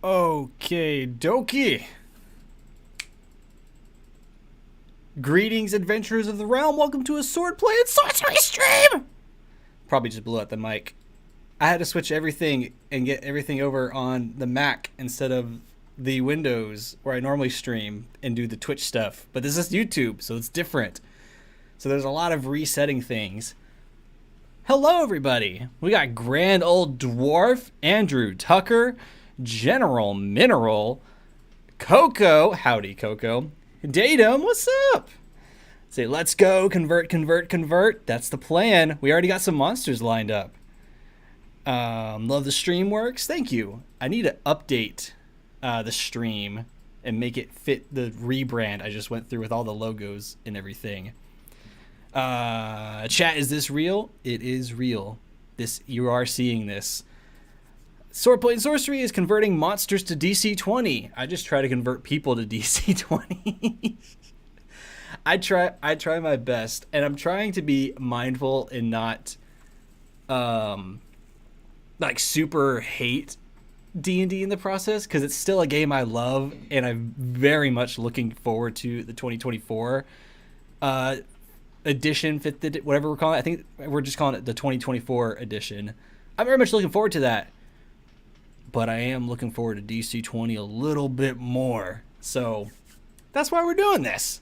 Okay, dokie. Greetings, adventurers of the realm. Welcome to a Swordplay and Sorcery stream. Probably just blew out the mic. I had to switch everything and get everything over on the Mac instead of the Windows where I normally stream and do the Twitch stuff. But this is YouTube, so it's different. So there's a lot of resetting things. Hello, everybody. We got Grand Old Dwarf, Andrew Tucker, General Mineral, Coco, howdy Coco, Datum, what's up? Say, let's go, convert, convert, convert. That's the plan. We already got some monsters lined up. Love the stream works. Thank you. I need to update the stream and make it fit the rebrand I just went through with all the logos and everything. Chat, is this real? It is real. You are seeing this. Swordplay and Sorcery is converting monsters to DC20. I just try to convert people to DC20. I try my best, and I'm trying to be mindful and not like super hate D&D in the process, because it's still a game I love, and I'm very much looking forward to the 2024 edition, whatever we're calling it. I think we're just calling it the 2024 edition. I'm very much looking forward to that. But I am looking forward to DC20 a little bit more. So that's why we're doing this.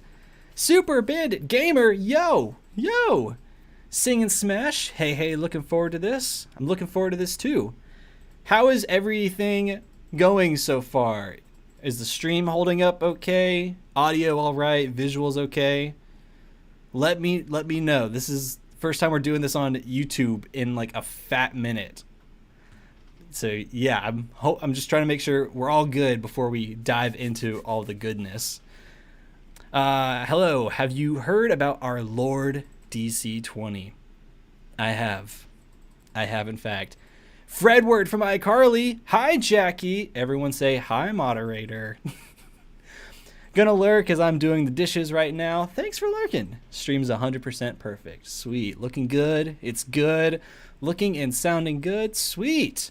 Super Bandit Gamer, yo, yo. Sing and Smash, hey, looking forward to this. I'm looking forward to this too. How is everything going so far? Is the stream holding up okay? Audio all right? Visuals okay? Let me know. This is the first time we're doing this on YouTube in like a fat minute. So yeah, I'm just trying to make sure we're all good before we dive into all the goodness. Hello, have you heard about our Lord DC20? I have in fact. Fredward from iCarly. Hi, Jackie. Everyone say hi, moderator. Gonna lurk as I'm doing the dishes right now. Thanks for lurking. Stream's 100% perfect. Sweet. Looking good. It's good. Looking and sounding good. Sweet.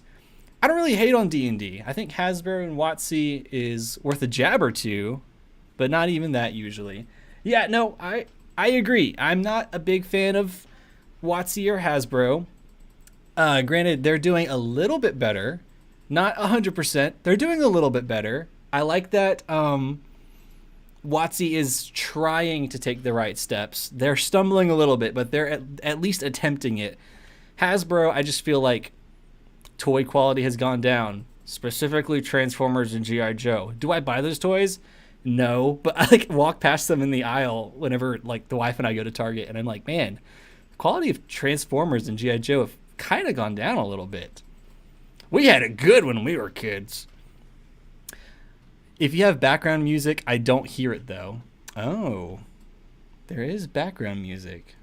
I don't really hate on D&D. I think Hasbro and WotC is worth a jab or two, but not even that usually. Yeah, no, I agree. I'm not a big fan of WotC or Hasbro. Granted, they're doing a little bit better. Not 100%. They're doing a little bit better. I like that WotC is trying to take the right steps. They're stumbling a little bit, but they're at least attempting it. Hasbro, I just feel like toy quality has gone down, specifically Transformers and G.I. Joe. Do I buy those toys? No, but I like walk past them in the aisle whenever like the wife and I go to Target, and I'm like, man, the quality of Transformers and G.I. Joe have kind of gone down a little bit. We had it good when we were kids. If you have background music, I don't hear it though. Oh, there is background music.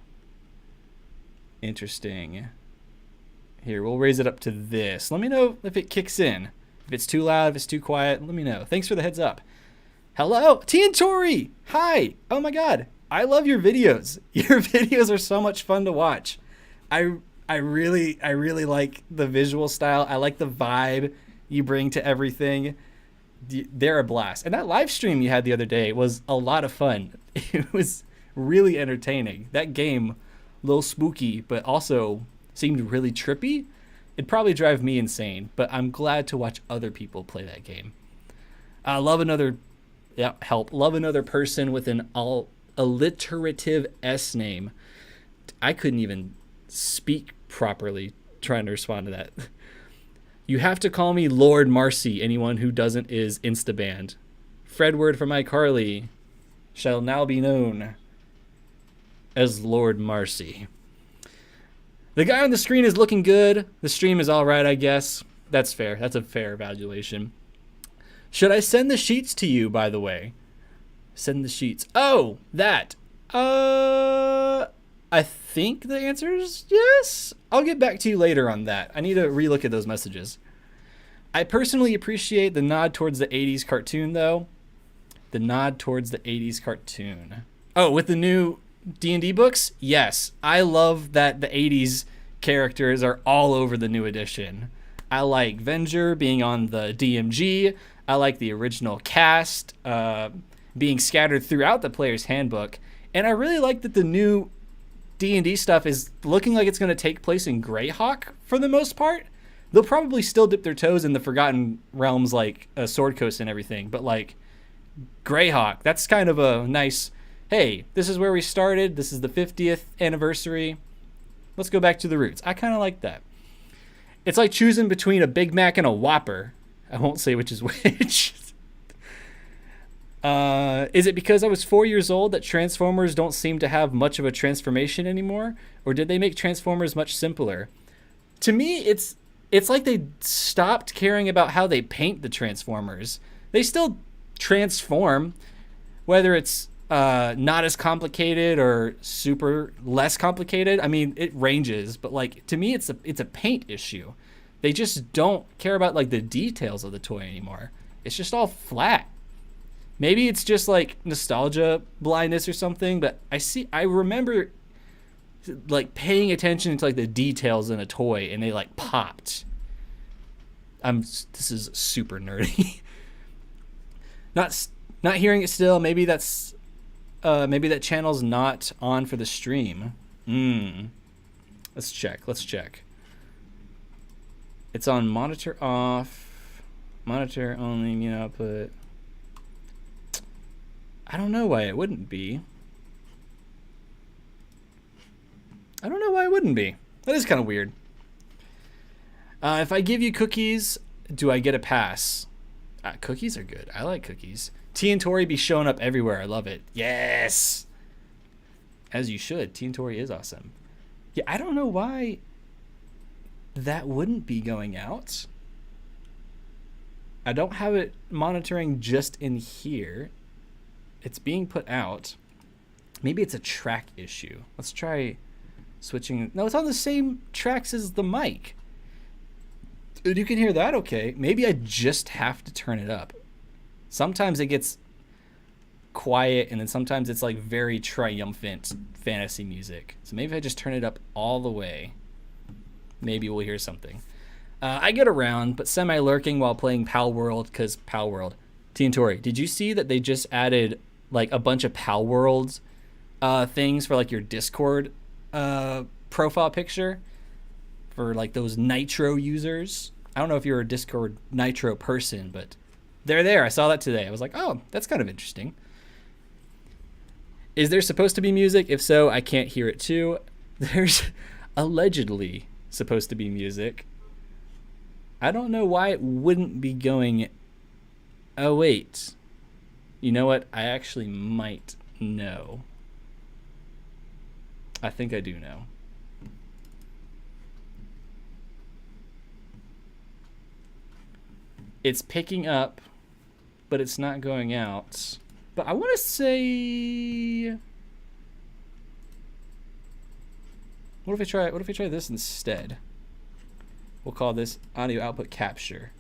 Interesting. Here, we'll raise it up to this. Let me know if it kicks in. If it's too loud, if it's too quiet, let me know. Thanks for the heads up. Hello, T and Tori. Hi. Oh my God. I love your videos. Your videos are so much fun to watch. I really like the visual style. I like the vibe you bring to everything. They're a blast. And that live stream you had the other day was a lot of fun. It was really entertaining. That game, a little spooky, but also seemed really trippy. It'd probably drive me insane, but I'm glad to watch other people play that game. Love another person with an alliterative S name. I couldn't even speak properly trying to respond to that. You have to call me Lord Marcy. Anyone who doesn't is instabanned. Fredward from iCarly shall now be known as Lord Marcy. The guy on the screen is looking good. The stream is all right, I guess. That's fair. That's a fair evaluation. Should I send the sheets to you, by the way? Send the sheets. Oh, that. I think the answer is yes. I'll get back to you later on that. I need to relook at those messages. I personally appreciate the nod towards the 80s cartoon, though. The nod towards the 80s cartoon. Oh, with the new D&D books? Yes. I love that the 80s characters are all over the new edition. I like Venger being on the DMG. I like the original cast being scattered throughout the player's handbook. And I really like that the new D&D stuff is looking like it's going to take place in Greyhawk for the most part. They'll probably still dip their toes in the Forgotten Realms like Sword Coast and everything. But like Greyhawk, that's kind of a nice, hey, this is where we started. This is the 50th anniversary. Let's go back to the roots. I kind of like that. It's like choosing between a Big Mac and a Whopper. I won't say which is which. Is it because I was 4 years old that Transformers don't seem to have much of a transformation anymore? Or did they make Transformers much simpler? To me, it's like they stopped caring about how they paint the Transformers. They still transform, whether it's not as complicated or super less complicated. I mean, it ranges, but like to me, it's a paint issue. They just don't care about like the details of the toy anymore. It's just all flat. Maybe it's just like nostalgia blindness or something, but I remember like paying attention to like the details in a toy and they like popped. This is super nerdy. Not hearing it still. Maybe that's maybe that channel's not on for the stream. Let's check. It's on monitor off, monitor only, mute output. I don't know why it wouldn't be. That is kind of weird. If I give you cookies, do I get a pass? Cookies are good. I like cookies. T and Tori be showing up everywhere. I love it. Yes! As you should. T and Tori is awesome. Yeah, I don't know why that wouldn't be going out. I don't have it monitoring just in here. It's being put out. Maybe it's a track issue. Let's try switching. No, it's on the same tracks as the mic. Dude, you can hear that okay. Maybe I just have to turn it up. Sometimes it gets quiet, and then sometimes it's like very triumphant fantasy music. So maybe if I just turn it up all the way, maybe we'll hear something. I get around, but semi-lurking while playing Pal World, because Pal World. T and Tori, did you see that they just added like a bunch of Pal World things for like your Discord profile picture for like those Nitro users? I don't know if you're a Discord Nitro person, but they're there. I saw that today. I was like, oh, that's kind of interesting. Is there supposed to be music? If so, I can't hear it too. There's allegedly supposed to be music. I don't know why it wouldn't be going. Oh, wait. You know what? I actually might know. I think I do know. It's picking up, but it's not going out. But I want to say, what if I try this instead? We'll call this audio output capture.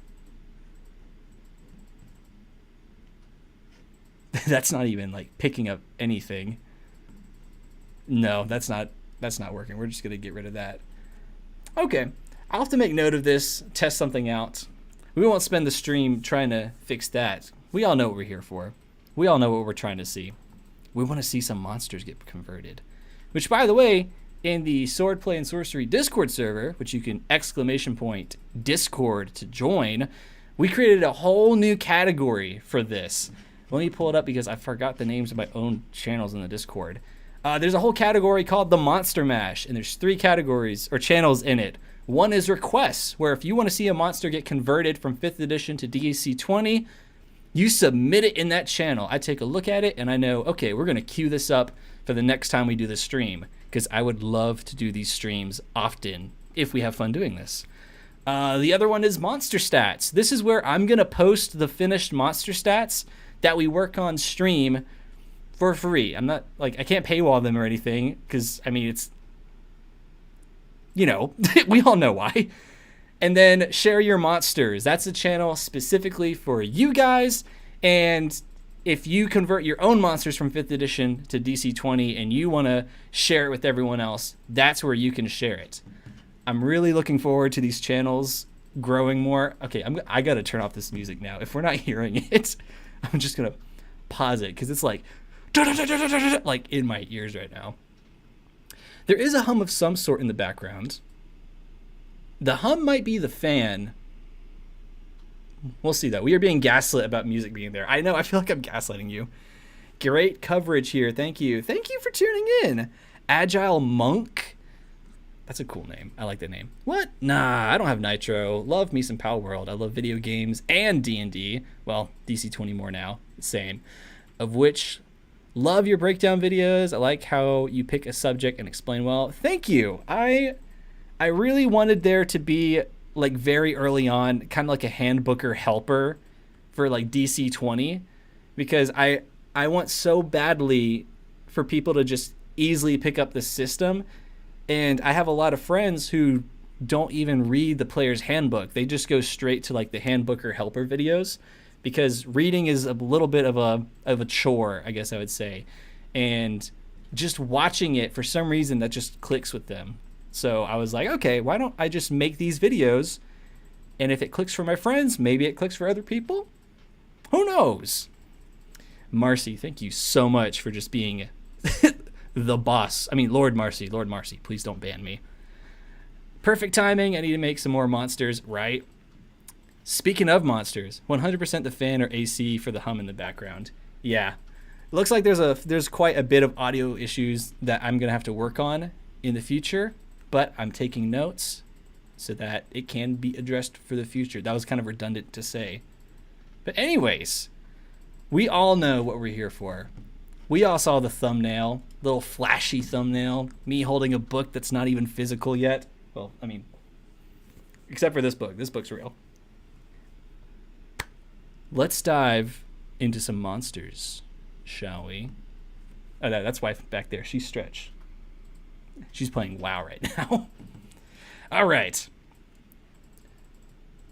That's not even like picking up anything. No, that's not working. We're just gonna get rid of that. Okay, I'll have to make note of this, test something out. We won't spend the stream trying to fix that. We all know what we're here for. We all know what we're trying to see. We want to see some monsters get converted. Which, by the way, in the Swordplay and Sorcery Discord server, which you can !Discord to join, we created a whole new category for this. Let me pull it up because I forgot the names of my own channels in the Discord. There's a whole category called the Monster Mash, and there's 3 categories or channels in it. One is requests, where if you want to see a monster get converted from 5th edition to DC20, you submit it in that channel. I take a look at it and I know, okay, we're going to queue this up for the next time we do the stream, because I would love to do these streams often if we have fun doing this. The other one is monster stats. This is where I'm going to post the finished monster stats that we work on stream for free. I'm not like, I can't paywall them or anything, because I mean, it's, you know, we all know why. And then share your monsters. That's a channel specifically for you guys. And if you convert your own monsters from 5th edition to DC20 and you want to share it with everyone else, that's where you can share it. I'm really looking forward to these channels growing more. Okay, I gotta turn off this music now. If we're not hearing it, I'm just gonna pause it because it's like in my ears right now. There is a hum of some sort in the background. The hum might be the fan. We'll see though. We are being gaslit about music being there. I know, I feel like I'm gaslighting you. Great coverage here. Thank you. Thank you for tuning in. Agile Monk. That's a cool name. I like that name. What? Nah, I don't have Nitro. Love me some Pal World. I love video games and D&D. Well, DC20 more now. Same. Of which, love your breakdown videos. I like how you pick a subject and explain well. Thank you. I really wanted there to be, like, very early on, kind of like a handbooker helper for, like, DC20. Because I want so badly for people to just easily pick up the system. And I have a lot of friends who don't even read the player's handbook. They just go straight to like the handbooker helper videos because reading is a little bit of a chore, I guess I would say. And just watching it, for some reason, that just clicks with them. So I was like, okay, why don't I just make these videos? And if it clicks for my friends, maybe it clicks for other people. Who knows? Marcy, thank you so much for just being the boss. I mean, Lord Marcy, please don't ban me. Perfect timing. I need to make some more monsters, right? Speaking of monsters, 100% the fan or AC for the hum in the background. Yeah. It looks like there's quite a bit of audio issues that I'm going to have to work on in the future, but I'm taking notes so that it can be addressed for the future. That was kind of redundant to say. But anyways, we all know what we're here for. We all saw the thumbnail, little flashy thumbnail, me holding a book that's not even physical yet. Well, I mean, except for this book. This book's real. Let's dive into some monsters, shall we? Oh, that's wife back there. She's stretched. She's playing WoW right now. All right.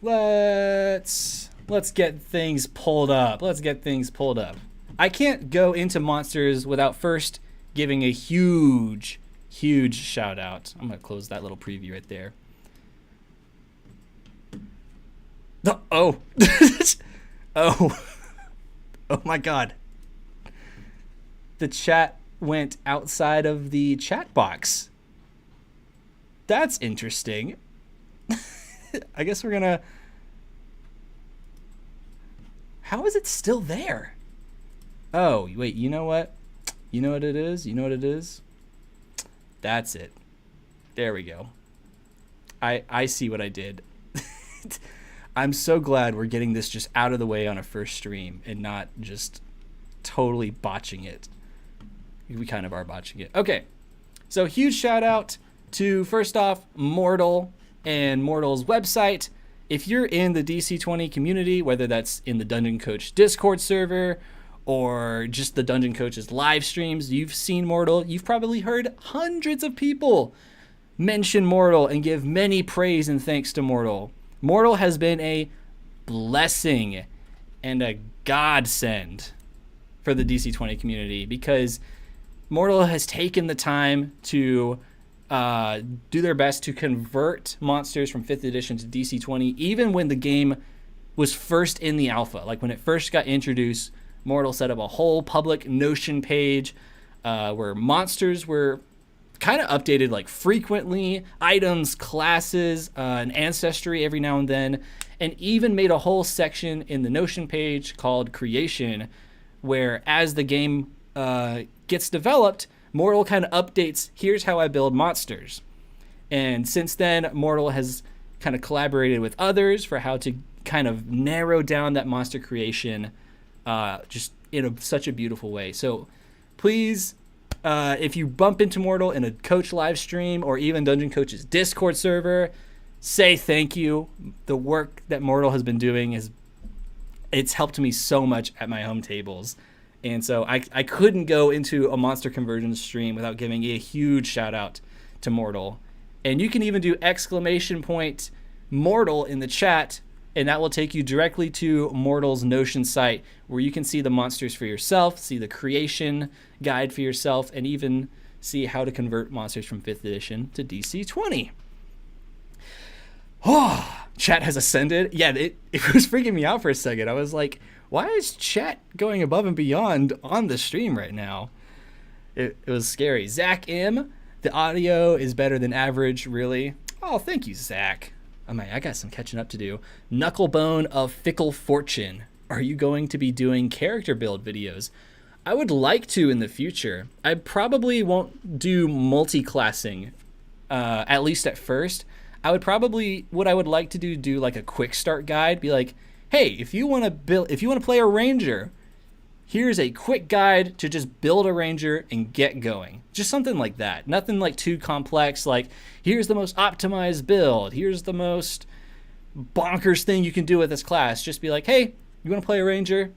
Let's get things pulled up. I can't go into monsters without first giving a huge shout out. I'm going to close that little preview right there. Oh. Oh my God. The chat went outside of the chat box. That's interesting. I guess we're going to... How is it still there? Oh, wait, you know what? You know what it is? That's it. There we go. I see what I did. I'm so glad we're getting this just out of the way on a first stream and not just totally botching it. We kind of are botching it. Okay, so huge shout out to, first off, Mortal and Mortal's website. If you're in the DC20 community, whether that's in the Dungeon Coach Discord server or just the Dungeon Coach's live streams, you've seen Mortal. You've probably heard hundreds of people mention Mortal and give many praise and thanks to Mortal. Mortal has been a blessing and a godsend for the DC20 community because Mortal has taken the time to do their best to convert monsters from 5th edition to DC20, even when the game was first in the alpha. Like when it first got introduced, Mortal set up a whole public Notion page where monsters were kind of updated like frequently, items, classes, and ancestry every now and then, and even made a whole section in the Notion page called Creation, where as the game gets developed, Mortal kind of updates, here's how I build monsters. And since then, Mortal has kind of collaborated with others for how to kind of narrow down that monster creation just in such a beautiful way. So please, if you bump into Mortal in a Coach live stream or even Dungeon Coach's Discord server, say thank you. The work that Mortal has been doing it's helped me so much at my home tables. And so I couldn't go into a monster conversion stream without giving a huge shout out to Mortal. And you can even do !Mortal in the chat, and that will take you directly to Mortal's Notion site where you can see the monsters for yourself, see the creation guide for yourself, and even see how to convert monsters from 5th edition to DC20. Oh, chat has ascended. Yeah, it was freaking me out for a second. I was like, why is chat going above and beyond on the stream right now? It was scary. Zach M, the audio is better than average, really. Oh, thank you, Zach. Oh my, I got some catching up to do. Knucklebone of Fickle Fortune. Are you going to be doing character build videos? I would like to in the future. I probably won't do multi-classing, at least at first. What I would like to do like a quick start guide. Be like, hey, if you want to play a ranger, here's a quick guide to just build a ranger and get going. Just something like that. Nothing like too complex. Like, here's the most optimized build. Here's the most bonkers thing you can do with this class. Just be like, hey, you want to play a ranger?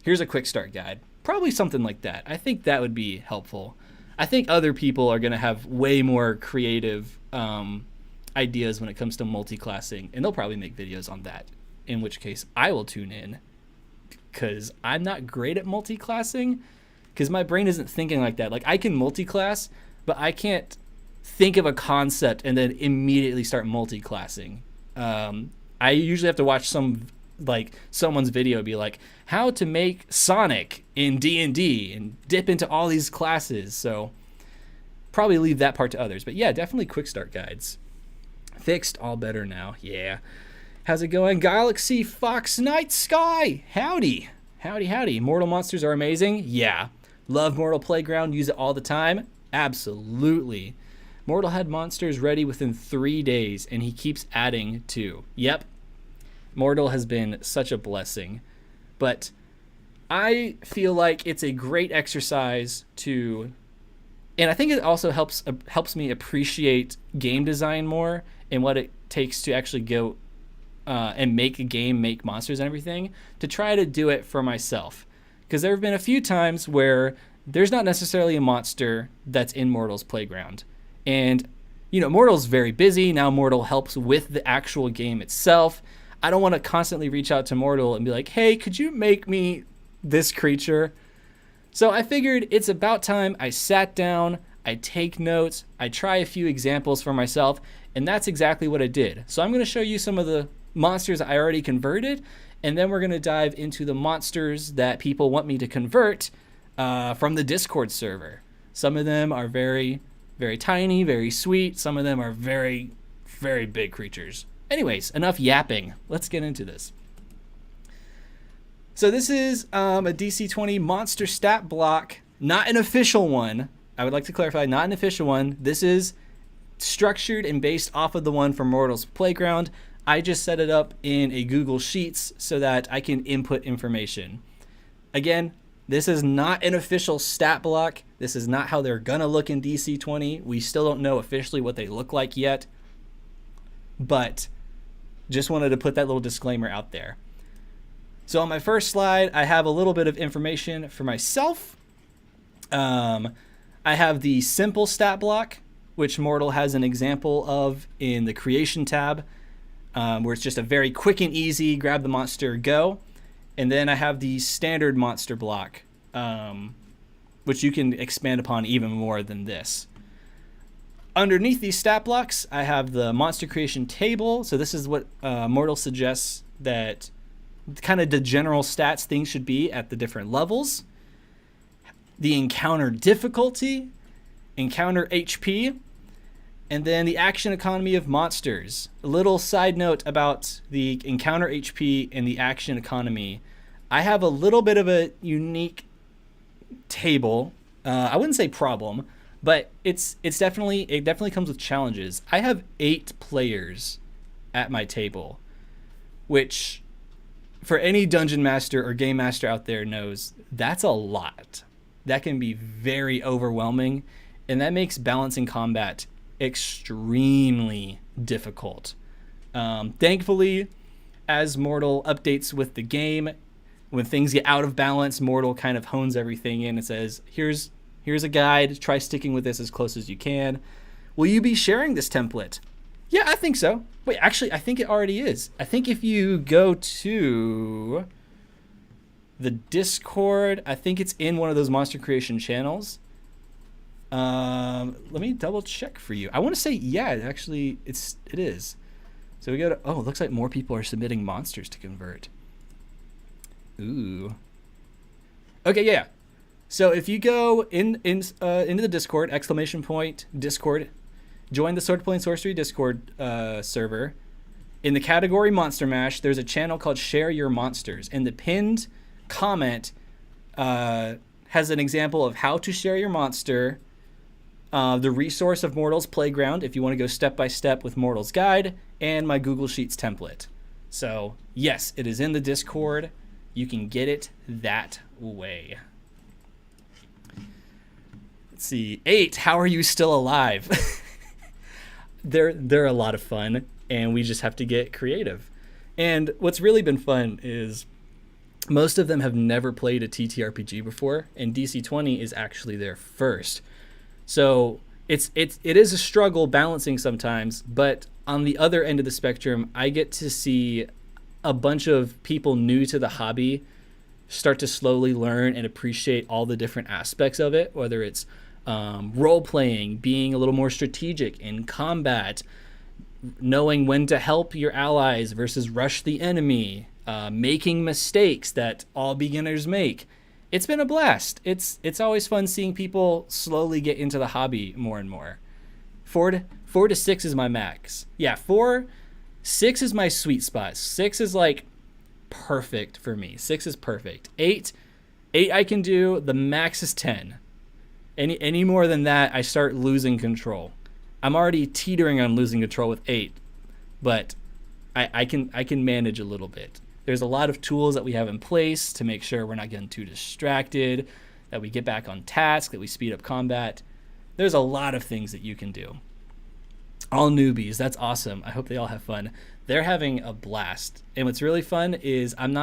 Here's a quick start guide. Probably something like that. I think that would be helpful. I think other people are going to have way more creative ideas when it comes to multi-classing, and they'll probably make videos on that, in which case I will tune in, because I'm not great at multi-classing, because my brain isn't thinking like that. Like, I can multi-class, but I can't think of a concept and then immediately start multi-classing. I usually have to watch someone's video be like, how to make Sonic in D&D and dip into all these classes. So probably leave that part to others. But yeah, definitely quick start guides. Fixed, all better now. Yeah. How's it going? Galaxy Fox Night Sky. Howdy. Howdy, howdy. Mortal monsters are amazing. Yeah. Love Mortal Playground. Use it all the time. Absolutely. Mortal had monsters ready within 3 days, and he keeps adding to. Yep. Mortal has been such a blessing. But I feel like it's a great exercise to, and I think it also helps me appreciate game design more and what it takes to actually go and make a game, make monsters and everything, to try to do it for myself. Because there have been a few times where there's not necessarily a monster that's in Mortal's playground. And, Mortal's very busy. Now Mortal helps with the actual game itself. I don't want to constantly reach out to Mortal and be like, hey, could you make me this creature? So I figured it's about time I sat down, I take notes, I try a few examples for myself, and that's exactly what I did. So I'm going to show you some of the monsters I already converted, and then we're going to dive into the monsters that people want me to convert from the Discord server. Some of them are very, very tiny, very sweet. Some of them are very, very big creatures. Anyways, enough yapping. Let's get into this. So this is a DC20 monster stat block, not an official one. I would like to clarify, not an official one. This is structured and based off of the one from Mortal's Playground. I just set it up in a Google Sheets so that I can input information. Again, this is not an official stat block. This is not how they're gonna look in DC20. We still don't know officially what they look like yet. But just wanted to put that little disclaimer out there. So on my first slide, I have a little bit of information for myself. I have the simple stat block, which Mortal has an example of in the creation tab, where it's just a very quick and easy, grab the monster, go. And then I have the standard monster block, which you can expand upon even more than this. Underneath these stat blocks, I have the monster creation table. So this is what Mortal suggests that kind of the general stats things should be at the different levels. The encounter difficulty, encounter HP, and then the action economy of monsters. A little side note about the encounter HP and the action economy. I have a little bit of a unique table. I wouldn't say problem, but it definitely comes with challenges. I have 8 players at my table, which for any dungeon master or game master out there knows that's a lot. That can be very overwhelming, and that makes balancing combat extremely difficult. Thankfully, as Mortal updates with the game, when things get out of balance, Mortal kind of hones everything in and says, here's a guide, try sticking with this as close as you can. Will you be sharing this template? Yeah, I think so. Wait, actually, I think it already is. I think if you go to the Discord, I think it's in one of those monster creation channels. Let me double check for you. I want to say, yeah, actually, it is. So we go to, oh, it looks like more people are submitting monsters to convert. Ooh. Okay, yeah. So if you go into the Discord, Discord, join the Swordplay and Sorcery Discord server. In the category Monster Mash, there's a channel called Share Your Monsters. And the pinned comment has an example of how to share your monster, the resource of Mortal's Playground, if you want to go step-by-step with Mortal's Guide, and my Google Sheets template. So, yes, it is in the Discord. You can get it that way. Let's see. 8, how are you still alive? They're a lot of fun, and we just have to get creative. And what's really been fun is most of them have never played a TTRPG before, and DC20 is actually their first. So it is a struggle balancing sometimes, but on the other end of the spectrum, I get to see a bunch of people new to the hobby start to slowly learn and appreciate all the different aspects of it, whether it's role-playing, being a little more strategic in combat, knowing when to help your allies versus rush the enemy, making mistakes that all beginners make. It's been a blast. It's always fun seeing people slowly get into the hobby more and more. 4 to 6 is my max. Yeah, 6 is my sweet spot. 6 is like perfect for me. 6 is perfect. 8 I can do. The max is 10. Any more than that, I start losing control. I'm already teetering on losing control with 8, but I can manage a little bit. There's a lot of tools that we have in place to make sure we're not getting too distracted, that we get back on task, that we speed up combat. There's a lot of things that you can do. All newbies, that's awesome. I hope they all have fun. They're having a blast. And what's really fun is I'm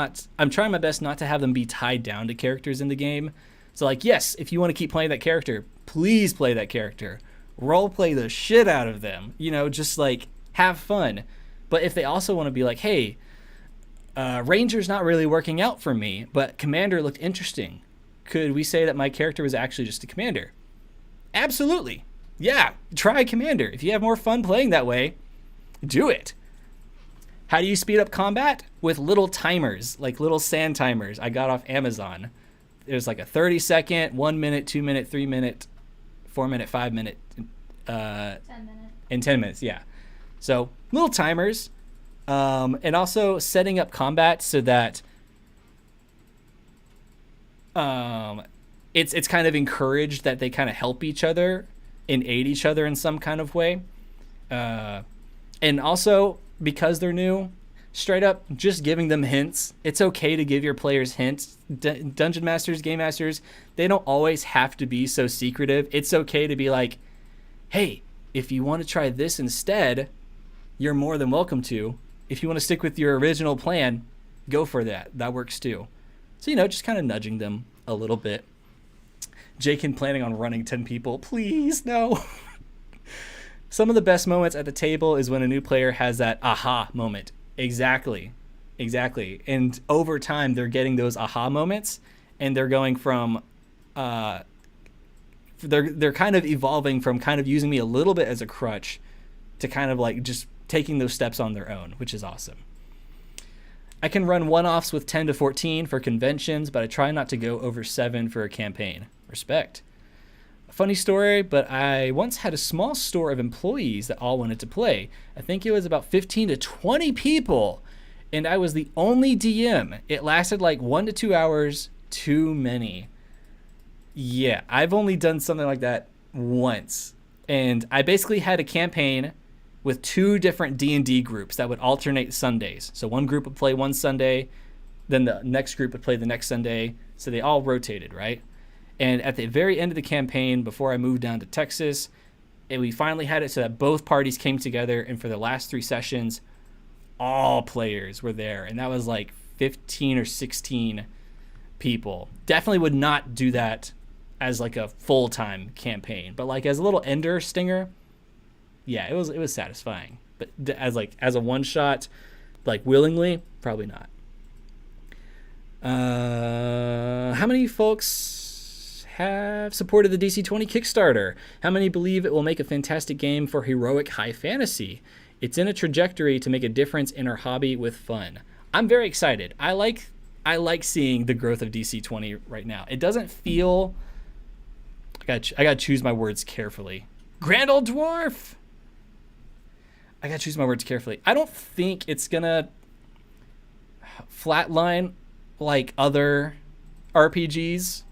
trying my best not to have them be tied down to characters in the game. So like, yes, if you want to keep playing that character, please play that character. Role play the shit out of them. Just like have fun. But if they also want to be like, hey, Ranger's not really working out for me, but Commander looked interesting. Could we say that my character was actually just a Commander? Absolutely. Yeah, try Commander. If you have more fun playing that way, do it. How do you speed up combat? With little timers, like little sand timers I got off Amazon. There's like a 30-second, 1 minute, 2 minute, 3 minute, 4 minute, 5 minute, 10 minutes. And 10 minutes, yeah. So little timers. And also setting up combat so that it's kind of encouraged that they kind of help each other and aid each other in some kind of way. And also, because they're new, straight up just giving them hints. It's okay to give your players hints. Dungeon masters, game masters, they don't always have to be so secretive. It's okay to be like, hey, if you want to try this instead, you're more than welcome to. If you want to stick with your original plan, go for that. That works too. So, just kind of nudging them a little bit. Jakin planning on running 10 people. Please, no. Some of the best moments at the table is when a new player has that aha moment. Exactly. And over time, they're getting those aha moments, and they're going from... They're kind of evolving from kind of using me a little bit as a crutch to kind of like just taking those steps on their own, which is awesome. I can run one-offs with 10 to 14 for conventions, but I try not to go over 7 for a campaign. Respect. A funny story, but I once had a small store of employees that all wanted to play. I think it was about 15 to 20 people, and I was the only DM. It lasted like 1 to 2 hours, too many. Yeah, I've only done something like that once, and I basically had a campaign with 2 different D&D groups that would alternate Sundays. So one group would play one Sunday, then the next group would play the next Sunday. So they all rotated, right? And at the very end of the campaign, before I moved down to Texas, we finally had it so that both parties came together. And for the last 3 sessions, all players were there. And that was like 15 or 16 people. Definitely would not do that as like a full-time campaign. But like as a little ender stinger, yeah, it was satisfying. But as a one shot, like willingly, probably not. How many folks have supported the DC20 Kickstarter? How many believe it will make a fantastic game for heroic high fantasy? It's in a trajectory to make a difference in our hobby with fun. I'm very excited. I like seeing the growth of DC20 right now. It doesn't feel... I gotta choose my words carefully. Grand Old Dwarf! I gotta choose my words carefully. I don't think it's gonna flatline like other RPGs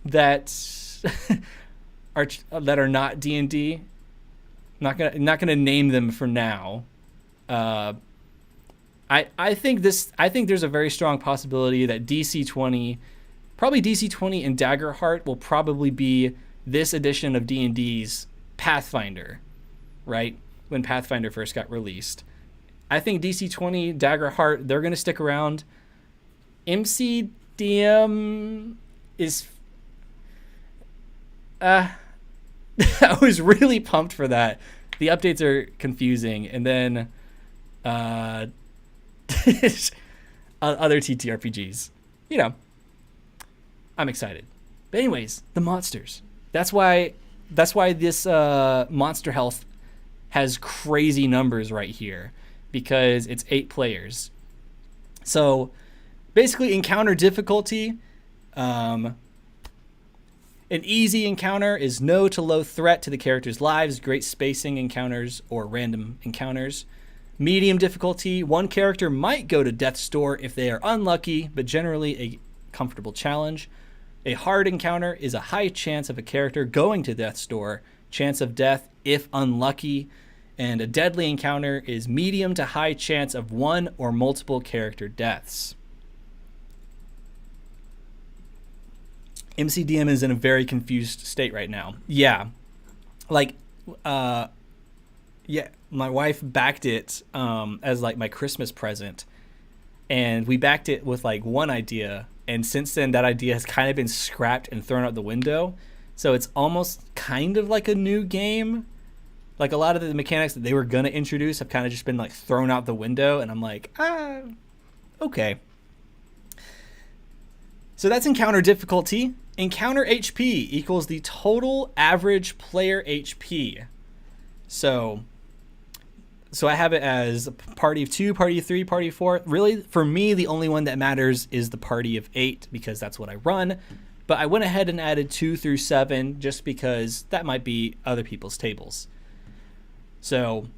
that are not D&D. Not gonna name them for now. I think there's a very strong possibility that DC20 and Daggerheart will probably be this edition of D&D's Pathfinder, right? When Pathfinder first got released. I think DC20, Daggerheart, they're going to stick around. MCDM is... I was really pumped for that. The updates are confusing. And then other TTRPGs. You know, I'm excited. But anyways, the monsters. That's why this monster health has crazy numbers right here, because it's 8 players. So basically, encounter difficulty. An easy encounter is no to low threat to the character's lives, great spacing encounters, or random encounters. Medium difficulty, one character might go to death's door if they are unlucky, but generally a comfortable challenge. A hard encounter is a high chance of a character going to death's door, chance of death if unlucky, and a deadly encounter is medium to high chance of one or multiple character deaths. MCDM is in a very confused state right now. Yeah. My wife backed it as like my Christmas present, and we backed it with like one idea, and since then that idea has kind of been scrapped and thrown out the window. So it's almost kind of like a new game. Like a lot of the mechanics that they were going to introduce have kind of just been like thrown out the window, and I'm like, okay. So that's encounter difficulty. Encounter HP equals the total average player HP. So I have it as party of 2, party of 3, party of 4. Really, for me, the only one that matters is the party of 8, because that's what I run. But I went ahead and added 2 through 7 just because that might be other people's tables. So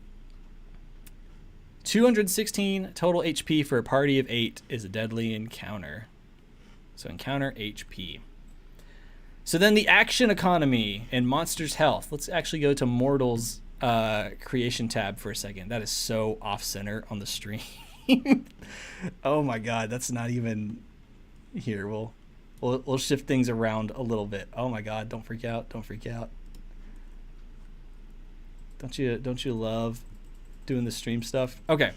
216 total HP for a party of 8 is a deadly encounter. So encounter HP. So then the action economy and monsters health. Let's actually go to Mortal's creation tab for a second. That is so off center on the stream. Oh my god, that's not even here. We'll shift things around a little bit. Oh my god, don't freak out. Don't you love doing the stream stuff? Okay.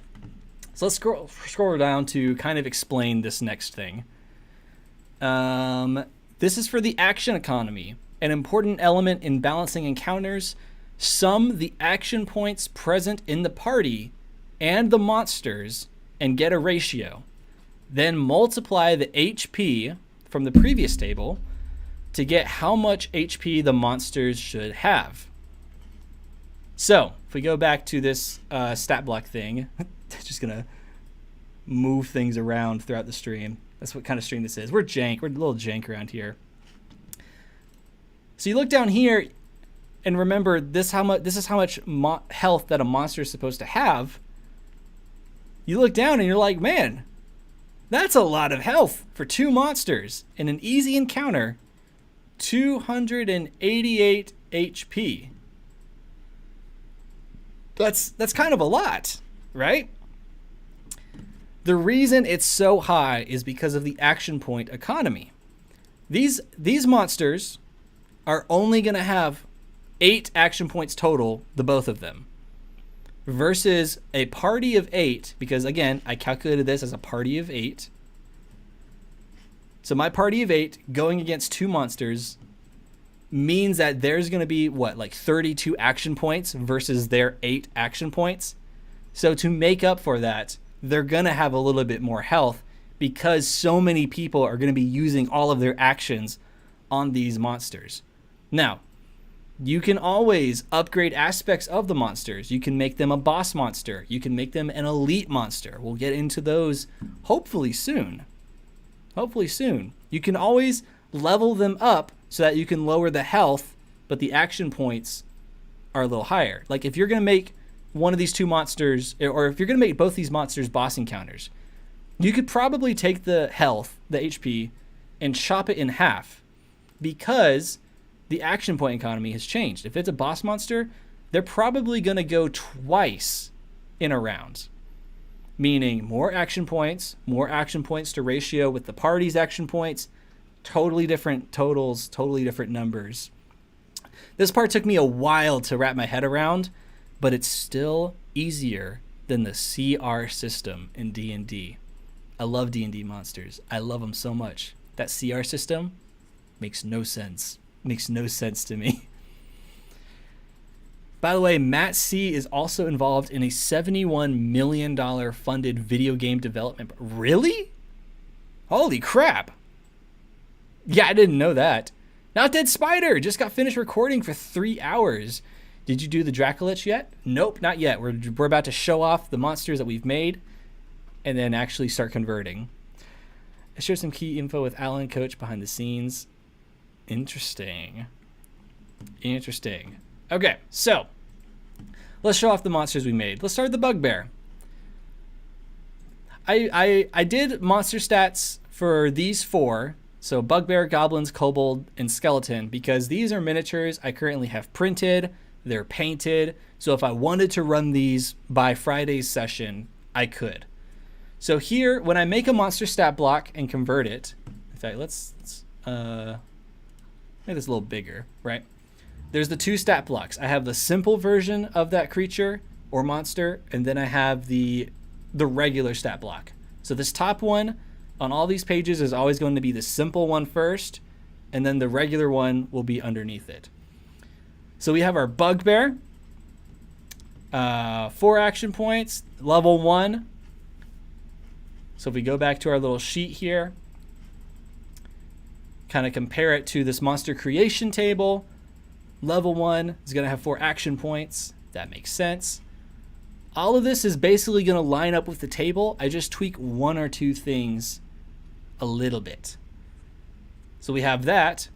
So let's scroll down to kind of explain this next thing. This is for the action economy, an important element in balancing encounters. Sum the action points present in the party and the monsters and get a ratio. Then multiply the HP from the previous table to get how much HP the monsters should have. So if we go back to this stat block thing, just going to move things around throughout the stream. That's what kind of stream this is. We're jank. We're a little jank around here. So you look down here and remember this is how much health that a monster is supposed to have. You look down and you're like, man, that's a lot of health for 2 monsters in an easy encounter. 288 HP. That's kind of a lot, right? The reason it's so high is because of the action point economy. These monsters are only going to have 8 action points total, the both of them, versus a party of 8, because again, I calculated this as a party of 8. So my party of 8 going against 2 monsters means that there's going to be, like 32 action points versus their 8 action points. So to make up for that, they're going to have a little bit more health because so many people are going to be using all of their actions on these monsters. Now, You can always upgrade aspects of the monsters. You can make them a boss monster. You can make them an elite monster. We'll get into those hopefully soon. Hopefully soon. You can always level them up so that you can lower the health, but the action points are a little higher. Like if you're going to make one of these two monsters, or if you're going to make both these monsters boss encounters, you could probably take the health, the HP, and chop it in half, because the action point economy has changed. If it's a boss monster, they're probably going to go twice in a round, meaning more action points to ratio with the party's action points, totally different totals, totally different numbers. This part took me a while to wrap my head around, but it's still easier than the CR system in D&D. I love D&D monsters. I love them so much. That CR system makes no sense. Makes no sense to me. By the way, Matt C is also involved in a $71 million funded video game development. Really? Holy crap. Yeah, I didn't know that. Not Dead Spider just got finished recording for 3 hours. Did you do the Dracolich yet? Nope, not yet. We're about to show off the monsters that we've made and then actually start converting. I shared some key info with Alan, coach behind the scenes. Interesting. Okay, so let's show off the monsters we made. Let's start with the Bugbear. I did monster stats for these 4. So Bugbear, Goblins, Kobold, and Skeleton, because these are miniatures I currently have printed. They're painted. So if I wanted to run these by Friday's session, I could. So here, when I make a monster stat block and convert it, in fact, let's make this a little bigger, right? There's the 2 stat blocks. I have the simple version of that creature or monster, and then I have the regular stat block. So this top one on all these pages is always going to be the simple one first, and then the regular one will be underneath it. So we have our Bugbear, 4 action points, level 1. So if we go back to our little sheet here, kind of compare it to this monster creation table, level 1 is going to have 4 action points. That makes sense. All of this is basically going to line up with the table. I just tweak 1 or 2 things a little bit. So we have that.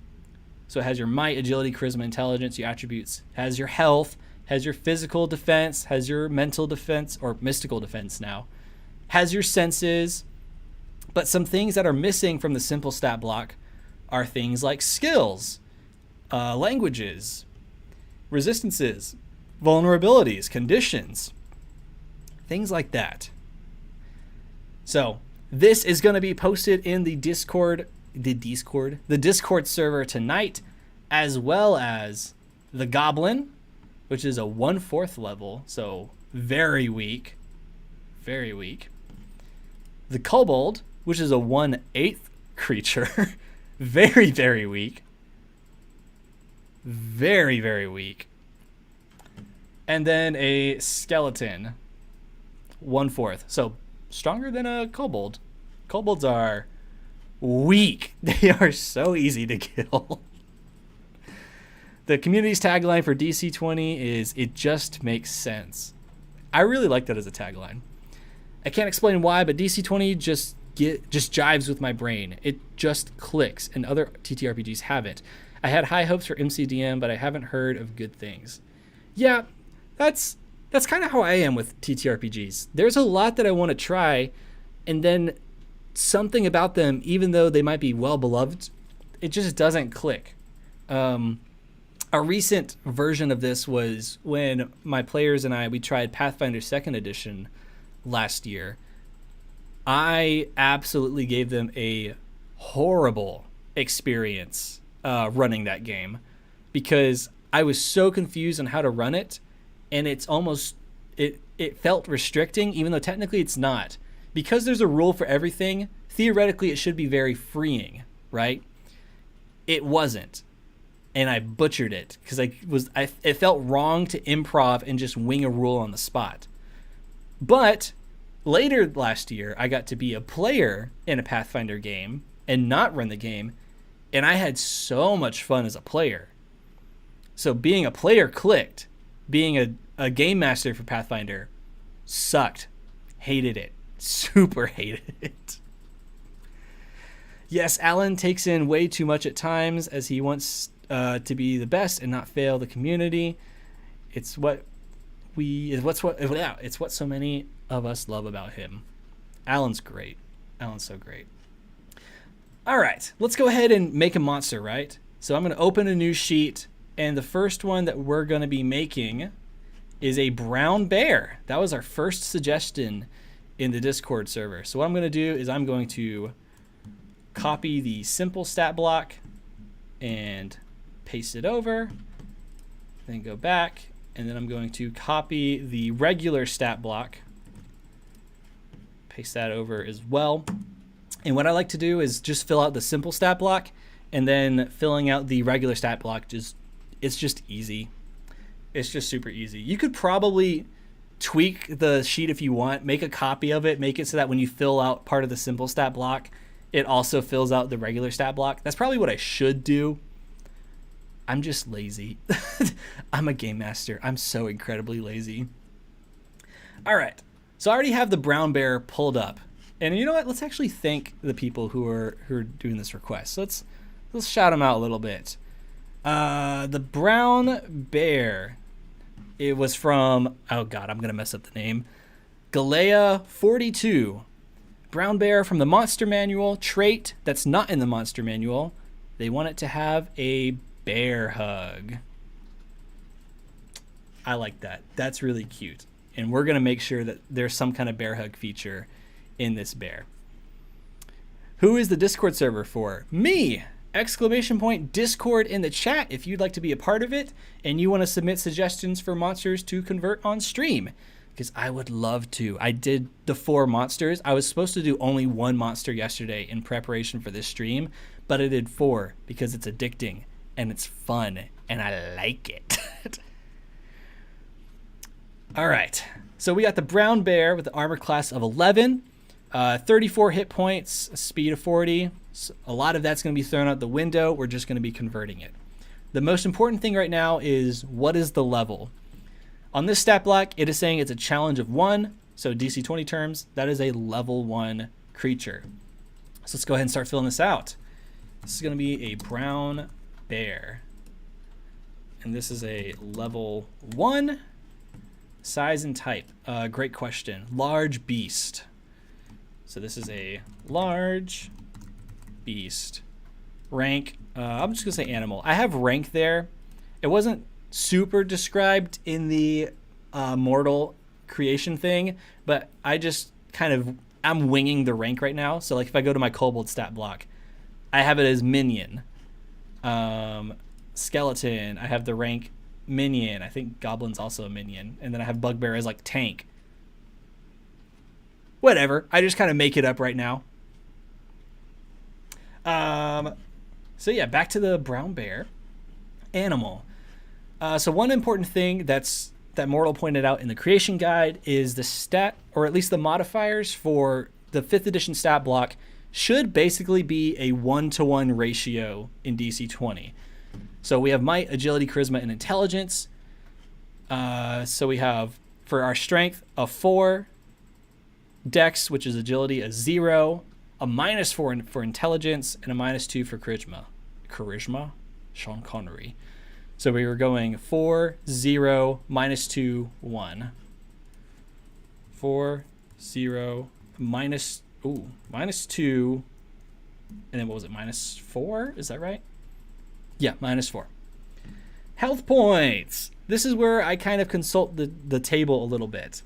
So it has your might, agility, charisma, intelligence, your attributes. It has your health, has your physical defense, has your mental defense, or mystical defense now. Has your senses. But some things that are missing from the simple stat block are things like skills, languages, resistances, vulnerabilities, conditions, things like that. So this is going to be posted in the Discord server tonight, as well as the Goblin, which is a 1/4 level, so very weak. The Kobold, which is a 1/8 creature, very, very weak. Very, very weak. And then a Skeleton, 1/4. So stronger than a Kobold. Kobolds are weak. They are so easy to kill. The community's tagline for DC20 is, "It just makes sense." I really like that as a tagline. I can't explain why, but DC20 just jives with my brain. It just clicks, and other TTRPGs haven't. I had high hopes for MCDM, but I haven't heard of good things. Yeah, that's kind of how I am with TTRPGs. There's a lot that I want to try, and then something about them, even though they might be well beloved, it just doesn't click. A recent version of this was when my players and we tried Pathfinder 2nd Edition last year. I absolutely gave them a horrible experience running that game, because I was so confused on how to run it, and it felt restricting, even though technically it's not. Because there's a rule for everything, theoretically it should be very freeing, right? It wasn't. And I butchered it because it felt wrong to improv and just wing a rule on the spot. But later last year, I got to be a player in a Pathfinder game and not run the game, and I had so much fun as a player. So being a player clicked, being a game master for Pathfinder sucked. Hated it. Super hated it. Yes, Alan takes in way too much at times as he wants to be the best and not fail the community. It's what so many of us love about him. Alan's great. Alan's so great. All right, let's go ahead and make a monster, right? So I'm going to open a new sheet, and the first one that we're going to be making is a brown bear. That was our first suggestion in the Discord server. So what I'm going to do is I'm going to copy the simple stat block and paste it over, then go back, and then I'm going to copy the regular stat block, paste that over as well. And what I like to do is just fill out the simple stat block, and then filling out the regular stat block, it's just easy. It's just super easy. You could probably tweak the sheet if you want, make a copy of it, make it so that when you fill out part of the simple stat block, it also fills out the regular stat block. That's probably what I should do. I'm just lazy. I'm a game master. I'm so incredibly lazy. All right. So I already have the brown bear pulled up. And you know what? Let's actually thank the people who are doing this request. So let's shout them out a little bit. The brown bear. It was from, oh God, I'm going to mess up the name. Galea42. Brown bear from the monster manual. Trait that's not in the monster manual. They want it to have a bear hug. I like that. That's really cute. And we're going to make sure that there's some kind of bear hug feature in this bear. Who is the Discord server for? Me! ! Discord in the chat if you'd like to be a part of it and you want to submit suggestions for monsters to convert on stream. Because I would love to. I did the 4 monsters. I was supposed to do only 1 monster yesterday in preparation for this stream, but I did 4 because it's addicting and it's fun and I like it. All right. So we got the brown bear with the armor class of 11, 34 hit points, a speed of 40. So a lot of that's going to be thrown out the window. We're just going to be converting it. The most important thing right now is what is the level? On this stat block, it is saying it's a challenge of 1. So DC20 terms, that is a level 1 creature. So let's go ahead and start filling this out. This is going to be a brown bear. And this is a level 1. Size and type. Great question. Large beast. So this is a large beast. Rank. I'm just going to say animal. I have rank there. It wasn't super described in the mortal creation thing, but I just I'm winging the rank right now. So like if I go to my kobold stat block, I have it as minion. Skeleton, I have the rank minion. I think goblin's also a minion. And then I have bugbear as like tank. Whatever. I just kind of make it up right now. So yeah, back to the brown bear. Animal. So one important thing that Mortal pointed out in the creation guide is the stat, or at least the modifiers for the 5th edition stat block should basically be a 1-to-1 ratio in DC20. So we have might, agility, charisma, and intelligence. So we have, for our strength, a 4, dex, which is agility, a 0, a -4 for intelligence, and a -2 for charisma. Charisma? Sean Connery. So we were going 4, 0, -2, 1. 4, 0, -2, and then what was it, -4? Is that right? Yeah, -4. Health points. This is where I kind of consult the table a little bit.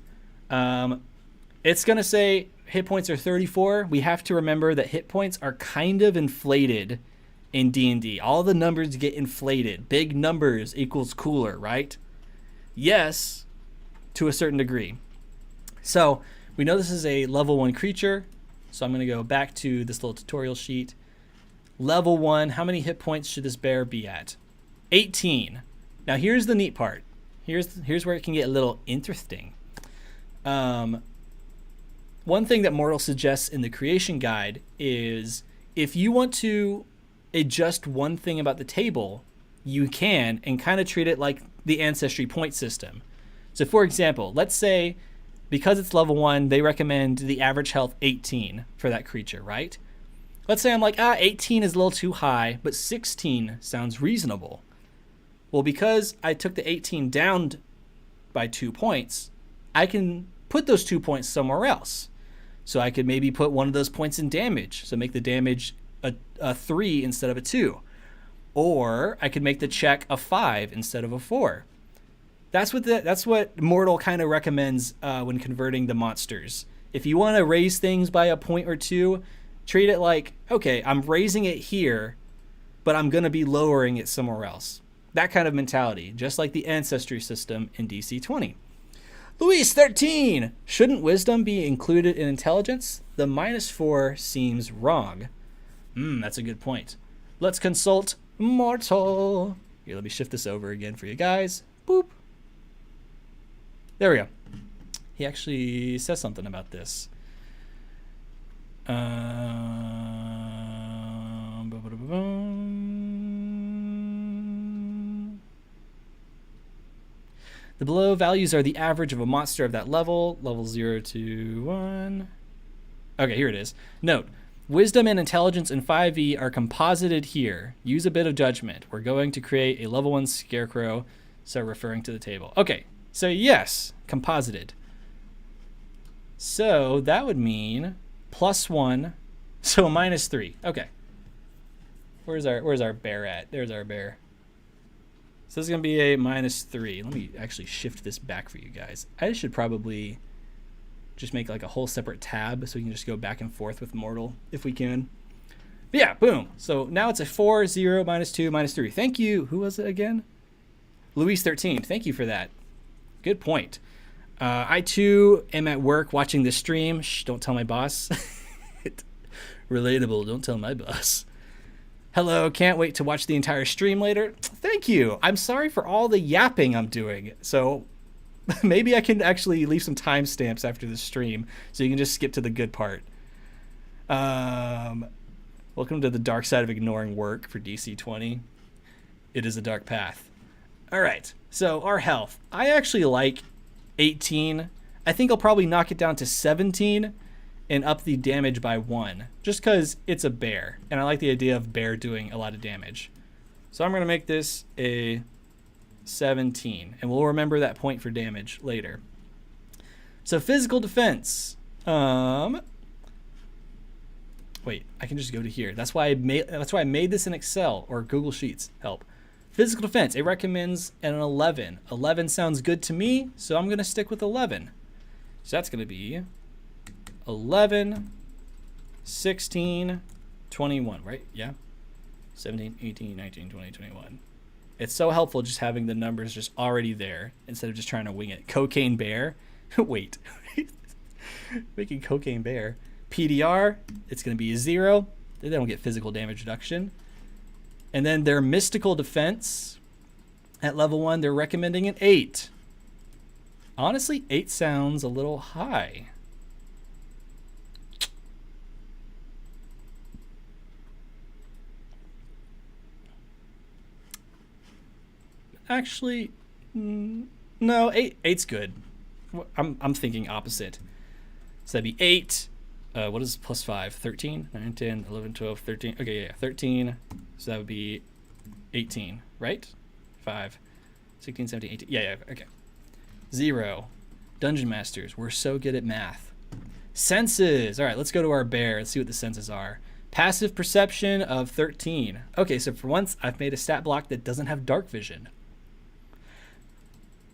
It's going to say hit points are 34. We have to remember that hit points are kind of inflated in D&D. All the numbers get inflated. Big numbers equals cooler, right? Yes, to a certain degree. So we know this is a level 1 creature. So I'm going to go back to this little tutorial sheet. Level 1, how many hit points should this bear be at? 18. Now here's the neat part. Here's where it can get a little interesting. One thing that Mortal suggests in the creation guide is if you want to adjust one thing about the table, you can, and kind of treat it like the Ancestry point system. So for example, let's say because it's level 1, they recommend the average health 18 for that creature, right? Let's say I'm like, 18 is a little too high, but 16 sounds reasonable. Well, because I took the 18 down by 2 points, I can put those 2 points somewhere else. So I could maybe put one of those points in damage, so make the damage a 3 instead of a 2. Or I could make the check a 5 instead of a 4. That's what Mortal kind of recommends when converting the monsters. If you want to raise things by a point or 2, treat it like, okay, I'm raising it here, but I'm going to be lowering it somewhere else. That kind of mentality, just like the Ancestry system in DC20. Luis 13! Shouldn't wisdom be included in intelligence? The -4 seems wrong. That's a good point. Let's consult Mortal. Here, let me shift this over again for you guys. Boop. There we go. He actually says something about this. The below values are the average of a monster of that level 0 to 1. Okay, here it is. Note, wisdom and intelligence in 5e are composited here. Use a bit of judgment. We're going to create a level 1 scarecrow, so referring to the table. Okay, so yes, composited. So that would mean +1, so a -3. Okay. Where's our bear at? There's our bear. So this is going to be a -3. Let me actually shift this back for you guys. I should probably just make like a whole separate tab so we can just go back and forth with Mortal if we can. But yeah, boom. So now it's a 4, 0, -2, -3. Thank you. Who was it again? Luis 13. Thank you for that. Good point. I too am at work watching this stream. Shh, don't tell my boss. Relatable. Don't tell my boss. Hello, can't wait to watch the entire stream later. Thank you. I'm sorry for all the yapping I'm doing. So maybe I can actually leave some timestamps after the stream so you can just skip to the good part. Welcome to the dark side of ignoring work for DC20. It is a dark path. All right, so our health. I actually like 18. I think I'll probably knock it down to 17 and up the damage by 1, just because it's a bear, and I like the idea of bear doing a lot of damage. So I'm going to make this a 17, and we'll remember that point for damage later. So physical defense. Wait, I can just go to here. That's why I made this in Excel or Google Sheets. Help. Physical defense. It recommends an 11. 11 sounds good to me, so I'm going to stick with 11. So that's going to be 11, 16, 21, right? Yeah. 17, 18, 19, 20, 21. It's so helpful just having the numbers just already there instead of just trying to wing it. Cocaine bear. Wait. Making cocaine bear. PDR, it's going to be a 0. They don't get physical damage reduction. And then their mystical defense at level 1, they're recommending an 8. Honestly, 8 sounds a little high. Actually, no, 8's good. I'm thinking opposite. So that'd be 8. What is plus 5? 13, 9, 10, 11, 12, 13. Okay, yeah, 13. So that would be 18, right? 5, 16, 17, 18. Yeah, okay. 0. Dungeon Masters. We're so good at math. Senses. All right, let's go to our bear. Let's see what the senses are. Passive perception of 13. Okay, so for once, I've made a stat block that doesn't have dark vision.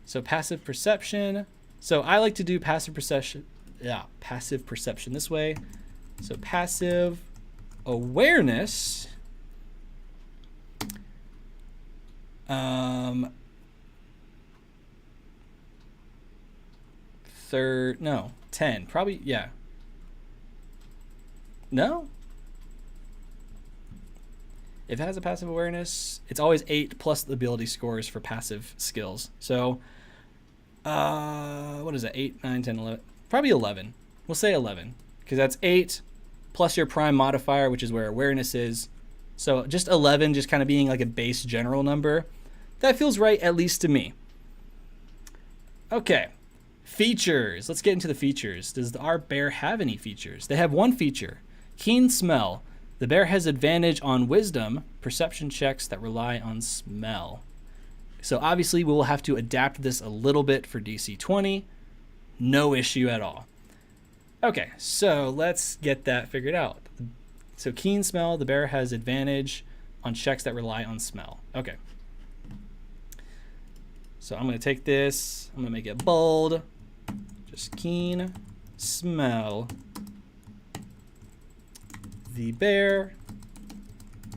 So passive perception. So I like to do passive perception. Yeah, passive perception this way. So passive awareness. 10. Probably, yeah. No? If it has a passive awareness, it's always 8 plus the ability scores for passive skills. So, what is that? 8, 9, 10, 11. Probably 11. We'll say 11 because that's 8 plus your prime modifier, which is where awareness is. So just 11 just kind of being like a base general number. That feels right, at least to me. Okay. Features. Let's get into the features. Does our bear have any features? They have one feature. Keen smell. The bear has advantage on wisdom, perception checks that rely on smell. So obviously we will have to adapt this a little bit for DC20. No issue at all. Okay, so let's get that figured out. So keen smell, the bear has advantage on checks that rely on smell. Okay. So I'm going to take this, I'm going to make it bold. Just keen smell. The bear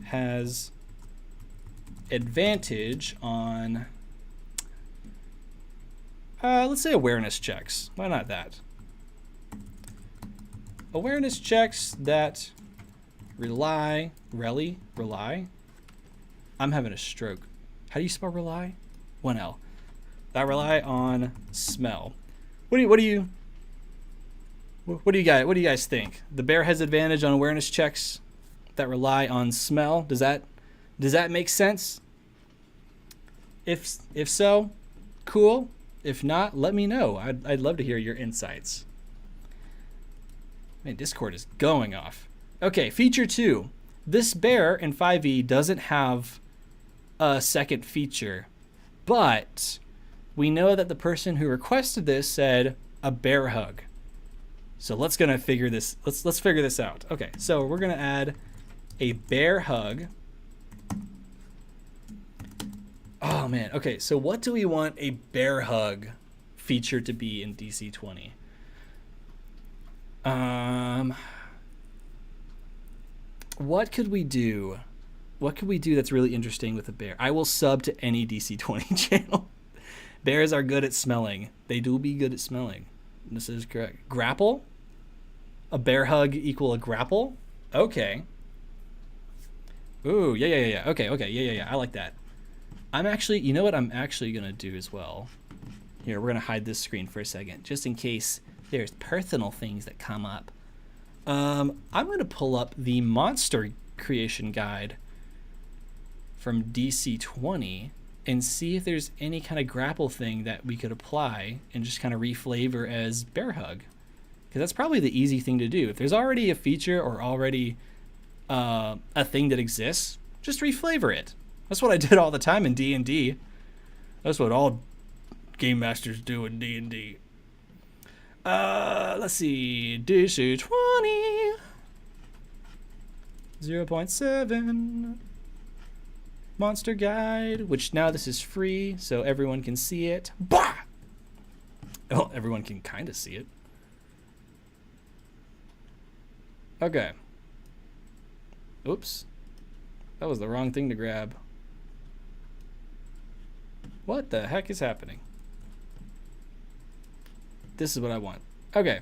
has advantage on, let's say awareness checks. Why not that? Awareness checks that rely. I'm having a stroke. How do you spell rely? 1L. That rely on smell. What do you guys think? The bear has advantage on awareness checks that rely on smell. Does that make sense? If so, cool. If not, let me know. I'd love to hear your insights. Man, Discord is going off. Okay, feature 2. This bear in 5e doesn't have a second feature, but we know that the person who requested this said a bear hug. So let's figure this out. Okay, so we're gonna add a bear hug. Oh man, okay, so what do we want a bear hug feature to be in DC20? What could we do? What could we do that's really interesting with a bear? I will sub to any DC20 channel. Bears are good at smelling. They do be good at smelling. This is correct. Grapple? A bear hug equal a grapple? Okay. Ooh, yeah. Okay, yeah. I like that. You know what I'm actually going to do as well? Here, we're going to hide this screen for a second, just in case there's personal things that come up. I'm going to pull up the monster creation guide from DC20 and see if there's any kind of grapple thing that we could apply and just kind of reflavor as bear hug. Because that's probably the easy thing to do. If there's already a feature or already a thing that exists, just reflavor it. That's what I did all the time in D&D. That's what all game masters do in D&D. Let's see. DC20. 0.7. Monster guide, which now this is free, so everyone can see it. Bah! Well, everyone can kind of see it. Okay. Oops. That was the wrong thing to grab. What the heck is happening? This is what I want. Okay.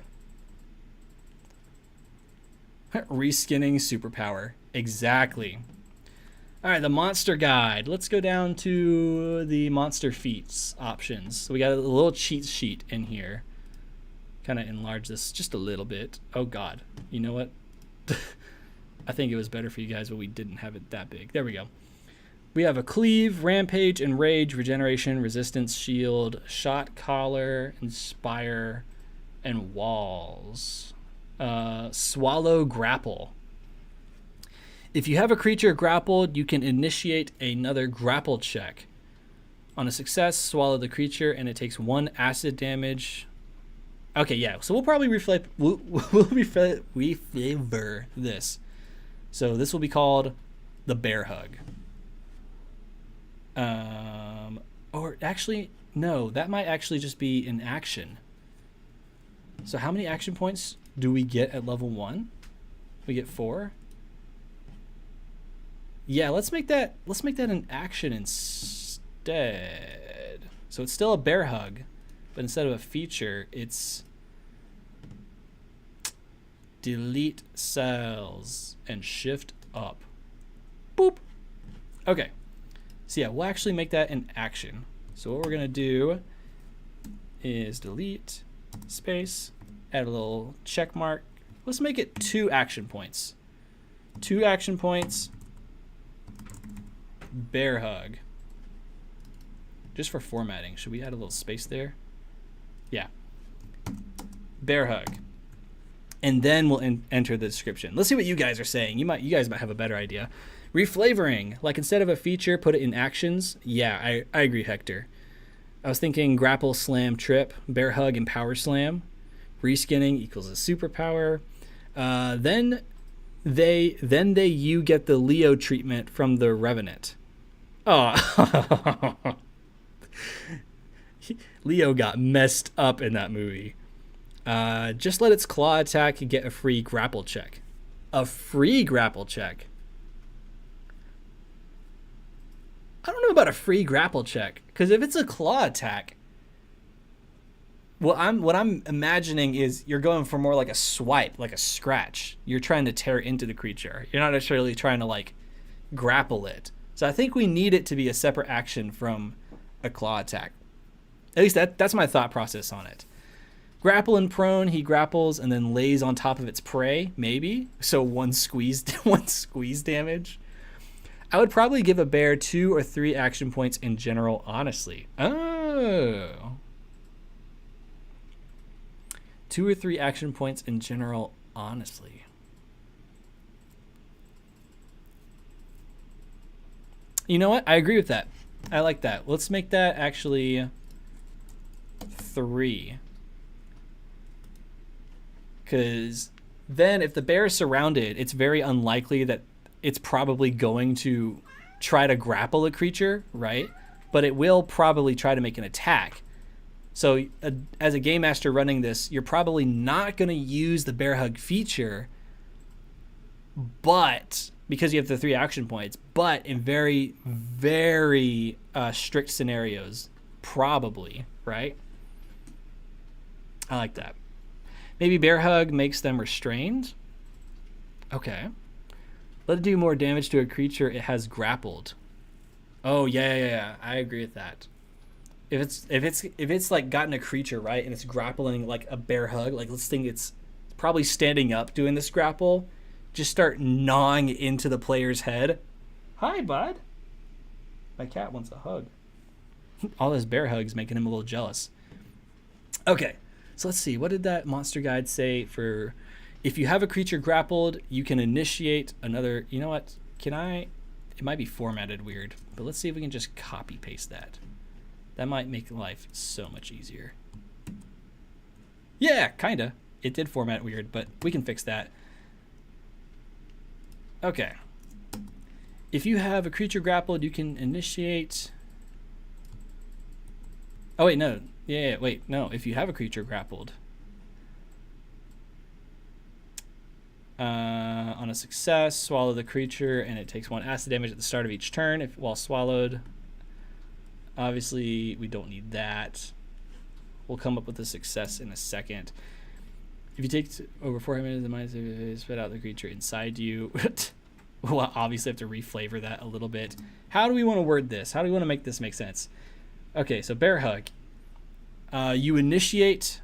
Reskinning superpower. Exactly. All right, the monster guide. Let's go down to the monster feats options. So we got a little cheat sheet in here. Kind of enlarge this just a little bit. Oh God, you know what? I think it was better for you guys, but we didn't have it that big. There we go. We have a cleave, rampage, enrage, regeneration, resistance, shield, shot, collar, inspire, and walls. Swallow, grapple. If you have a creature grappled, you can initiate another grapple check. On a success, swallow the creature, and it takes 1 acid damage. Okay, yeah. So we'll probably reflavor this. So this will be called the bear hug. Or actually, no. That might actually just be an action. So how many action points do we get at level 1? We get 4. Yeah, let's make that an action instead. So it's still a bear hug, but instead of a feature, it's delete cells and shift up. Boop. Okay. So yeah, we'll actually make that an action. So what we're gonna do is delete space, add a little check mark. Let's make it 2 action points. 2 action points. Bear Hug. Just for formatting, should we add a little space there? Yeah. Bear Hug. And then we'll enter the description. Let's see what you guys are saying. You guys might have a better idea. Reflavoring, like instead of a feature, put it in actions. Yeah, I agree, Hector. I was thinking grapple, slam, trip, bear hug, and power slam. Reskinning equals a superpower. Then you get the Leo treatment from the Revenant. Oh, Leo got messed up in that movie. Just let its claw attack get a free grapple check. A free grapple check. I don't know about a free grapple check, because if it's a claw attack, what I'm imagining is you're going for more like a swipe, like a scratch. You're trying to tear into the creature. You're not necessarily trying to like grapple it. So I think we need it to be a separate action from a claw attack. At least that's my thought process on it. Grapple and prone, he grapples and then lays on top of its prey, maybe. So one squeeze damage. I would probably give a bear 2 or 3 action points in general, honestly. Oh. 2 or 3 action points in general, honestly. You know what? I agree with that. I like that. Let's make that actually 3. Because then if the bear is surrounded, it's very unlikely that it's probably going to try to grapple a creature, right? But it will probably try to make an attack. So as a game master running this, you're probably not going to use the bear hug feature, but because you have the 3 action points, but in very, very strict scenarios, probably, right? I like that. Maybe bear hug makes them restrained. Okay. Let it do more damage to a creature it has grappled. Oh yeah. I agree with that. If it's like gotten a creature, right, and it's grappling like a bear hug, like let's think it's probably standing up doing this grapple, just start gnawing into the player's head. Hi, bud. My cat wants a hug. All those bear hugs making him a little jealous. Okay, so let's see. What did that monster guide say for... If you have a creature grappled, you can initiate another... You know what? It might be formatted weird, but let's see if we can just copy paste that. That might make life so much easier. Yeah, kinda. It did format weird, but we can fix that. Okay. If you have a creature grappled, you can initiate... Oh, wait, no. Yeah, wait, no. If you have a creature grappled... on a success, swallow the creature, and it takes 1 acid damage at the start of each turn while swallowed. Obviously, we don't need that. We'll come up with a success in a second. If you take over 4 minutes, the mind spit out the creature inside you. We'll obviously have to reflavor that a little bit. How do we want to word this? How do we want to make this make sense? Okay, so bear hug. You initiate...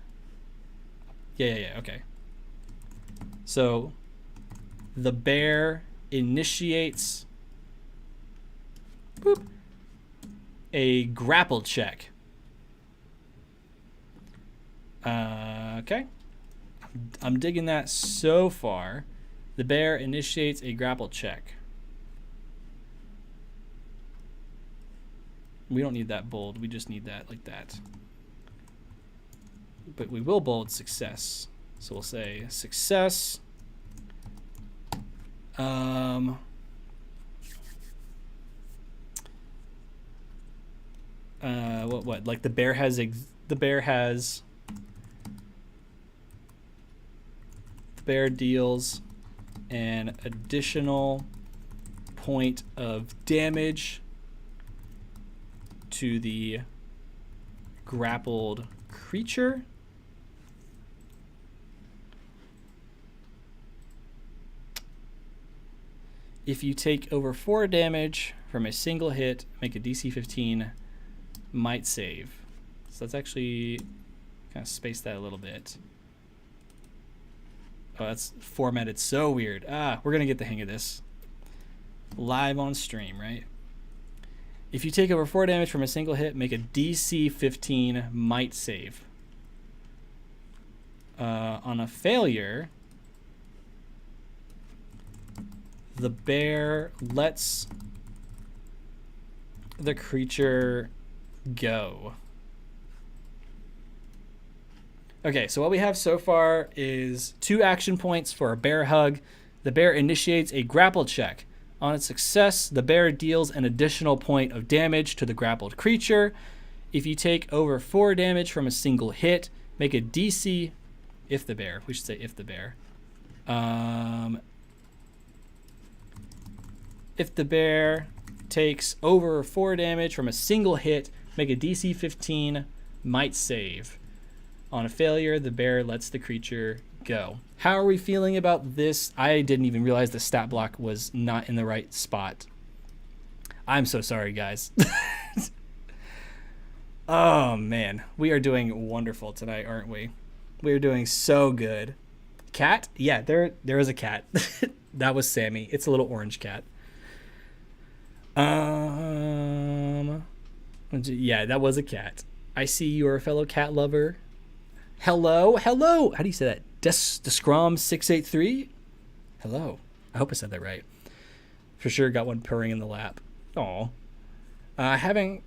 Yeah, okay. So the bear initiates a grapple check. Okay. I'm digging that so far. The bear initiates a grapple check. We don't need that bold. We just need that like that. But we will bold success. So we'll say success. What? Like the bear deals an additional point of damage to the grappled creature. If you take over 4 damage from a single hit, make a DC15 might save. So let's actually kind of space that a little bit. Oh, that's formatted so weird. We're going to get the hang of this. Live on stream, right? If you take over 4 damage from a single hit, make a DC 15 might save. On a failure, the bear lets the creature go. Okay, so what we have so far is 2 action points for a bear hug. The bear initiates a grapple check. On its success, the bear deals an additional point of damage to the grappled creature. If you take over 4 damage from a single hit, make a DC, if the bear, we should say if the bear. If the bear takes over 4 damage from a single hit, make a DC 15 might save. On a failure, the bear lets the creature go. How are we feeling about this? I didn't even realize the stat block was not in the right spot. I'm so sorry, guys. Oh, man. We are doing wonderful tonight, aren't we? We are doing so good. Cat? Yeah, there is a cat. That was Sammy. It's a little orange cat. Yeah, that was a cat. I see you're a fellow cat lover. Hello. How do you say that? Descrom683? Hello. I hope I said that right. For sure got one purring in the lap. Aw. I haven't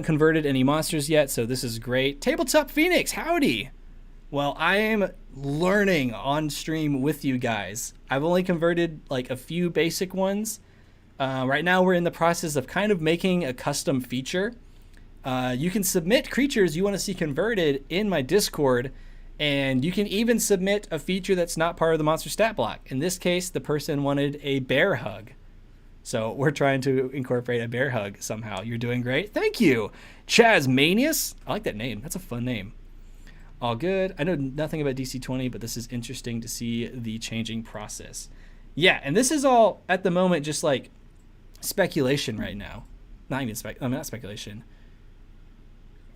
converted any monsters yet, so this is great. Tabletop Phoenix, howdy. Well, I am learning on stream with you guys. I've only converted like a few basic ones. Right now we're in the process of kind of making a custom feature. You can submit creatures you want to see converted in my Discord, and you can even submit a feature that's not part of the monster stat block. In this case, the person wanted a bear hug. So we're trying to incorporate a bear hug somehow. You're doing great. Thank you. Chazmanius. I like that name. That's a fun name. All good. I know nothing about DC20, but this is interesting to see the changing process. Yeah, and this is all, at the moment, just like speculation right now. Not speculation.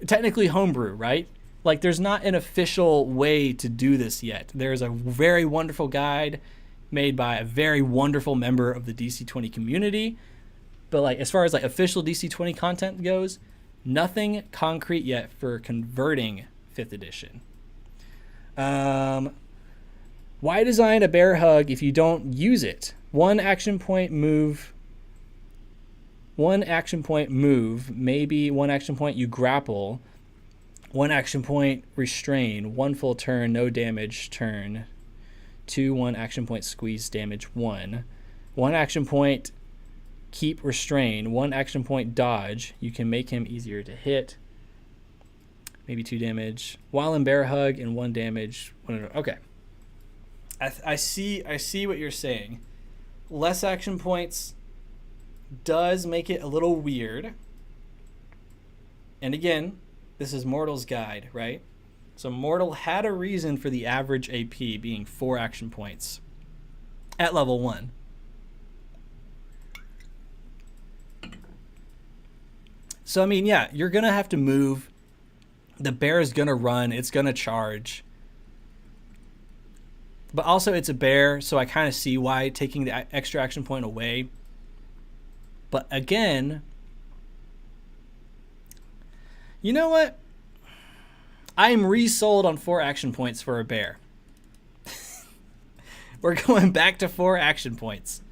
Technically homebrew, right? Like, there's not an official way to do this yet. There's a very wonderful guide made by a very wonderful member of the DC20 community. But, like, as far as, like, official DC20 content goes, nothing concrete yet for converting 5th edition. Why design a bear hug if you don't use it? One action point move, maybe one action point you grapple, one action point restrain, one full turn, no damage turn, 2 1 action point squeeze damage 1, one action point keep restrain, one action point dodge, you can make him easier to hit, maybe 2 damage, while in bear hug and 1 damage. Okay. I see what you're saying. Less action points does make it a little weird. And again, this is Mortal's guide, right? So Mortal had a reason for the average AP being 4 action points at level 1. So, I mean, yeah, you're going to have to move. The bear is going to run. It's going to charge. But also, it's a bear, so I kind of see why taking the extra action point away. But again, you know what? I'm resold on 4 action points for a bear. We're going back to 4 action points.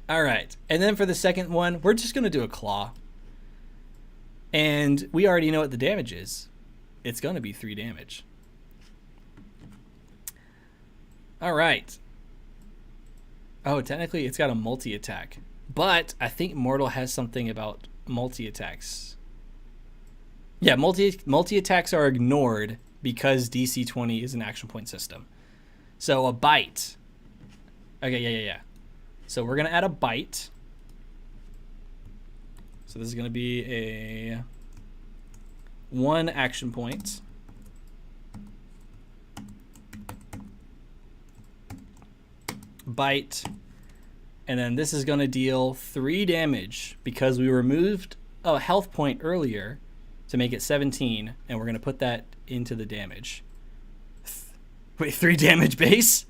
All right. And then for the second one, we're just going to do a claw. And we already know what the damage is. It's going to be 3 damage. All right. Oh, technically it's got a multi-attack. But I think Mortal has something about multi-attacks. Yeah, multi-attacks are ignored because DC20 is an action point system. So a bite. Okay, yeah. So we're going to add a bite. So this is going to be a 1 action point. Bite. And then this is going to deal 3 damage because we removed a health point earlier to make it 17, and we're going to put that into the damage. Wait, 3 damage base?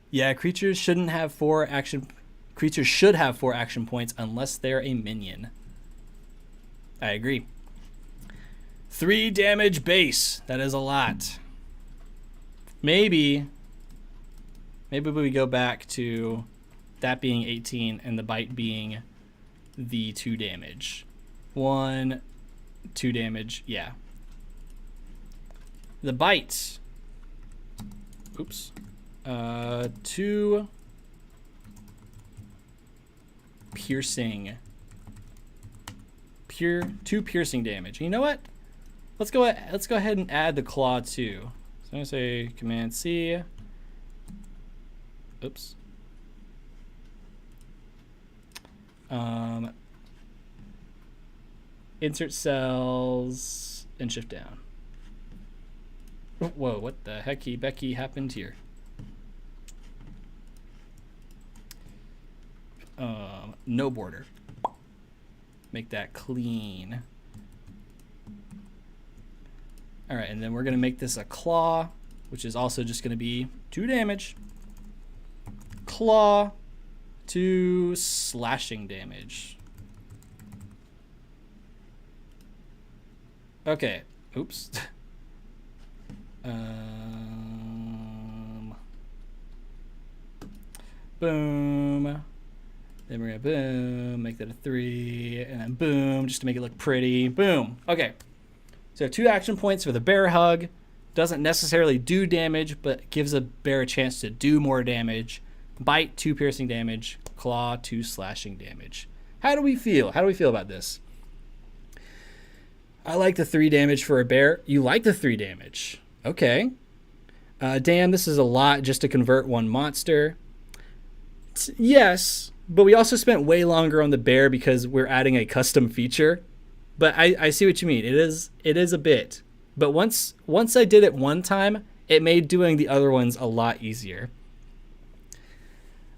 Yeah, creatures shouldn't have 4 action Creatures should have 4 action points unless they're a minion. I agree. 3 damage base. That is a lot. Maybe we go back to that being 18 and the bite being the 2 damage. 1, 2 damage. Yeah. The bite. Oops. 2 piercing. 2 piercing damage. You know what? Let's go ahead and add the claw too. So I'm gonna say Command C. Oops. Insert cells and shift down. Whoa, what the hecky Becky happened here? No border. Make that clean. All right, and then we're gonna make this a claw, which is also just gonna be 2 damage. Claw, 2 slashing damage. Okay, oops. Boom. Then we're gonna boom, make that a 3, and then boom, just to make it look pretty. Boom. Okay. So 2 action points for the bear hug. Doesn't necessarily do damage, but gives a bear a chance to do more damage. Bite, 2 piercing damage. Claw, 2 slashing damage. How do we feel? How do we feel about this? I like the 3 damage for a bear. You like the 3 damage. Okay. Dan, this is a lot just to convert 1 monster. Yes, but we also spent way longer on the bear because we're adding a custom feature. But I see what you mean. It is a bit. But once I did it one time, it made doing the other ones a lot easier.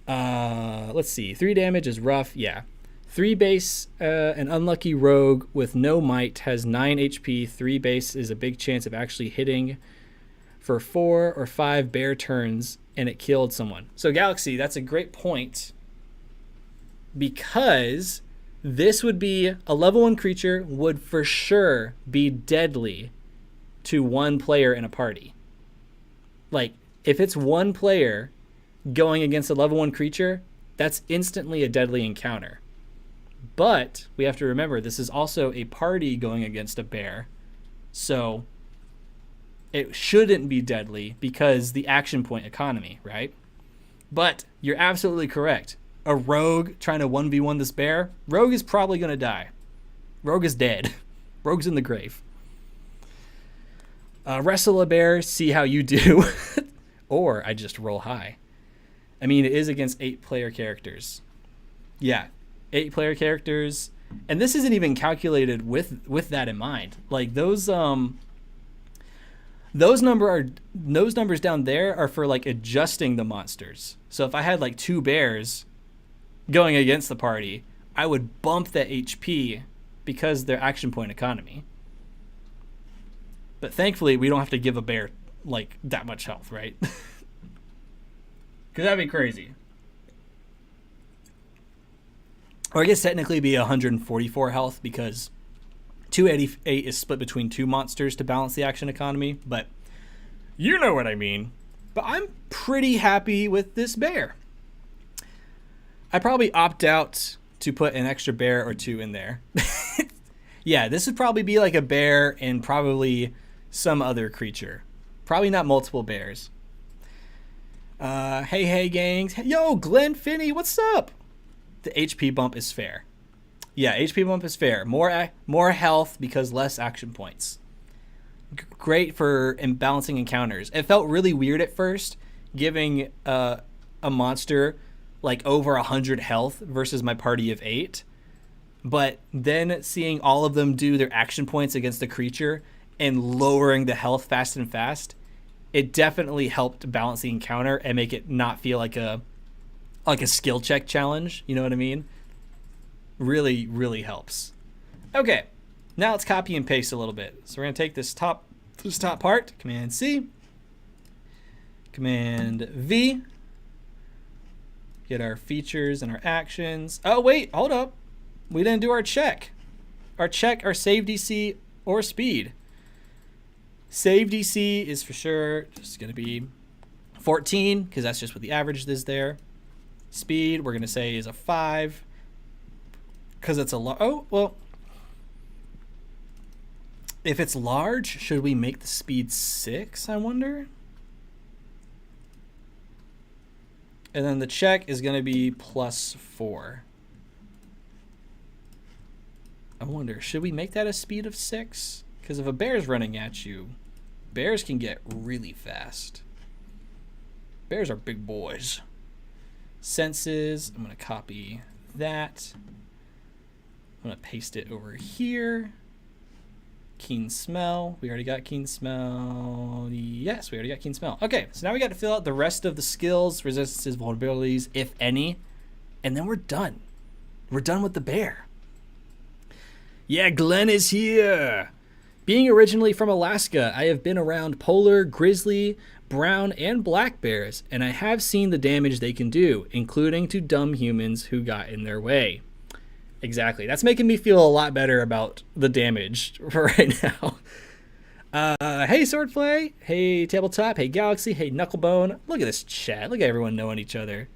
Let's see. 3 damage is rough. Yeah. 3 base, an unlucky rogue with no might has 9 HP. 3 base is a big chance of actually hitting for 4 or 5 bear turns, and it killed someone. So Galaxy, that's a great point, because this would be a level 1 creature would for sure be deadly to 1 player in a party. Like, if it's 1 player going against a level 1 creature, that's instantly a deadly encounter. But we have to remember, this is also a party going against a bear. So it shouldn't be deadly because the action point economy, right? But you're absolutely correct. A rogue trying to 1v1 this bear, rogue is probably going to die. Rogue is dead. Rogue's in the grave. Wrestle a bear, see how you do. Or I just roll high. I mean, it is against 8-player characters. Yeah, 8-player characters. And this isn't even calculated with that in mind. Like, those numbers down there are for like adjusting the monsters. So if I had like 2 bears going against the party, I would bump the HP because they're action point economy. But thankfully, we don't have to give a bear like that much health, right? Because that'd be crazy. Or I guess technically be 144 health because 288 is split between 2 monsters to balance the action economy, but you know what I mean. But I'm pretty happy with this bear. I probably opt out to put an extra bear or 2 in there. Yeah, this would probably be like a bear and probably some other creature. Probably not multiple bears. Hey, gangs. Yo, Glenn Finney, what's up? The HP bump is fair. Yeah, HP bump is fair. More health because less action points. Great for imbalancing encounters. It felt really weird at first, giving a monster like over 100 health versus my party of 8. But then seeing all of them do their action points against the creature and lowering the health fast and fast, it definitely helped balance the encounter and make it not feel like a skill check challenge. You know what I mean? Really, really helps. Okay, now let's copy and paste a little bit. So we're gonna take this top part, Command C, Command V, Get our features and our actions. Oh, wait, hold up. We didn't do our check. Our save DC or speed. Save DC is for sure just going to be 14 because that's just what the average is there. Speed, we're going to say is a 5 because it's a oh, well, if it's large, should we make the speed 6, I wonder? And then the check is going to be +4. I wonder, should we make that a speed of 6? Because if a bear's running at you, bears can get really fast. Bears are big boys. Senses, I'm going to copy that. I'm going to paste it over here. Keen smell. We already got keen smell. Yes, we already got keen smell. Okay, so now we got to fill out the rest of the skills, resistances, vulnerabilities, if any. And then we're done. We're done with the bear. Yeah, Glenn is here. Being originally from Alaska, I have been around polar, grizzly, brown, and black bears, and I have seen the damage they can do, including to dumb humans who got in their way. Exactly. That's making me feel a lot better about the damage right now. Hey, Swordplay. Hey, Tabletop. Hey, Galaxy. Hey, Knucklebone. Look at this chat. Look at everyone knowing each other.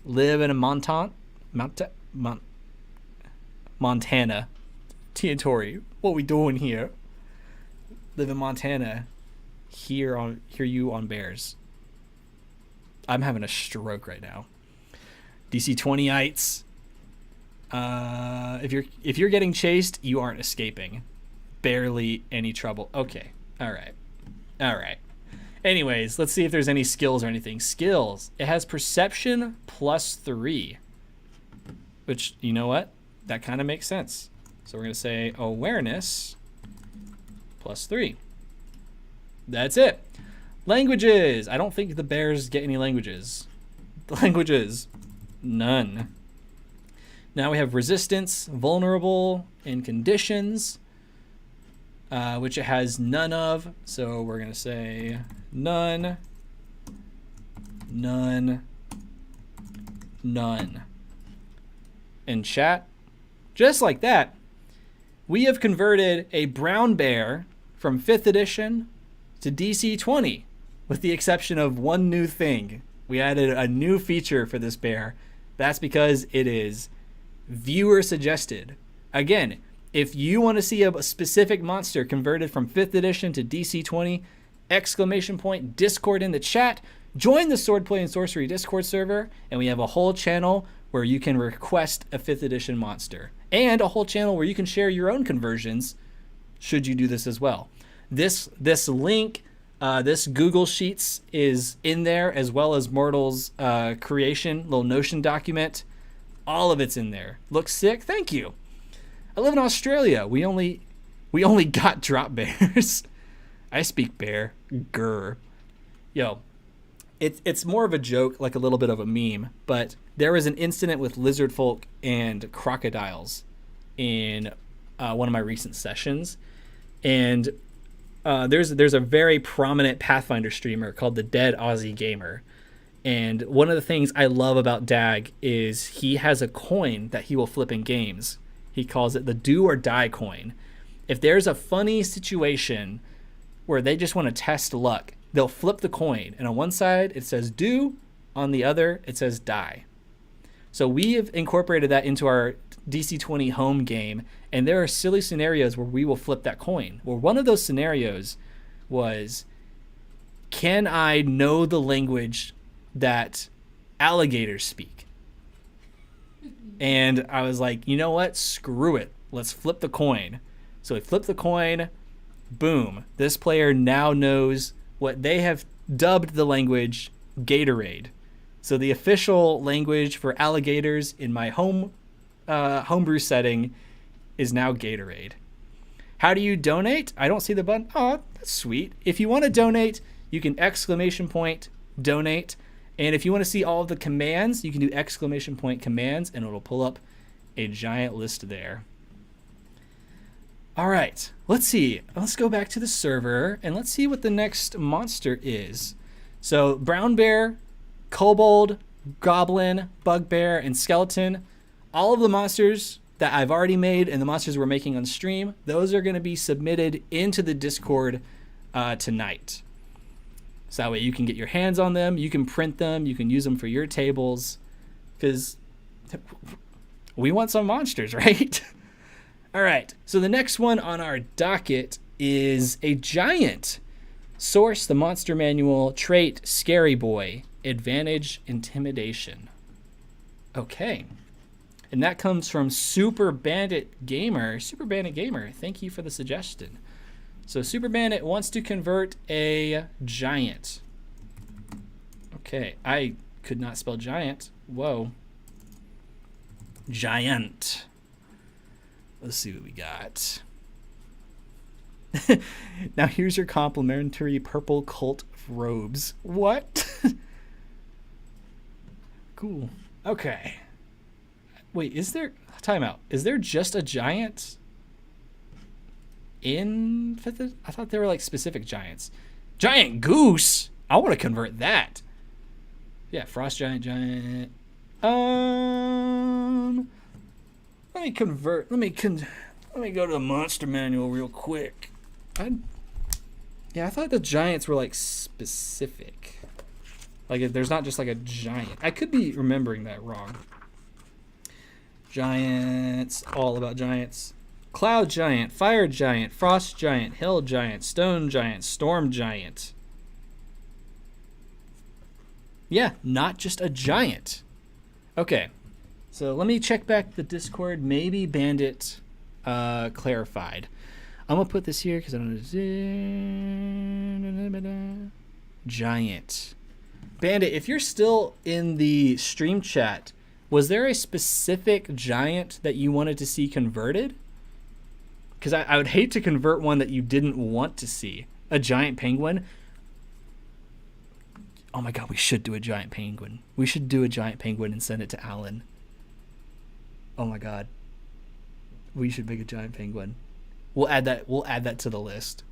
Live in a Montana. Tiatori. What we doing here? Live in Montana. Hear you on bears. I'm having a stroke right now. DC20ites. If you're getting chased, you aren't escaping. Barely any trouble. Okay. All right. Anyways, let's see if there's any skills or anything. Skills. It has perception +3, which, you know what? That kind of makes sense. So we're going to say awareness +3. That's it. Languages. I don't think the bears get any languages. Languages. None. Now we have resistance, vulnerable, and conditions, which it has none of. So we're going to say none, none, none. In chat, just like that, we have converted a brown bear from 5th edition to DC20, with the exception of one new thing. We added a new feature for this bear. That's because it is viewer suggested. Again, if you want to see a specific monster converted from 5th edition to DC20, Discord in the chat, join the Swordplay and Sorcery Discord server, and we have a whole channel where you can request a 5th edition monster, and a whole channel where you can share your own conversions should you do this as well. This link, this Google Sheets is in there, as well as Mortal's creation, little Notion document. All of it's in there. Looks sick. Thank you. I live in Australia. We only got drop bears. I speak bear. Grr. Yo, it's more of a joke, like a little bit of a meme. But there was an incident with lizard folk and crocodiles in one of my recent sessions, and there's a very prominent Pathfinder streamer called the Dead Aussie Gamer. And one of the things I love about Dag is he has a coin that he will flip in games. He calls it the do or die coin. If there's a funny situation where they just want to test luck, they'll flip the coin. And on one side, it says do. On the other, it says die. So we have incorporated that into our DC20 home game. And there are silly scenarios where we will flip that coin. Well, one of those scenarios was, can I know the language that alligators speak? And I was like, you know what? Screw it. Let's flip the coin. So we flipped the coin. Boom. This player now knows what they have dubbed the language Gatorade. So the official language for alligators in my homebrew setting is now Gatorade. How do you donate? I don't see the button. Oh, that's sweet. If you want to donate, you can !donate. And if you want to see all of the commands, you can do !commands, and it'll pull up a giant list there. All right, let's see. Let's go back to the server, and let's see what the next monster is. So brown bear, kobold, goblin, bugbear, and skeleton. All of the monsters that I've already made and the monsters we're making on stream, those are going to be submitted into the Discord tonight. So that way you can get your hands on them, you can print them, you can use them for your tables, because we want some monsters, right? All right, so the next one on our docket is a giant. Source, the monster manual, trait, scary boy, advantage, intimidation. Okay. And that comes from Super Bandit Gamer. Super Bandit Gamer, thank you for the suggestion. So Super Bandit wants to convert a giant. Okay, I could not spell giant. Whoa. Giant. Let's see what we got. Now here's your complimentary purple cult robes. What? Cool. Okay. Wait, is there... Time out. Is there just a giant in 5th? I thought there were like specific giants. Giant goose? I want to convert that. Yeah, frost giant. Let me convert. Let me go to the monster manual real quick. I thought the giants were like specific. Like there's not just like a giant. I could be remembering that wrong. Giants, all about giants. Cloud giant, fire giant, frost giant, hill giant, stone giant, storm giant. Yeah, not just a giant. Okay, so let me check back the Discord. Maybe Bandit clarified. I'm going to put this here because I don't know. Giant. Bandit, if you're still in the stream chat, was there a specific giant that you wanted to see converted? Because I would hate to convert one that you didn't want to see. A giant penguin. Oh my god, we should do a giant penguin. We should do a giant penguin and send it to Alan. Oh my god. We should make a giant penguin. We'll add that to the list.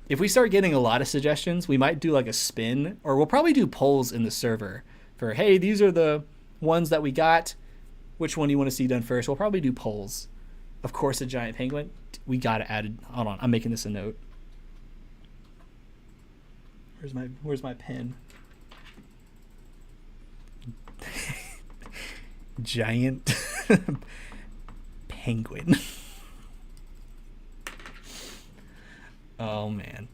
If we start getting a lot of suggestions, we might do like a spin, or we'll probably do polls in the server for, hey, these are the ones that we got. Which one do you want to see done first? We'll probably do polls. Of course, a giant penguin. We gotta add it. Hold on, I'm making this a note. Where's my pen? Giant penguin. Oh man.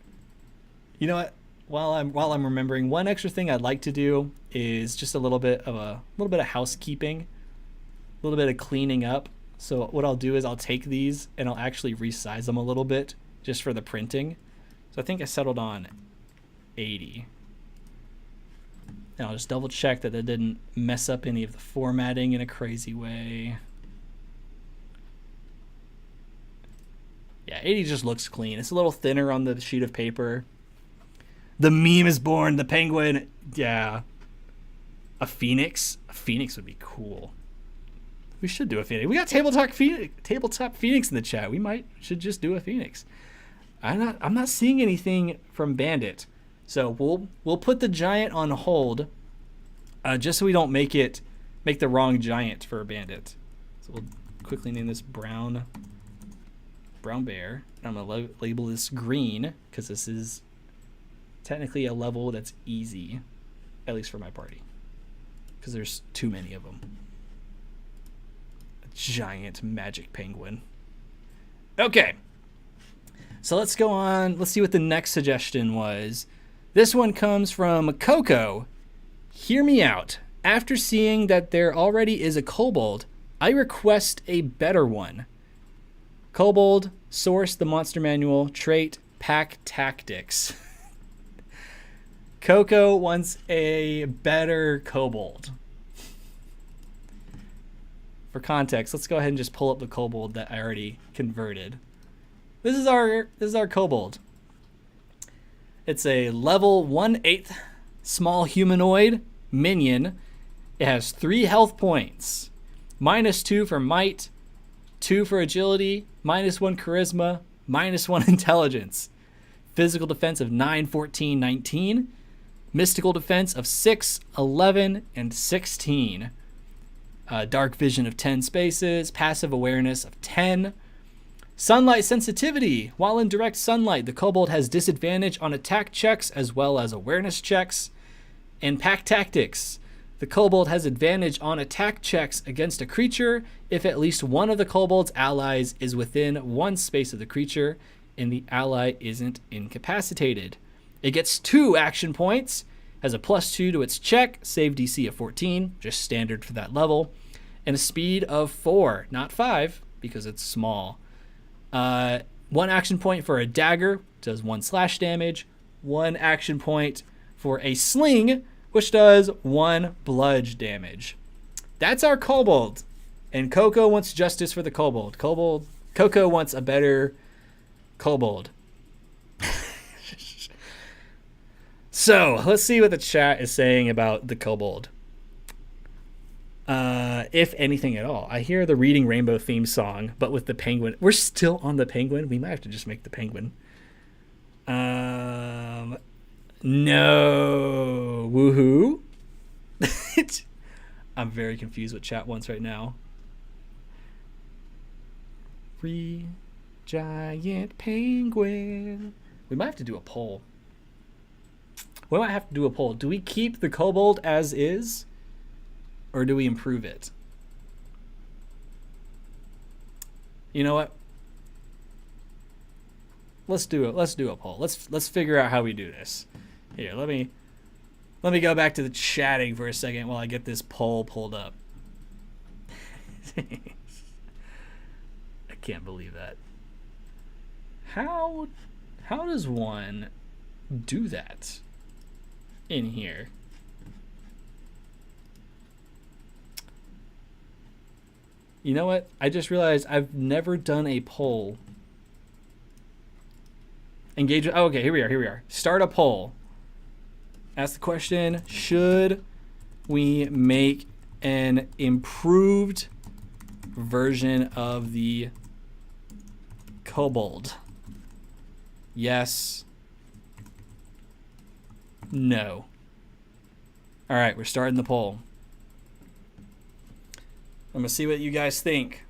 You know what? While I'm remembering, one extra thing I'd like to do is just a little bit of housekeeping, a little bit of cleaning up. So what I'll do is I'll take these and I'll actually resize them a little bit just for the printing. So I think I settled on 80. And I'll just double check that didn't mess up any of the formatting in a crazy way. Yeah, 80 just looks clean. It's a little thinner on the sheet of paper. The meme is born, the penguin. Yeah. A phoenix? A phoenix would be cool. We should do a phoenix. We got tabletop phoenix in the chat. Should just do a phoenix. I'm not seeing anything from Bandit. So we'll put the giant on hold, just so we don't make the wrong giant for a Bandit. So we'll quickly name this brown bear. I'm gonna label this green because this is technically a level that's easy, at least for my party, because there's too many of them. A giant magic penguin. Okay. So let's go on. Let's see what the next suggestion was. This one comes from Coco. Hear me out. After seeing that there already is a kobold, I request a better one. Kobold, source the monster manual, trait, pack tactics. Coco wants a better kobold. For context, let's go ahead and just pull up the kobold that I already converted. This is our kobold. It's a level 1/8 small humanoid minion. It has 3 health points. -2 for might, 2 for agility, -1 charisma, -1 intelligence. Physical defense of 9, 14, 19. Mystical defense of 6, 11, and 16. Dark vision of 10 spaces. Passive awareness of 10. Sunlight sensitivity. While in direct sunlight, the kobold has disadvantage on attack checks as well as awareness checks. And pack tactics. The kobold has advantage on attack checks against a creature if at least one of the kobold's allies is within one space of the creature and the ally isn't incapacitated. It gets 2 action points, has a +2 to its check, save DC of 14, just standard for that level, and a speed of 4, not 5, because it's small. 1 action point for a dagger, does 1 slash damage. 1 action point for a sling, which does 1 bludge damage. That's our kobold. And Coco wants justice for the kobold. Coco wants a better kobold. So, let's see what the chat is saying about the kobold. If anything at all. I hear the Reading Rainbow theme song, but with the penguin. We're still on the penguin. We might have to just make the penguin. No. Woohoo. I'm very confused what chat wants right now. Giant penguin. We might have to do a poll. We might have to do a poll. Do we keep the kobold as is? Or do we improve it? You know what? Let's do it. Let's do a poll. Let's figure out how we do this. Here, let me go back to the chatting for a second while I get this poll pulled up. I can't believe that. How does one do that in here? You know what? I just realized I've never done a poll. Engage. Oh, okay, here we are. Start a poll. Ask the question, should we make an improved version of the kobold? Yes. No. All right, we're starting the poll. I'm going to see what you guys think.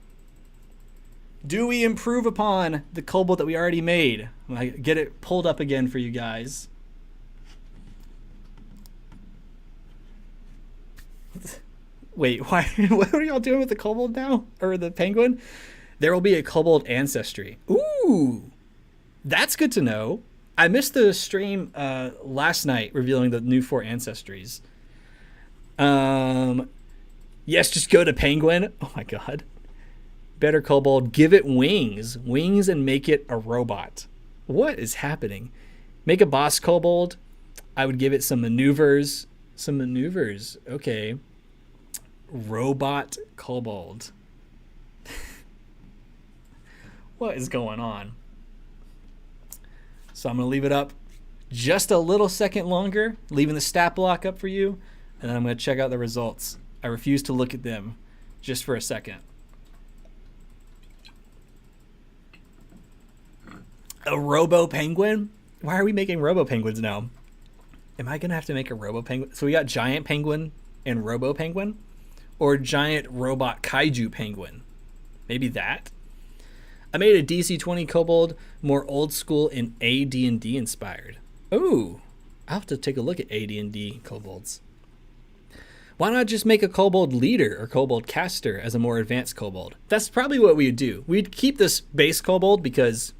Do we improve upon the kobold that we already made? I'm going to get it pulled up again for you guys. Wait, why? What are y'all doing with the kobold now? Or the penguin? There will be a kobold ancestry. Ooh, that's good to know. I missed the stream last night revealing the new 4 ancestries. Yes, just go to penguin. Oh my god. Better kobold. Give it wings. Wings and make it a robot. What is happening? Make a boss kobold. I would give it some maneuvers. Some maneuvers. Okay. Robot kobold. What is going on? So I'm going to leave it up just a little second longer, leaving the stat block up for you, and then I'm going to check out the results. I refuse to look at them just for a second. A robo penguin? Why are we making robo penguins now? Am I going to have to make a robo penguin? So we got giant penguin and robo penguin? Or giant robot kaiju penguin? Maybe that? I made a DC20 kobold more old school and AD&D inspired. Ooh, I'll have to take a look at AD&D kobolds. Why not just make a kobold leader or kobold caster as a more advanced kobold? That's probably what we would do. We'd keep this base kobold because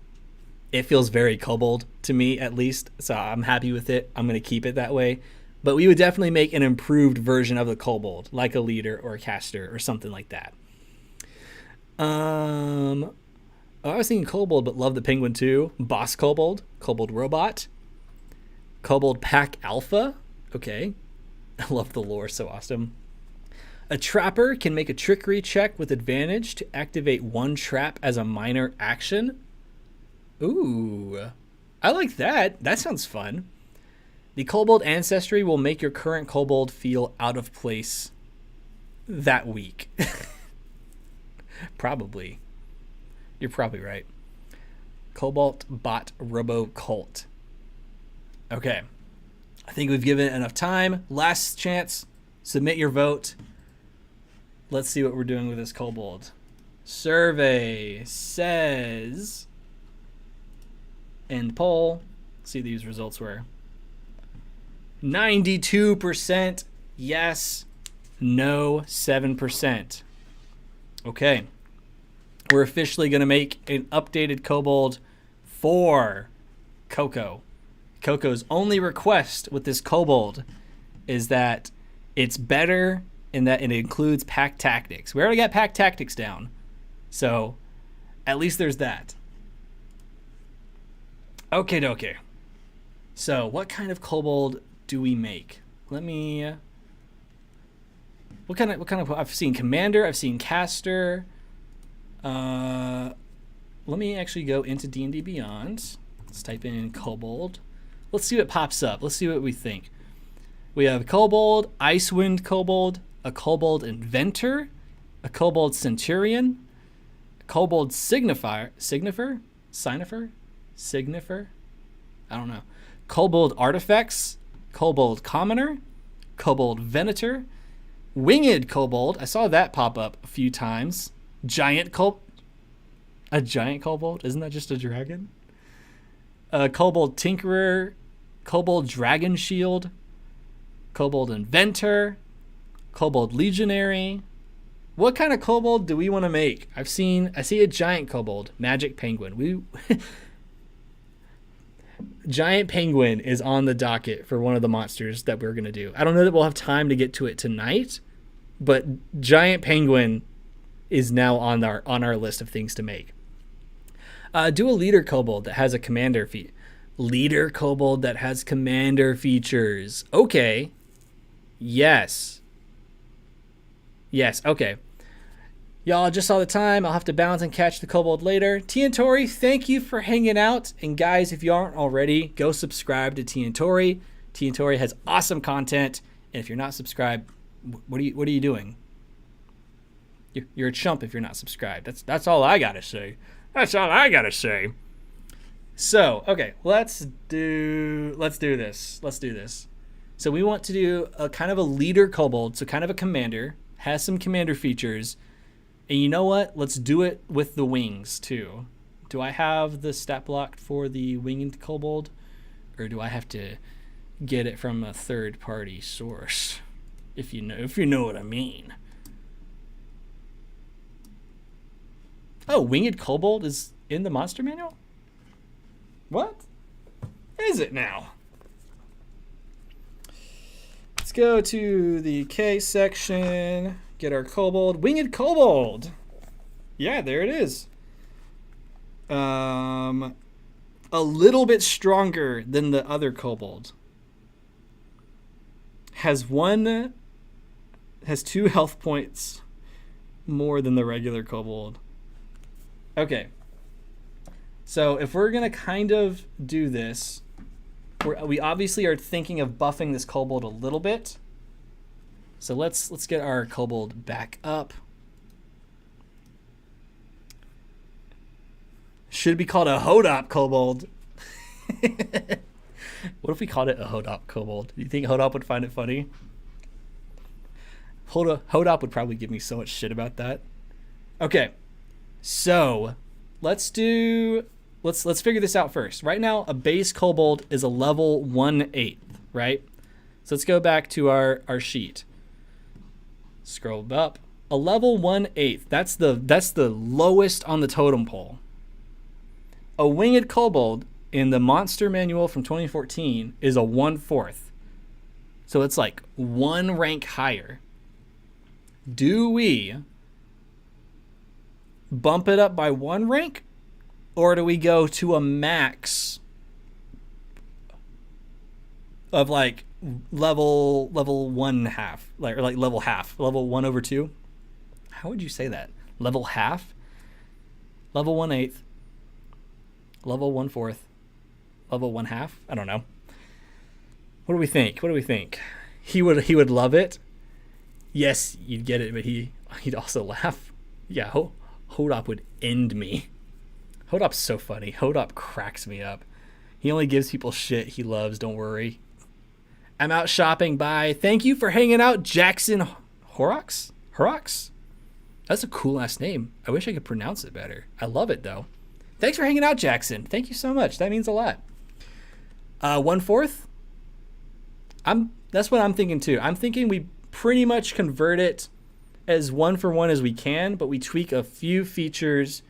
it feels very kobold to me, at least. So I'm happy with it. I'm going to keep it that way. But we would definitely make an improved version of the kobold, like a leader or a caster or something like that. I was thinking kobold, but love the penguin too. Boss kobold, kobold robot, kobold pack alpha. Okay. I love the lore, so awesome. A trapper can make a trickery check with advantage to activate 1 trap as a minor action. Ooh, I like that. That sounds fun. The kobold ancestry will make your current kobold feel out of place that week. Probably. You're probably right. Cobalt bot robo cult. Okay. I think we've given it enough time. Last chance. Submit your vote. Let's see what we're doing with this kobold. Survey says... End poll. Let's see these results were. 92% yes. No, 7%. Okay. We're officially going to make an updated kobold for Coco. Coco's only request with this kobold is that it's better in that it includes pack tactics. We already got pack tactics down. So at least there's that. Okay, dokie. So what kind of kobold do we make? Let me... What kind of... I've seen commander. I've seen caster. Let me actually go into D&D Beyond. Let's type in kobold. Let's see what pops up. Let's see what we think. We have kobold, Icewind kobold, a kobold inventor, a kobold centurion, a kobold signifer, I don't know. Kobold artifacts, kobold commoner, kobold venator, winged kobold. I saw that pop up a few times. A giant kobold? Isn't that just a dragon? Kobold tinkerer, kobold dragon shield, kobold inventor, kobold legionary. What kind of kobold do we want to make? I see a giant kobold, magic penguin. Giant penguin is on the docket for one of the monsters that we're going to do. I don't know that we'll have time to get to it tonight, but giant penguin is now on our list of things to make. Do a leader kobold that has a commander feat. Leader kobold that has commander features. Okay. Yes. Okay. Y'all just saw the time. I'll have to bounce and catch the kobold later. T and Tori, thank you for hanging out. And guys, if you aren't already, go subscribe to T and Tori. T and Tori has awesome content. And if you're not subscribed, what are you doing? You're a chump if you're not subscribed. That's all I gotta say. That's all I gotta say. So, okay, let's do this. So we want to do a kind of a leader kobold, so kind of a commander, has some commander features. And you know what? Let's do it with the wings too. Do I have the stat block for the winged kobold? Or do I have to get it from a third-party source? If you know what I mean. Oh, winged kobold is in the monster manual? What? Is it now? Let's go to the K section, get our kobold. Winged kobold! Yeah, there it is. A little bit stronger than the other kobold. Has 2 health points more than the regular kobold. Okay. So if we're going to kind of do this, we obviously are thinking of buffing this kobold a little bit. So let's get our kobold back up. Should be called a Hodop kobold. What if we called it a Hodop kobold? Do you think Hodop would find it funny? Hodop would probably give me so much shit about that. Okay. So let's figure this out first. Right now, a base kobold is a level 1/8, right? So let's go back to our sheet. Scroll up. A level 1/8. That's the lowest on the totem pole. A winged kobold in the monster manual from 2014 is a 1/4. So it's like 1 rank higher. Do we bump it up by 1 rank? Or do we go to a max of like level 1/2, like level half, level 1/2? How would you say that? Level half, level 1/8, level 1/4, level 1/2. I don't know. What do we think? He would love it. Yes, you'd get it, but he'd also laugh. Yeah, Hodop would end me. Hodop's so funny. Hodop cracks me up. He only gives people shit he loves, don't worry. I'm out shopping. Bye. Thank you for hanging out, Jackson Horrocks? Horrocks? That's a cool last name. I wish I could pronounce it better. I love it, though. Thanks for hanging out, Jackson. Thank you so much. That means a lot. 1/4? That's what I'm thinking, too. I'm thinking we pretty much convert it as 1-for-1 as we can, but we tweak a few features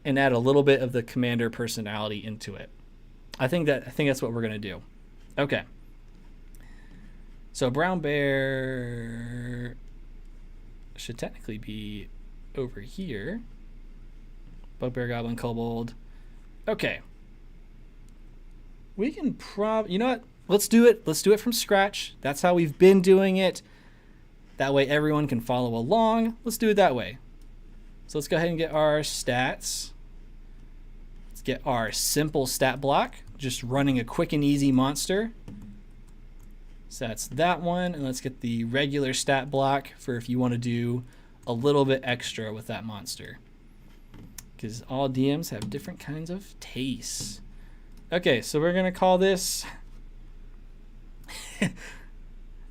and add a little bit of the commander personality into it. I think that's what we're going to do. Okay. So brown bear should technically be over here. Bugbear, goblin, kobold. Okay. We can you know what? Let's do it. Let's do it from scratch. That's how we've been doing it. That way everyone can follow along. Let's do it that way. So let's go ahead and get our stats. Let's get our simple stat block. Just running a quick and easy monster. So that's that one. And let's get the regular stat block for if you want to do a little bit extra with that monster. Because all DMs have different kinds of tastes. Okay, so we're going to call this...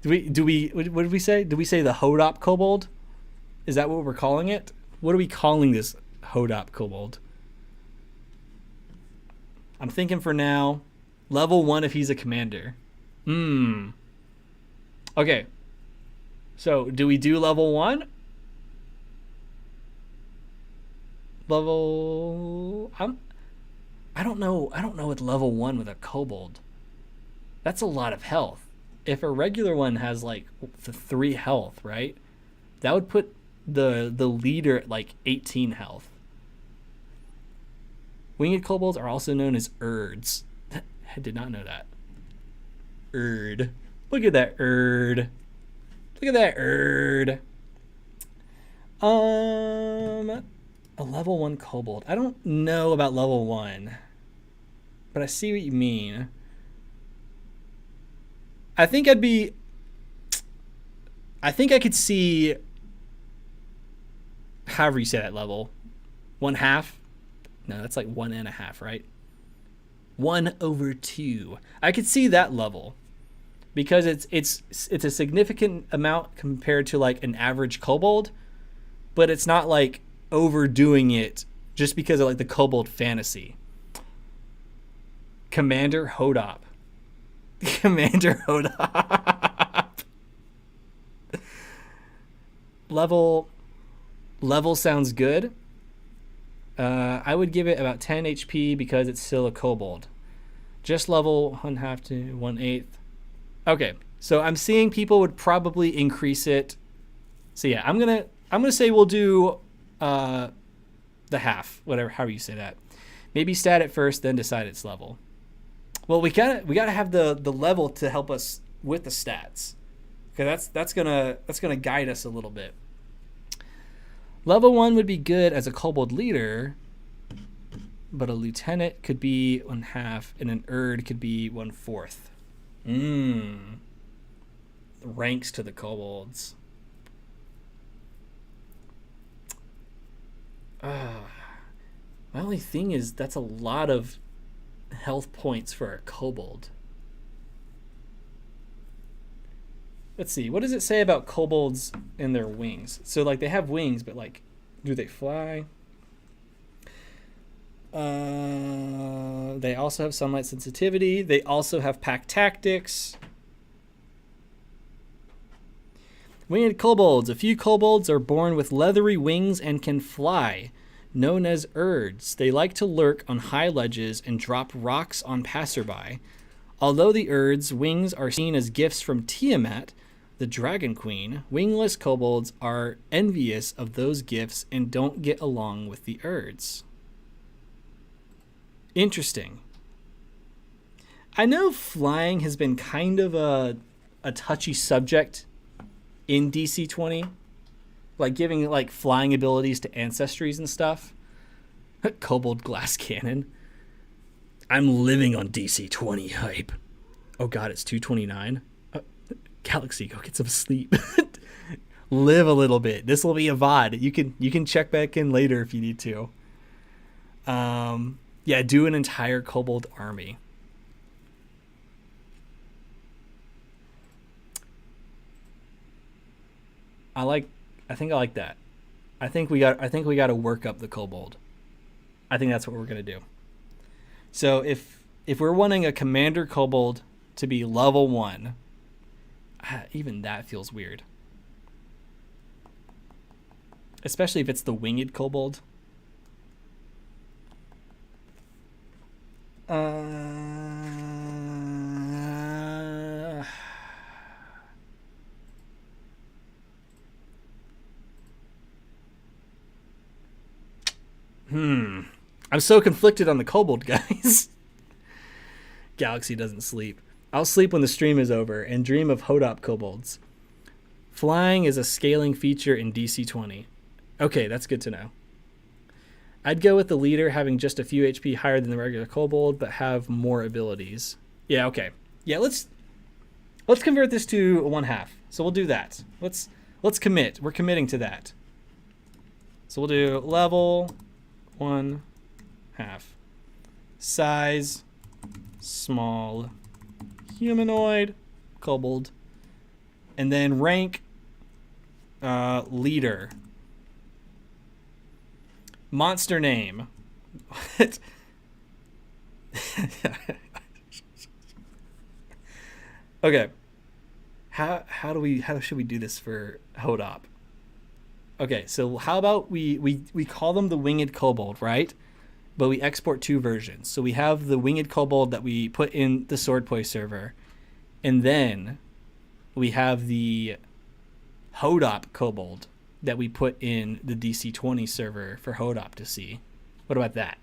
what did we say? Did we say the Hodop Kobold? Is that what we're calling it? What are we calling this Hodop Kobold? I'm thinking for now, level 1 if he's a commander. Okay. So, do we do level 1? I don't know with level 1 with a kobold. That's a lot of health. If a regular one has like the 3 health, right? That would put the leader at like 18 health. Winged kobolds are also known as Urds. I did not know that. Urd. Look at that Urd. Look at that Urd. A level 1 kobold. I don't know about level 1, but I see what you mean. I think I could see, however you say that level, 1/2. No, that's like 1.5, right? 1/2. I could see that level because it's a significant amount compared to like an average kobold, but it's not like overdoing it just because of like the kobold fantasy. Commander Hodop. Commander Hodop. Level sounds good. I would give it about 10 HP because it's still a kobold. Just level 1/2 to 1/8. Okay, so I'm seeing people would probably increase it. So yeah, I'm gonna say we'll do the half, whatever, however you say that. Maybe stat it first, then decide its level. Well, we gotta have the level to help us with the stats, because that's gonna guide us a little bit. Level 1 would be good as a kobold leader, but a lieutenant could be 1/2, and an Urd could be 1/4. Ranks to the kobolds. My only thing is that's a lot of health points for a kobold. Let's see, what does it say about kobolds and their wings? So like they have wings, but like, do they fly? They also have sunlight sensitivity. They also have pack tactics. Winged kobolds. A few kobolds are born with leathery wings and can fly, known as Urds. They like to lurk on high ledges and drop rocks on passerby. Although the Urds' wings are seen as gifts from Tiamat, the Dragon Queen, wingless kobolds are envious of those gifts and don't get along with the Urds. Interesting. I know flying has been kind of a touchy subject in DC20, like giving like flying abilities to ancestries and stuff. Kobold glass cannon. I'm living on DC20 hype. Oh god, it's 2:29. Galaxy, go get some sleep. Live a little bit. This will be a VOD. You can check back in later if you need to. Yeah, do an entire kobold army. I think I like that. I think we got to work up the kobold. I think that's what we're gonna do. So if we're wanting a commander kobold to be level 1, even that feels weird. Especially if it's the winged kobold. I'm so conflicted on the kobold, guys. Galaxy doesn't sleep. I'll sleep when the stream is over and dream of Hodop kobolds. Flying is a scaling feature in DC20. Okay, that's good to know. I'd go with the leader having just a few HP higher than the regular kobold, but have more abilities. Yeah, okay. Yeah, let's convert this to a 1/2. So we'll do that. Let's commit. We're committing to that. So we'll do level 1/2. Size small humanoid kobold. And then rank leader. Monster name. What? Okay. How should we do this for Hodop? Okay, so how about we call them the winged kobold, right? But we export 2 versions. So we have the winged kobold that we put in the Swordplay server, and then we have the Hodop kobold that we put in the DC20 server for Hodop to see. What about that?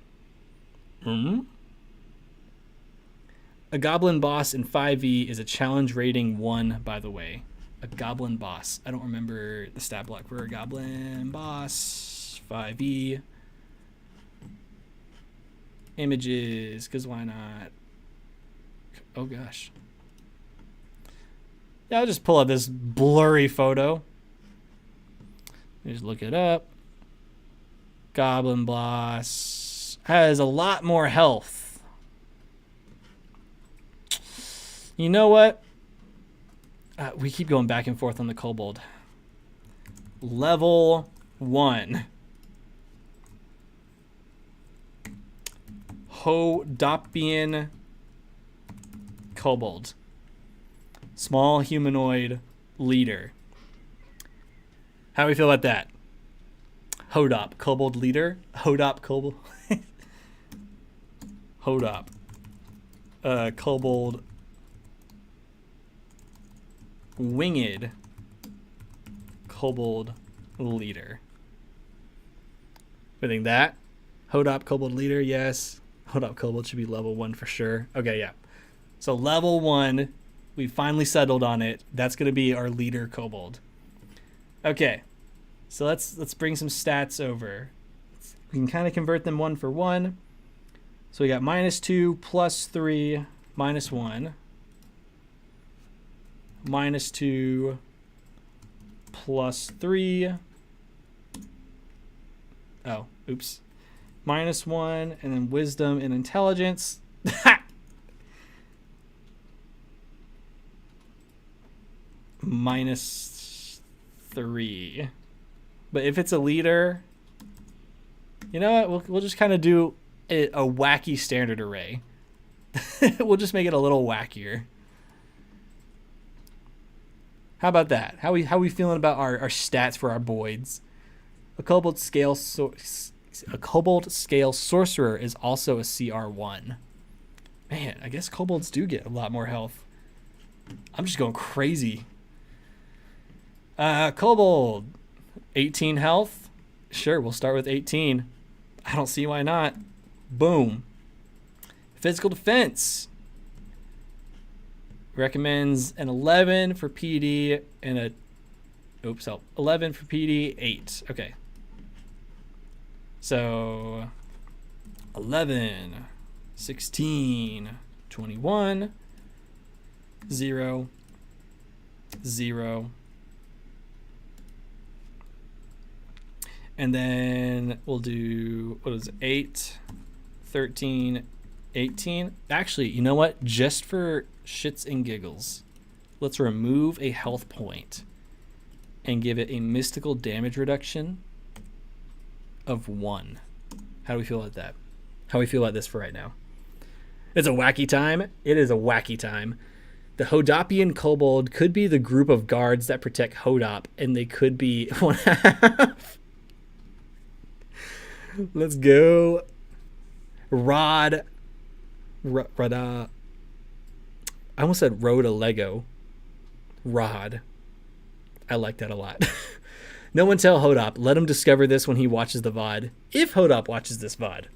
A goblin boss in 5e is a challenge rating 1, by the way. A goblin boss. I don't remember the stat block for a goblin boss. 5e. Images, because why not? Oh, gosh. Yeah, I'll just pull up this blurry photo. Just look it up. Goblin boss has a lot more health. You know what? We keep going back and forth on the kobold. Level 1. Hodopian kobold. Small humanoid leader. How do we feel about that? Hodop, kobold leader. Hodop, kobold. Hodop. Kobold. Winged. Kobold leader. I think that. Hodop, kobold leader, yes. Hodop, kobold should be level 1 for sure. Okay, yeah. So level 1, we finally settled on it. That's going to be our leader kobold. Okay. So let's bring some stats over. We can kind of convert them 1 for 1. So we got -2, +3, -1. -2, +3. Oh, oops. -1, and then wisdom and intelligence. -3. But if it's a leader, you know what? We'll just kind of do a wacky standard array. We'll just make it a little wackier. How about that? How we feeling about our stats for our boys? A kobold scale sorcerer is also a CR1. Man, I guess kobolds do get a lot more health. I'm just going crazy. Kobold, 18 health. Sure, we'll start with 18. I don't see why not. Boom. Physical defense. Recommends an 11 for PD and a 11 for PD, 8. Okay. So 11, 16, 21, 0, 0. And then we'll do, what is it, 8, 13, 18. Actually, you know what? Just for shits and giggles, let's remove a health point and give it a mystical damage reduction of 1. How do we feel about that? How do we feel about this for right now? It's a wacky time. It is a wacky time. The Hodopian Kobold could be the group of guards that protect Hodop, and they could be 1/2. Let's go. Rod. I almost said Rhoda Lego. Rod. I like that a lot. No one tell Hodop. Let him discover this when he watches the VOD. If Hodop watches this VOD.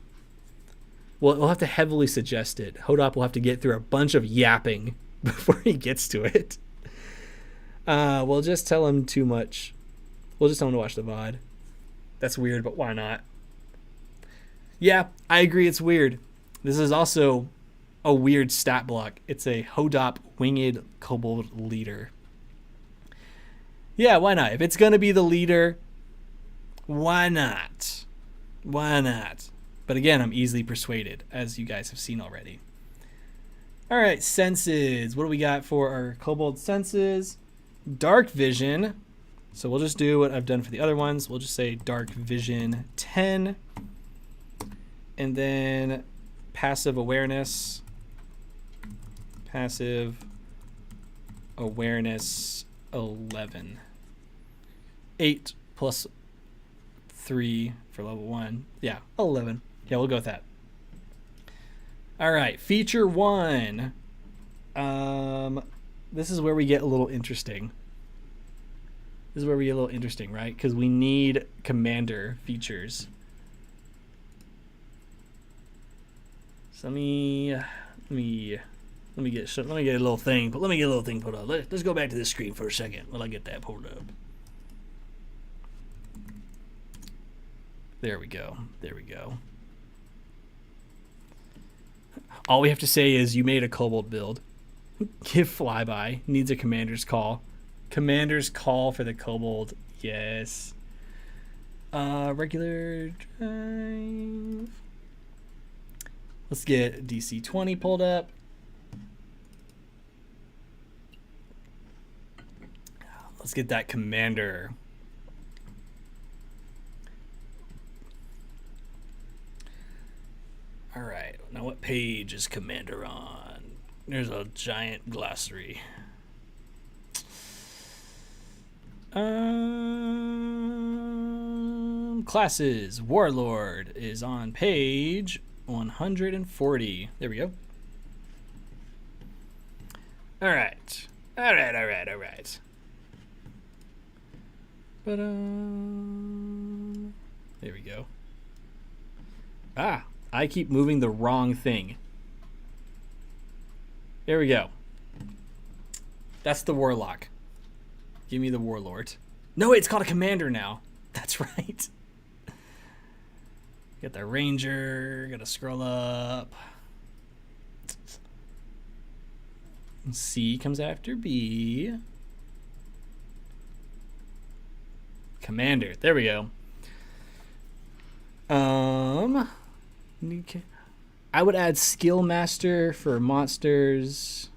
Well, we'll have to heavily suggest it. Hodop will have to get through a bunch of yapping before he gets to it. We'll just tell him too much. We'll just tell him to watch the VOD. That's weird, but why not? Yeah, I agree it's weird. This is also a weird stat block. It's a Hodop Winged Kobold Leader. Yeah, why not? If it's going to be the leader, why not? Why not? But again, I'm easily persuaded, as you guys have seen already. All right, senses. What do we got for our Kobold senses? Dark Vision. So we'll just do what I've done for the other ones. We'll just say Dark Vision 10. And then Passive Awareness. Passive Awareness 11. 8 plus 3 for level 1. Yeah, 11. Yeah, we'll go with that. All right, feature 1. This is where we get a little interesting. Right? Because we need commander features. So let me get a little thing. Let me get a little thing put up. Let's go back to this screen for a second while I get that pulled up. There we go. All we have to say is you made a Kobold build. Give Flyby. Needs a commander's call. Commander's call for the Kobold. Yes. Regular drive. Let's get DC20 pulled up. Let's get that commander. All right. Now what page is commander on? There's a giant glossary. Classes. Warlord is on page 140. There we go. All right. There we go. I keep moving the wrong thing. There we go. That's the Warlock. Give me the Warlord. No, it's called a commander now. That's right. Get the Ranger. Gotta scroll up. C comes after B. Commander. There we go. I would add Skill Master for monsters.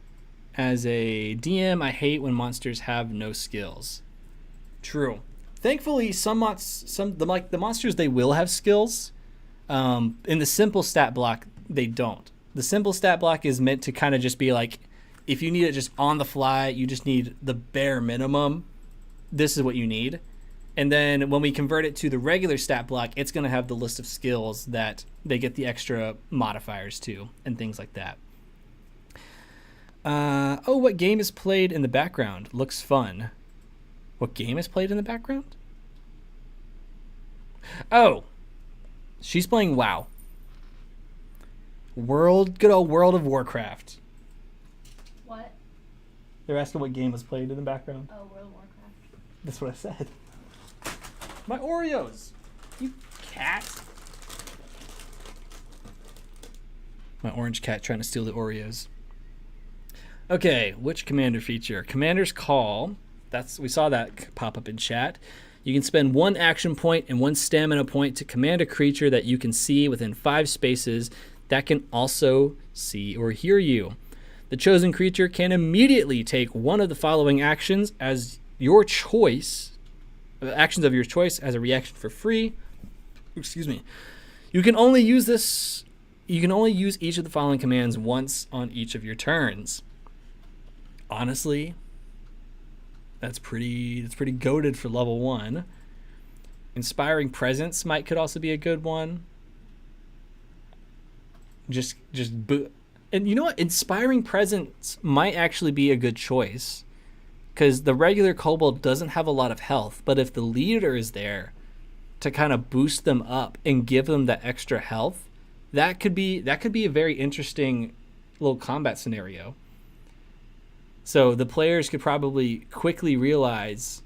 As a DM, I hate when monsters have no skills. True. Thankfully, the monsters, they will have skills. In the simple stat block, they don't. The simple stat block is meant to kind of just be like, if you need it just on the fly, you just need the bare minimum. This is what you need. And then when we convert it to the regular stat block, it's going to have the list of skills that they get the extra modifiers to and things like that. What game is played in the background? Looks fun. What game is played in the background? Oh, she's playing WoW. Good old World of Warcraft. What? They're asking what game was played in the background. Oh, World of Warcraft. That's what I said. My Oreos. You cat. My orange cat trying to steal the Oreos. Okay, which commander feature? Commander's Call. We saw that pop up in chat. You can spend 1 action point and 1 stamina point to command a creature that you can see within 5 spaces that can also see or hear you. The chosen creature can immediately take one of the following actions as your choice actions of your choice as a reaction for free. Excuse me. You can only use this. You can only use each of the following commands once on each of your turns. Honestly, that's pretty goated for level 1. Inspiring Presence could also be a good one. And you know what? Inspiring Presence might actually be a good choice, because the regular kobold doesn't have a lot of health, but if the leader is there to kind of boost them up and give them that extra health, that could be a very interesting little combat scenario. So the players could probably quickly realize,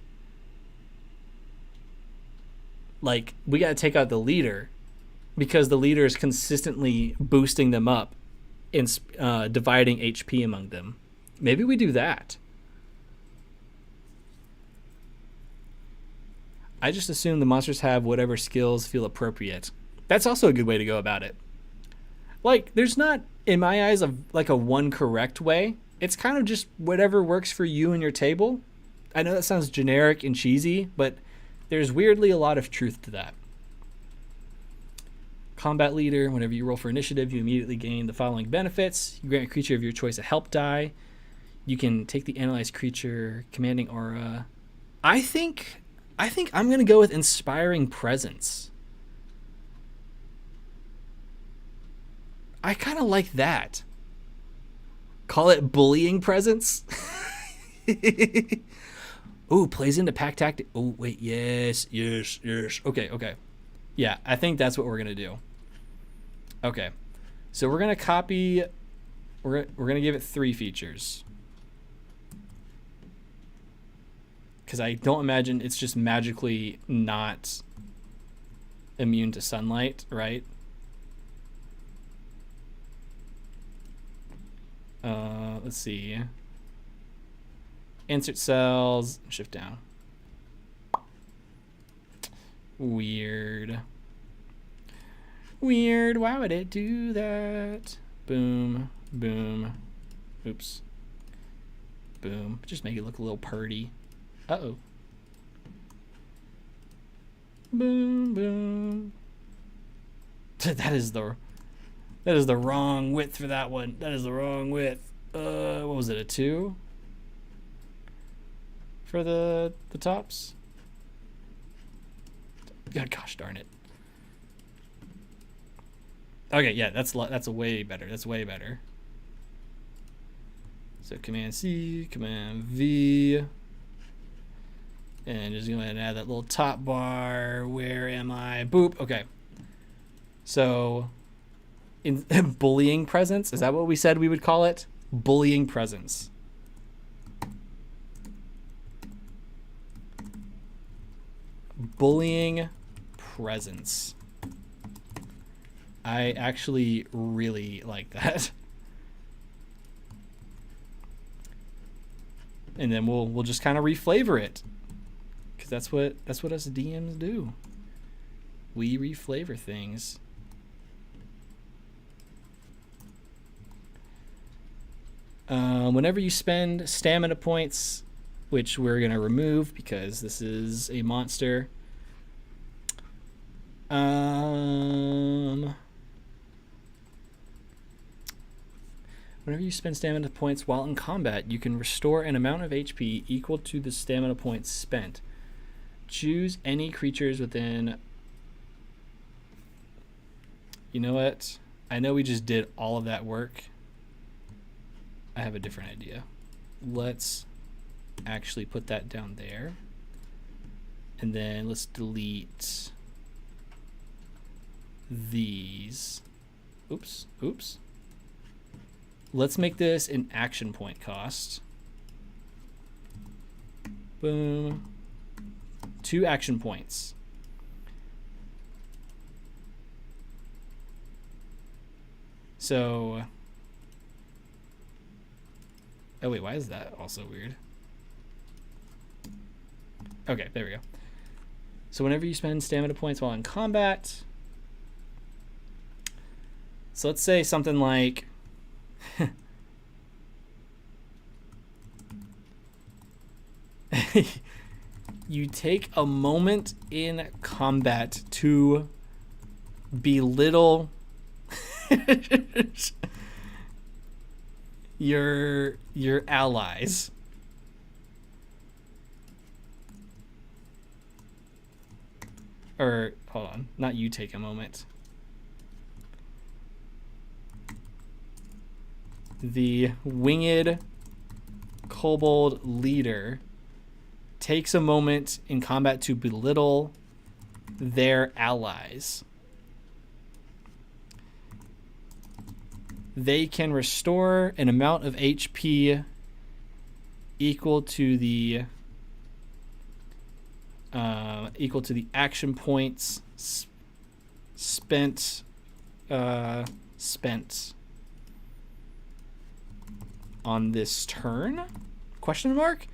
like, we got to take out the leader, because the leader is consistently boosting them up and dividing HP among them. Maybe we do that. I just assume the monsters have whatever skills feel appropriate. That's also a good way to go about it. Like, there's not, in my eyes, a one correct way. It's kind of just whatever works for you and your table. I know that sounds generic and cheesy, but there's weirdly a lot of truth to that. Combat leader, whenever you roll for initiative, you immediately gain the following benefits. You grant a creature of your choice a help die. You can take the analyzed creature, commanding aura. I think I'm going to go with Inspiring Presence. I kind of like that. Call it Bullying Presence. Ooh, plays into pack tactic. Oh, wait, yes. Okay. Yeah, I think that's what we're going to do. Okay. So we're going to copy, we're going to give it 3 features. Because I don't imagine it's just magically not immune to sunlight, right? Let's see. Insert cells, shift down. Weird. Why would it do that? Boom. Oops. Boom. Just make it look a little purty. Uh-oh. Boom. That is the wrong width for that one. That is the wrong width. What was it, a 2? For the tops? God, gosh darn it. Okay, yeah, that's a way better. That's way better. So Command C, Command V, and just go ahead and add that little top bar. Where am I? Boop. Okay. So, in Bullying Presence, is that what we said we would call it? Bullying Presence. Bullying Presence. I actually really like that. And then we'll just kind of reflavor it, because that's what us DMs do. We reflavor things. Whenever you spend stamina points, which we're going to remove because this is a monster. Whenever you spend stamina points while in combat, you can restore an amount of HP equal to the stamina points spent. Choose any creatures within... You know what? I know we just did all of that work. I have a different idea. Let's actually put that down there. And then let's delete these. Oops. Let's make this an action point cost. Boom. 2 action points. So... Oh wait, why is that also weird? Okay, there we go. So whenever you spend stamina points while in combat... So let's say something like... You take a moment in combat to belittle your allies. Or hold on, not you take a moment. The winged kobold leader takes a moment in combat to belittle their allies. They can restore an amount of HP equal to the action points spent on this turn? Question mark?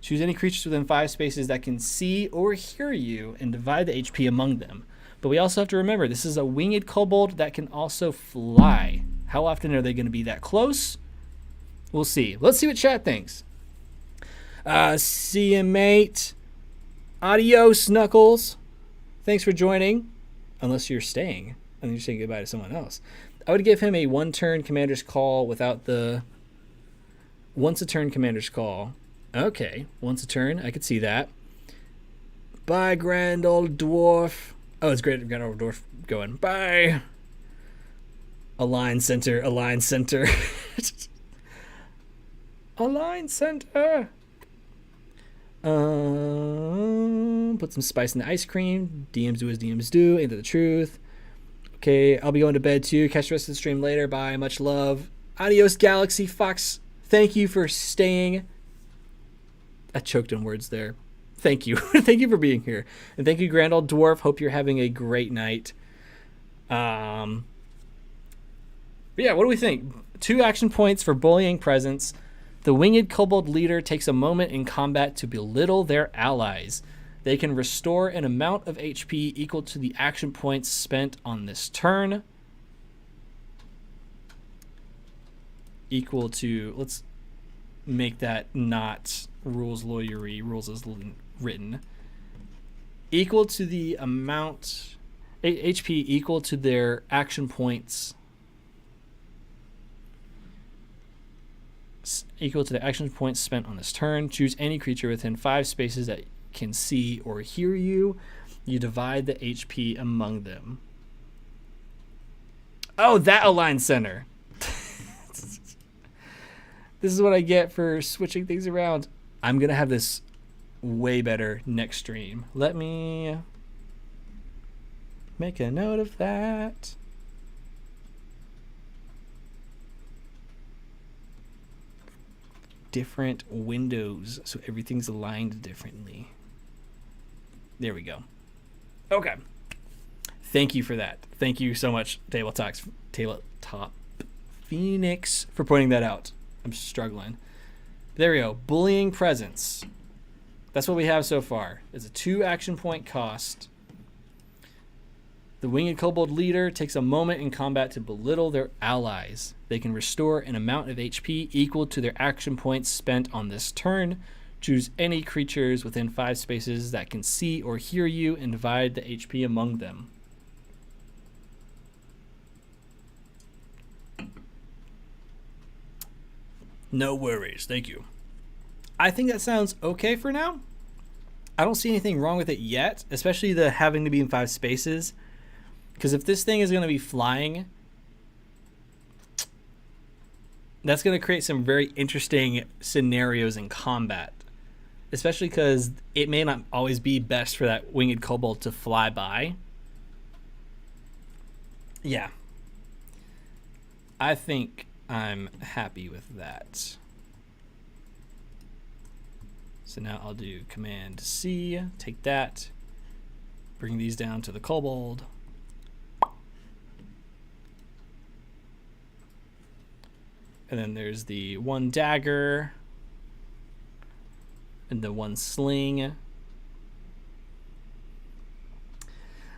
Choose any creatures within 5 spaces that can see or hear you and divide the HP among them. But we also have to remember, this is a winged kobold that can also fly. How often are they going to be that close? We'll see. Let's see what chat thinks. See you, mate. Adios, Knuckles. Thanks for joining. Unless you're staying. And you're saying goodbye to someone else. I would give him a 1-turn commander's call without the... Once a turn commander's call. Okay, once a turn. I could see that. Bye, grand old dwarf. Oh, it's great. Grand old dwarf going. Bye. Align center. Align center. Align center. Put some spice in the ice cream. DMs do as DMs do. Ain't that the truth? Okay, I'll be going to bed too. Catch the rest of the stream later. Bye. Much love. Adios, Galaxy Fox. Thank you for staying. I choked on words there. Thank you. Thank you for being here. And thank you, Grand Old Dwarf. Hope you're having a great night. But yeah, what do we think? 2 action points for bullying presence. The winged kobold leader takes a moment in combat to belittle their allies. They can restore an amount of HP equal to the action points spent on this turn. Equal to, let's make that not rules lawyery, rules as written. Equal to the amount, HP equal to their action points. Equal to the action points spent on this turn. Choose any creature within 5 spaces that can see or hear you. You divide the HP among them. Oh, that aligns center. This is what I get for switching things around. I'm going to have this way better next stream. Let me make a note of that. Different windows, so everything's aligned differently. There we go. Okay. Thank you for that. Thank you so much, Tabletop Phoenix, for pointing that out. I'm struggling. There we go. Bullying presence. That's what we have so far. It's a 2 action point cost. The winged kobold leader takes a moment in combat to belittle their allies. They can restore an amount of HP equal to their action points spent on this turn. Choose any creatures within 5 spaces that can see or hear you and divide the HP among them. No worries. Thank you. I think that sounds okay for now. I don't see anything wrong with it yet, especially the having to be in 5 spaces. Because if this thing is going to be flying, that's going to create some very interesting scenarios in combat. Especially because it may not always be best for that winged kobold to fly by. Yeah. I think I'm happy with that. So now I'll do Command C, take that, bring these down to the kobold. And then there's the 1 dagger and the 1 sling.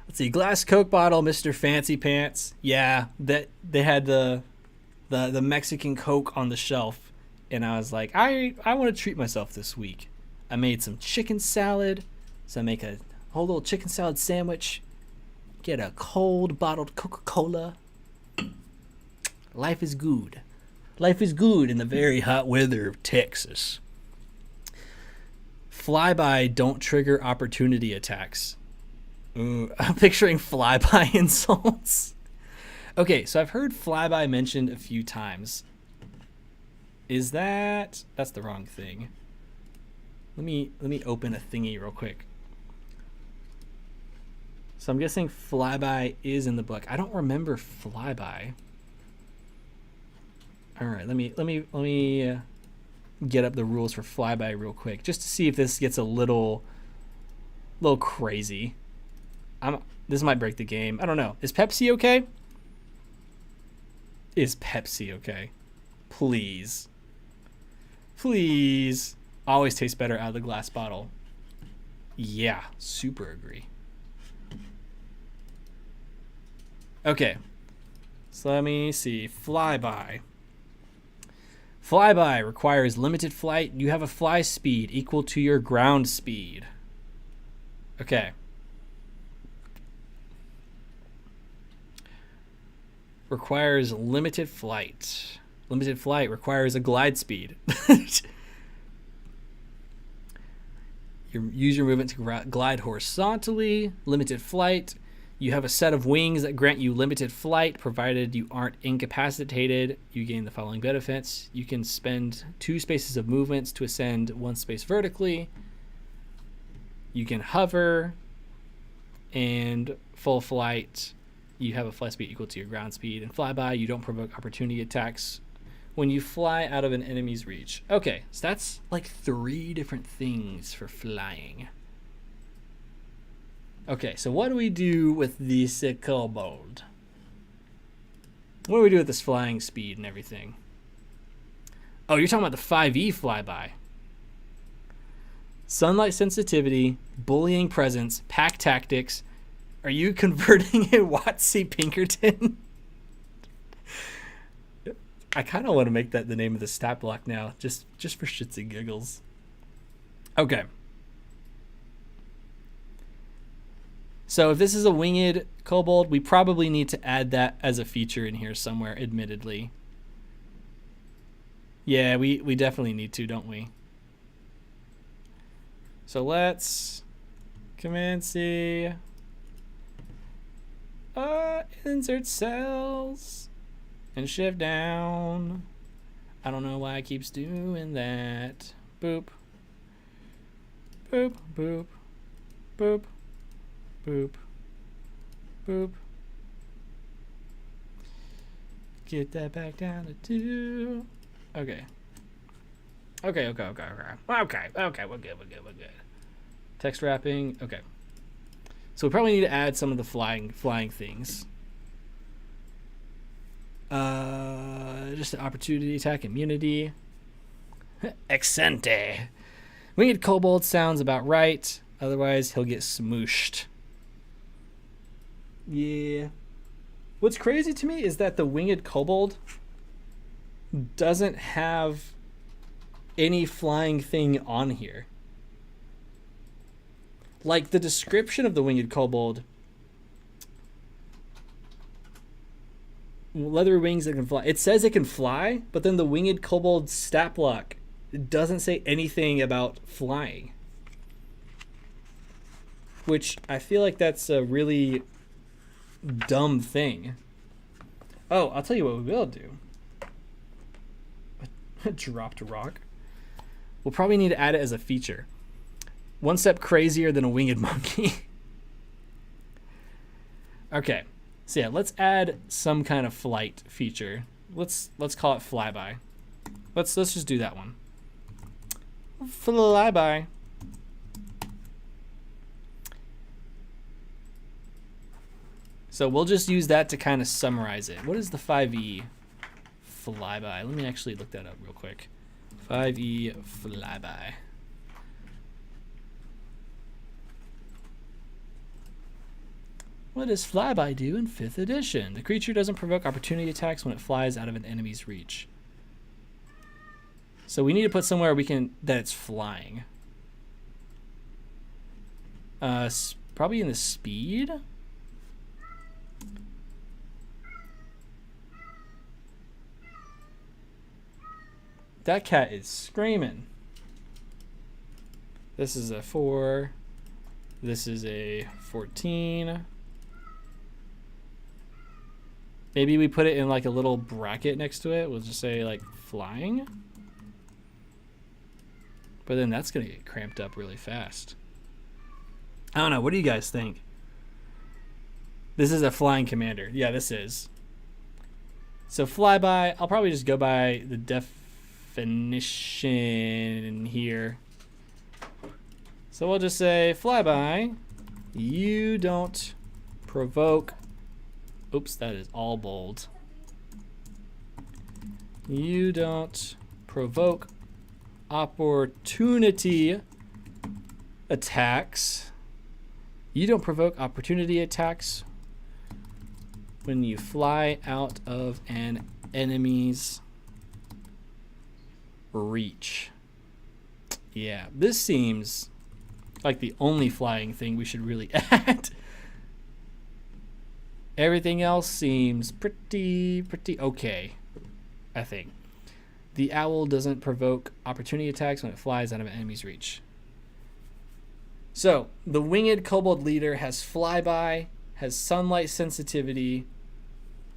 Let's see, glass Coke bottle, Mr. Fancy Pants. Yeah, that they had the Mexican Coke on the shelf, and I was like, I want to treat myself this week. I made some chicken salad. So I make a whole little chicken salad sandwich. Get a cold bottled Coca-Cola. Life is good. Life is good in the very hot weather of Texas. Flyby don't trigger opportunity attacks. Ooh, I'm picturing flyby insults. Okay, so I've heard flyby mentioned a few times. Is that's the wrong thing. Let me open a thingy real quick. So I'm guessing flyby is in the book. I don't remember flyby. All right, let me get up the rules for flyby real quick, just to see if this gets a little crazy. This might break the game. I don't know. Is Pepsi okay? Is Pepsi okay? Please. Please. Always tastes better out of the glass bottle. Yeah, super agree. Okay. So let me see. Flyby. Flyby requires limited flight. You have a fly speed equal to your ground speed. Okay. Requires limited flight. Limited flight requires a glide speed. Use your movement to glide horizontally. Limited flight. You have a set of wings that grant you limited flight, provided you aren't incapacitated. You gain the following benefits. You can spend 2 spaces of movements to ascend 1 space vertically. You can hover, and full flight. You have a flight speed equal to your ground speed. And flyby, you don't provoke opportunity attacks when you fly out of an enemy's reach. Okay, so that's like 3 different things for flying. Okay, so what do we do with this kobold? What do we do with this flying speed and everything? Oh, you're talking about the 5e flyby. Sunlight sensitivity, bullying presence, pack tactics. Are you converting a Watsy Pinkerton? I kind of want to make that the name of the stat block now, just for shits and giggles. Okay. So if this is a winged kobold, we probably need to add that as a feature in here somewhere, admittedly. Yeah, we definitely need to, don't we? So let's Command C. Insert cells and shift down. I don't know why it keeps doing that. Boop. Boop, boop, boop. Boop. Boop. Get that back down to 2. Okay. Okay, we're good. Text wrapping. Okay. So we probably need to add some of the flying things. Just an opportunity attack immunity. Exente. Winged kobold sounds about right. Otherwise, he'll get smooshed. Yeah. What's crazy to me is that the winged kobold doesn't have any flying thing on here. Like, the description of the winged kobold, leather wings that can fly. It says it can fly, but then the winged kobold stat block, it doesn't say anything about flying. Which I feel like that's a really dumb thing. Oh, I'll tell you what we will do. Dropped rock. We'll probably need to add it as a feature. 1 step crazier than a winged monkey. Okay. So yeah, let's add some kind of flight feature. Let's call it flyby. Let's just do that one. Flyby. So we'll just use that to kind of summarize it. What is the 5e flyby? Let me actually look that up real quick. 5e flyby. What does flyby do in 5th edition? The creature doesn't provoke opportunity attacks when it flies out of an enemy's reach. So we need to put somewhere that it's flying. Probably in the speed. That cat is screaming. This is a 4. This is a 14. Maybe we put it in like a little bracket next to it. We'll just say like flying. But then that's going to get cramped up really fast. I don't know. What do you guys think? This is a flying commander. Yeah, this is. So flyby, I'll probably just go by the definition here. So we'll just say flyby. You don't provoke. Oops, that is all bold. You don't provoke opportunity attacks. You don't provoke opportunity attacks when you fly out of an enemy's reach. Yeah, this seems like the only flying thing we should really add. Everything else seems pretty okay, I think. The owl doesn't provoke opportunity attacks when it flies out of an enemy's reach. So, the winged kobold leader has flyby, has sunlight sensitivity,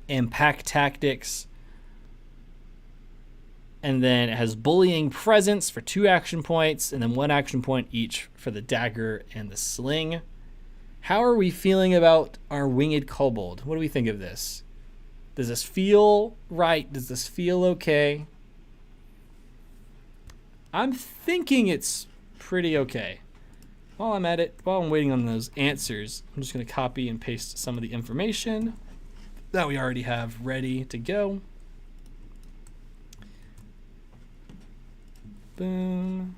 and pack tactics, and then it has bullying presence for 2 action points, and then 1 action point each for the dagger and the sling. How are we feeling about our winged kobold? What do we think of this? Does this feel right? Does this feel okay? I'm thinking it's pretty okay. While I'm at it, while I'm waiting on those answers, I'm just going to copy and paste some of the information that we already have ready to go. Boom.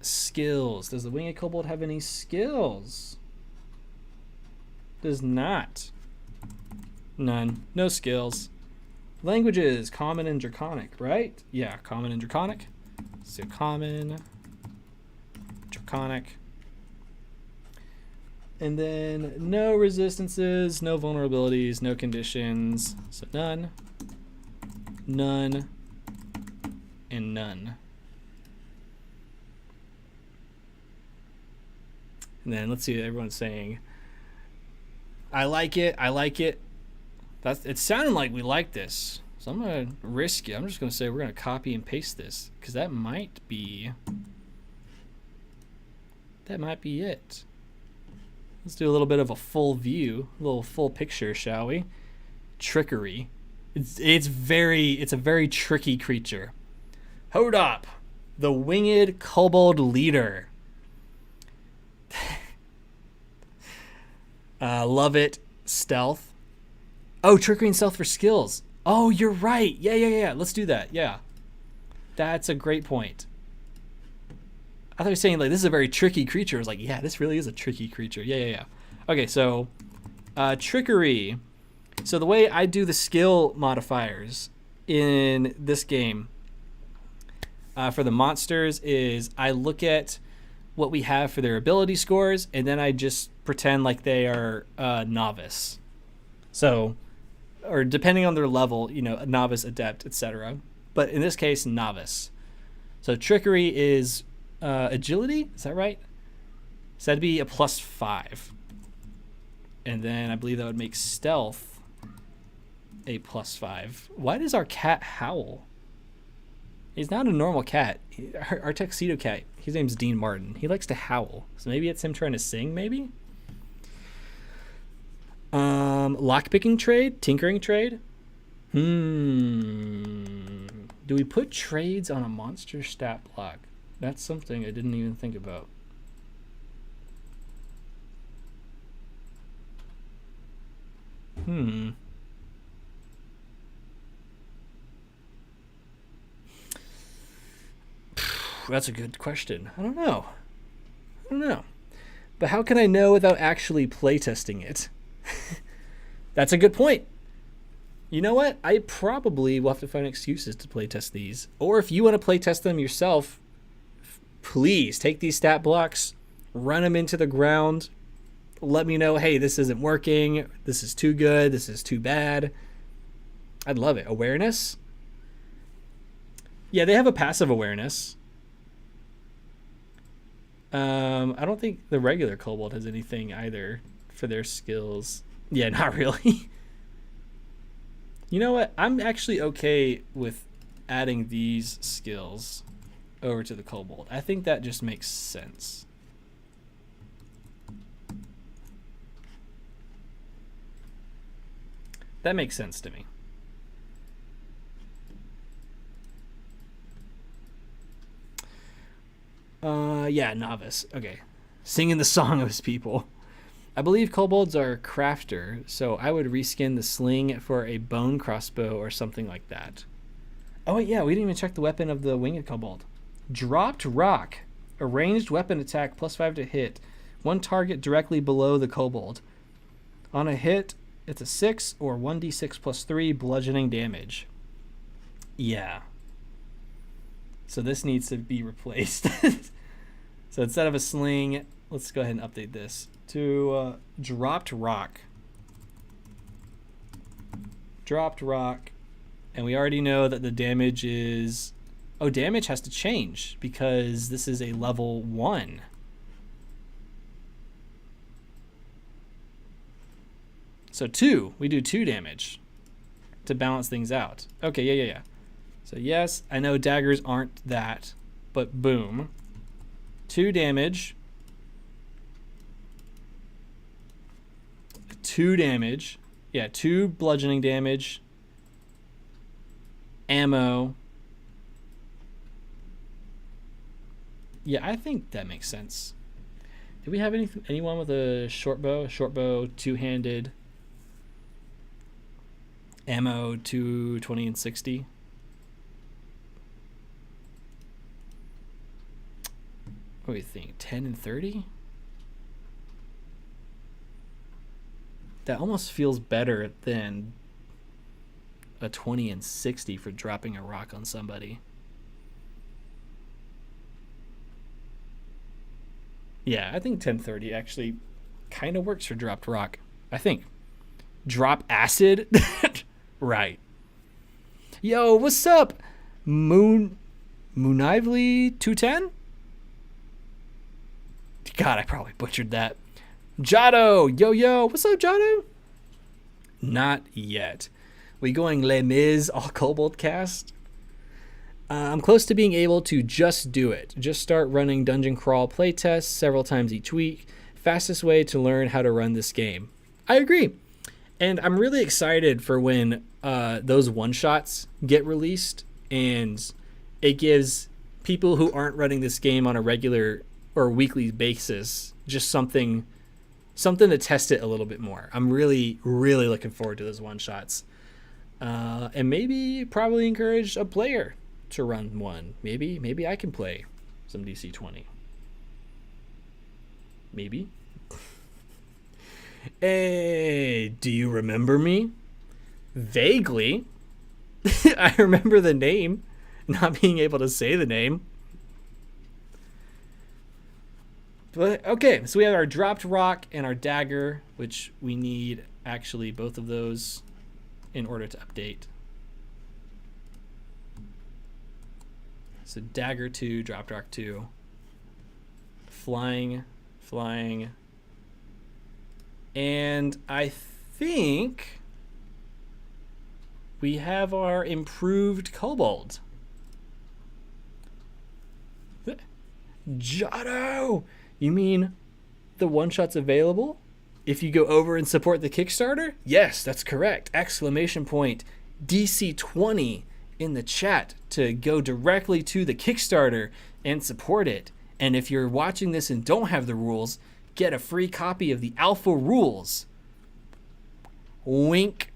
Skills. Does the winged kobold have any skills? Does not. None. No skills. Languages. Common and Draconic, right? Yeah, Common and Draconic. So Common, Draconic. And then no resistances, no vulnerabilities, no conditions. So none, none, and none. And then let's see what everyone's saying. I like it. I like it. It's sounding like we like this. So I'm going to risk it. I'm just going to say we're going to copy and paste this because that might be it. Let's do a little bit of a full view, a little full picture, shall we? Trickery. It's a very tricky creature. Hold up. The winged kobold leader. Love it. Stealth. Oh, trickery and stealth for skills. Oh, you're right. Yeah. Let's do that. Yeah. That's a great point. I thought you were saying, like, this is a very tricky creature. I was like, yeah, this really is a tricky creature. Yeah. Okay, so trickery. So the way I do the skill modifiers in this game for the monsters is I look at what we have for their ability scores, and then I just pretend like they are novice. So, or depending on their level, novice, adept, etc. But in this case, novice. So trickery is agility, is that right? So that'd be a +5. And then I believe that would make stealth a +5. Why does our cat howl? He's not a normal cat. Our tuxedo cat, his name's Dean Martin. He likes to howl. So maybe it's him trying to sing, maybe? Lockpicking trade? Tinkering trade? Do we put trades on a monster stat block? That's something I didn't even think about. That's a good question. I don't know. But how can I know without actually playtesting it? That's a good point. You know what? I probably will have to find excuses to playtest these. Or if you want to playtest them yourself, please take these stat blocks, run them into the ground, let me know, hey, this isn't working, this is too good, this is too bad. I'd love it. Awareness? Yeah, they have a passive awareness. I don't think the regular Kobold has anything either for their skills. Yeah, not really. You know what? I'm actually okay with adding these skills over to the Kobold. I think that just makes sense. That makes sense to me. Yeah, novice. Okay. Singing the song of his people. I believe kobolds are crafter, so I would reskin the sling for a bone crossbow or something like that. Oh, yeah, we didn't even check the weapon of the winged kobold. Dropped rock. A ranged weapon attack +5 to hit. One target directly below the kobold. On a hit, it's a 6 or 1d6 +3 bludgeoning damage. Yeah. So this needs to be replaced. So instead of a sling, let's go ahead and update this to dropped rock. Dropped rock. And we already know that the damage is... Oh, damage has to change because this is a level 1. So 2. We do 2 damage to balance things out. Okay, yeah. So yes, I know daggers aren't that, but boom. 2 damage. 2 damage. Yeah, 2 bludgeoning damage. Ammo. Yeah, I think that makes sense. Did we have anyone with a short bow? Short bow, 2-handed. Ammo, 220 and 60. What do you think? 10 and 30? That almost feels better than a 20 and 60 for dropping a rock on somebody. Yeah, I think 1030 actually kind of works for dropped rock. I think. Drop acid? Right. Yo, what's up? Moonively 210? God, I probably butchered that. Jado, yo, what's up, Jado? Not yet. We going Les Mis all Kobold cast? I'm close to being able to just do it. Just start running dungeon crawl playtests several times each week. Fastest way to learn how to run this game. I agree. And I'm really excited for when those one-shots get released and it gives people who aren't running this game on a regular or weekly basis just something to test it a little bit more. I'm really, really looking forward to those one-shots. And maybe probably encourage a player to run one. Maybe I can play some DC20. Maybe. Hey, do you remember me? Vaguely. I remember the name, not being able to say the name. But okay, so we have our dropped rock and our dagger, which we need actually both of those in order to update. So dagger 2, dropped rock 2. Flying. And I think we have our improved kobold. Jado! You mean the one-shot's available if you go over and support the Kickstarter? Yes, that's correct. ! DC20 in the chat to go directly to the Kickstarter and support it. And if you're watching this and don't have the rules, get a free copy of the Alpha Rules. Wink.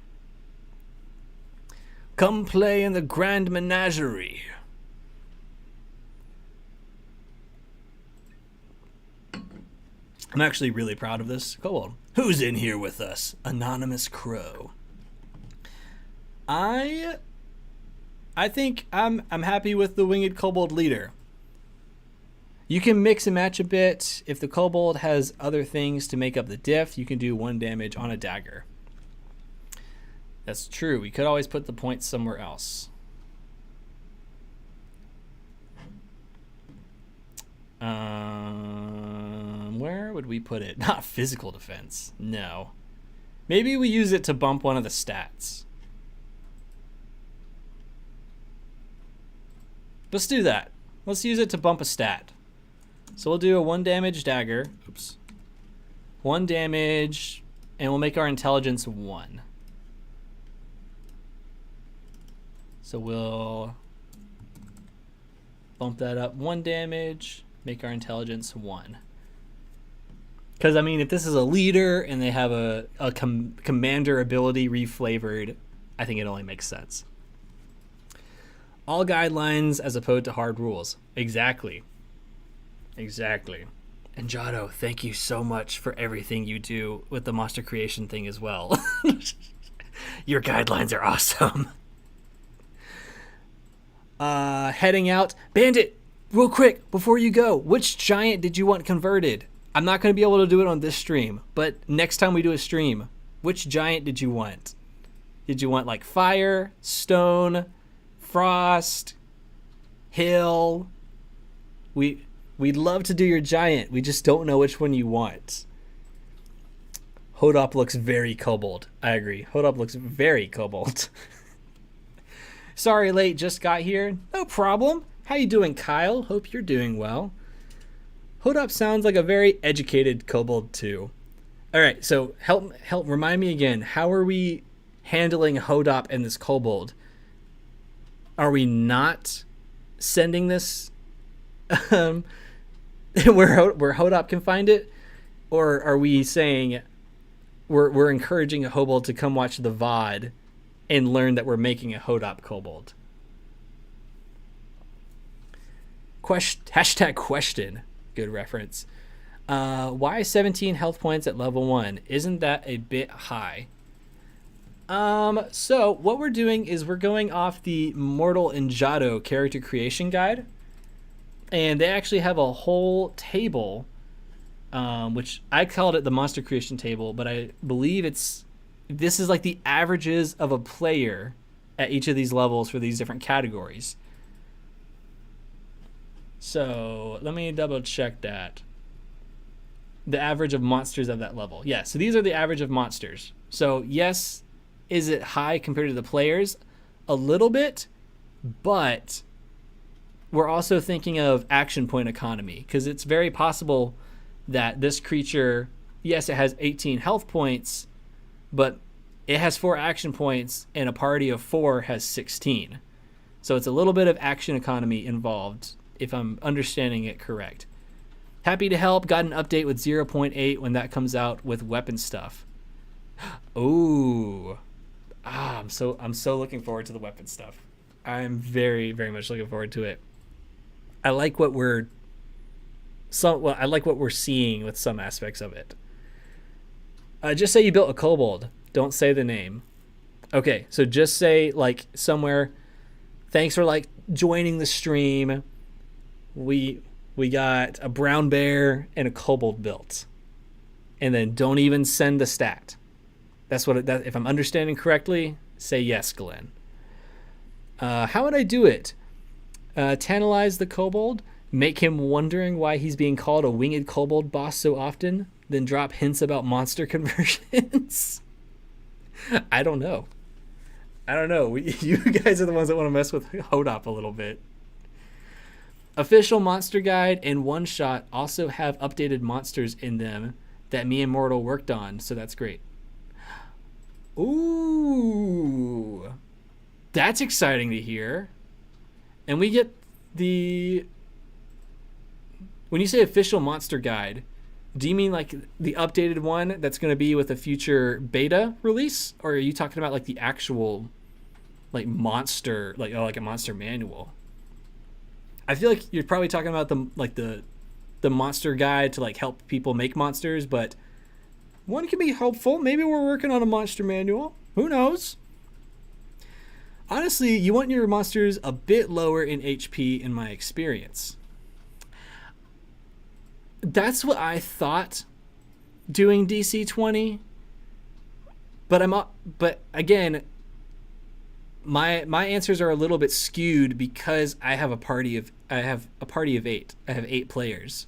Come play in the Grand Menagerie. I'm actually really proud of this kobold. Who's in here with us? Anonymous Crow. I think I'm happy with the winged kobold leader. You can mix and match a bit. If the kobold has other things to make up the diff, you can do 1 damage on a dagger. That's true. We could always put the points somewhere else. Where would we put it? Not physical defense. No. Maybe we use it to bump one of the stats. Let's do that. Let's use it to bump a stat. So we'll do a 1 damage dagger. Oops. 1 damage, and we'll make our intelligence 1. So we'll bump that up 1 damage, make our intelligence 1. Because, I mean, if this is a leader and they have a commander ability reflavored, I think it only makes sense. All guidelines as opposed to hard rules. Exactly. Exactly. And Jado, thank you so much for everything you do with the monster creation thing as well. Your guidelines are awesome. Heading out. Bandit, real quick, before you go, which giant did you want converted? I'm not going to be able to do it on this stream, but next time we do a stream, which giant did you want? Did you want like fire, stone, frost, hill? We'd love to do your giant. We just don't know which one you want. Hodop looks very kobold. I agree. Hodop looks very kobold. Sorry, late. Just got here. No problem. How you doing, Kyle? Hope you're doing well. Hodop sounds like a very educated kobold too. All right, so help remind me again. How are we handling Hodop and this kobold? Are we not sending this where Hodop can find it, or are we saying we're encouraging a kobold to come watch the VOD and learn that we're making a Hodop kobold? Hashtag question. Good reference. Why 17 health points at level 1? Isn't that a bit high? So what we're doing is we're going off the Mortal and Jado character creation guide. And they actually have a whole table, which I called it the monster creation table, but I believe this is like the averages of a player at each of these levels for these different categories. So let me double check that. The average of monsters of that level. Yeah, so these are the average of monsters. So yes, is it high compared to the players? A little bit, but we're also thinking of action point economy, because it's very possible that this creature, yes, it has 18 health points, but it has 4 action points and a party of 4 has 16. So it's a little bit of action economy involved, if I'm understanding it correct. Happy to help. Got an update with 0.8 when that comes out with weapon stuff. Ooh. I'm so looking forward to the weapon stuff. I'm very, very much looking forward to it. I like what we're seeing with some aspects of it. Just say you built a kobold. Don't say the name. Okay, so just say like somewhere, thanks for like joining the stream. We got a brown bear and a kobold built. And then don't even send the stat. That's what if I'm understanding correctly, say yes, Glenn. How would I do it? Tantalize the kobold, make him wondering why he's being called a winged kobold boss so often, then drop hints about monster conversions. I don't know. You guys are the ones that want to mess with Hodop a little bit. Official monster guide and one shot also have updated monsters in them that me and Mortal worked on, so that's great. Ooh, that's exciting to hear. And we get when you say official monster guide, do you mean like the updated one that's going to be with a future beta release, or are you talking about like the actual like monster, like a monster manual? I feel like you're probably talking about the monster guide to like help people make monsters, but one can be helpful. Maybe we're working on a monster manual. Who knows? Honestly, you want your monsters a bit lower in HP in my experience. That's what I thought doing DC20. But again, my answers are a little bit skewed because I have a party of 8. I have 8 players.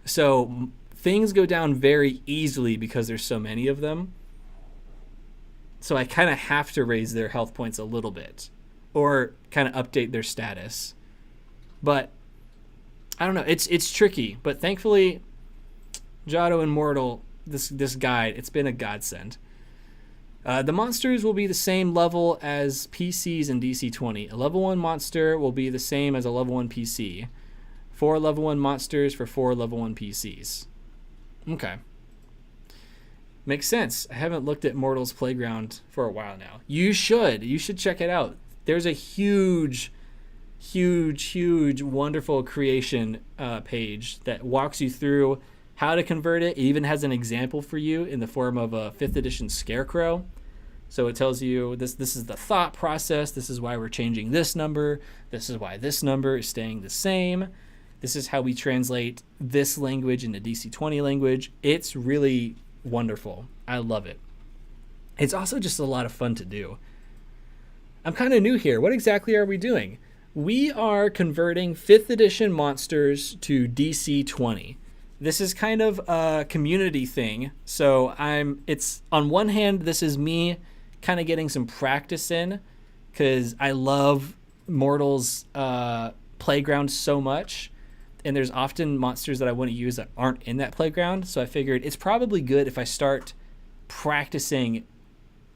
So things go down very easily because there's so many of them. So I kind of have to raise their health points a little bit or kind of update their status. But I don't know. It's tricky. But thankfully, Jado Immortal, this guide, it's been a godsend. The monsters will be the same level as PCs in DC20. A level 1 monster will be the same as a level 1 PC. 4 level 1 monsters for 4 level 1 PCs. Okay. Makes sense. I haven't looked at Mortal's Playground for a while now. You should check it out. There's a huge, wonderful creation page that walks you through how to convert it. It even has an example for you in the form of a 5th edition Scarecrow. So it tells you this is the thought process. This is why we're changing this number. This is why this number is staying the same. This is how we translate this language into DC20 language. It's really wonderful. I love it. It's also just a lot of fun to do. I'm kind of new here. What exactly are we doing? We are converting 5th edition monsters to DC20. This is kind of a community thing. So it's on one hand, this is me kind of getting some practice in because I love Mortal's playground so much. And there's often monsters that I want to use that aren't in that playground. So I figured it's probably good if I start practicing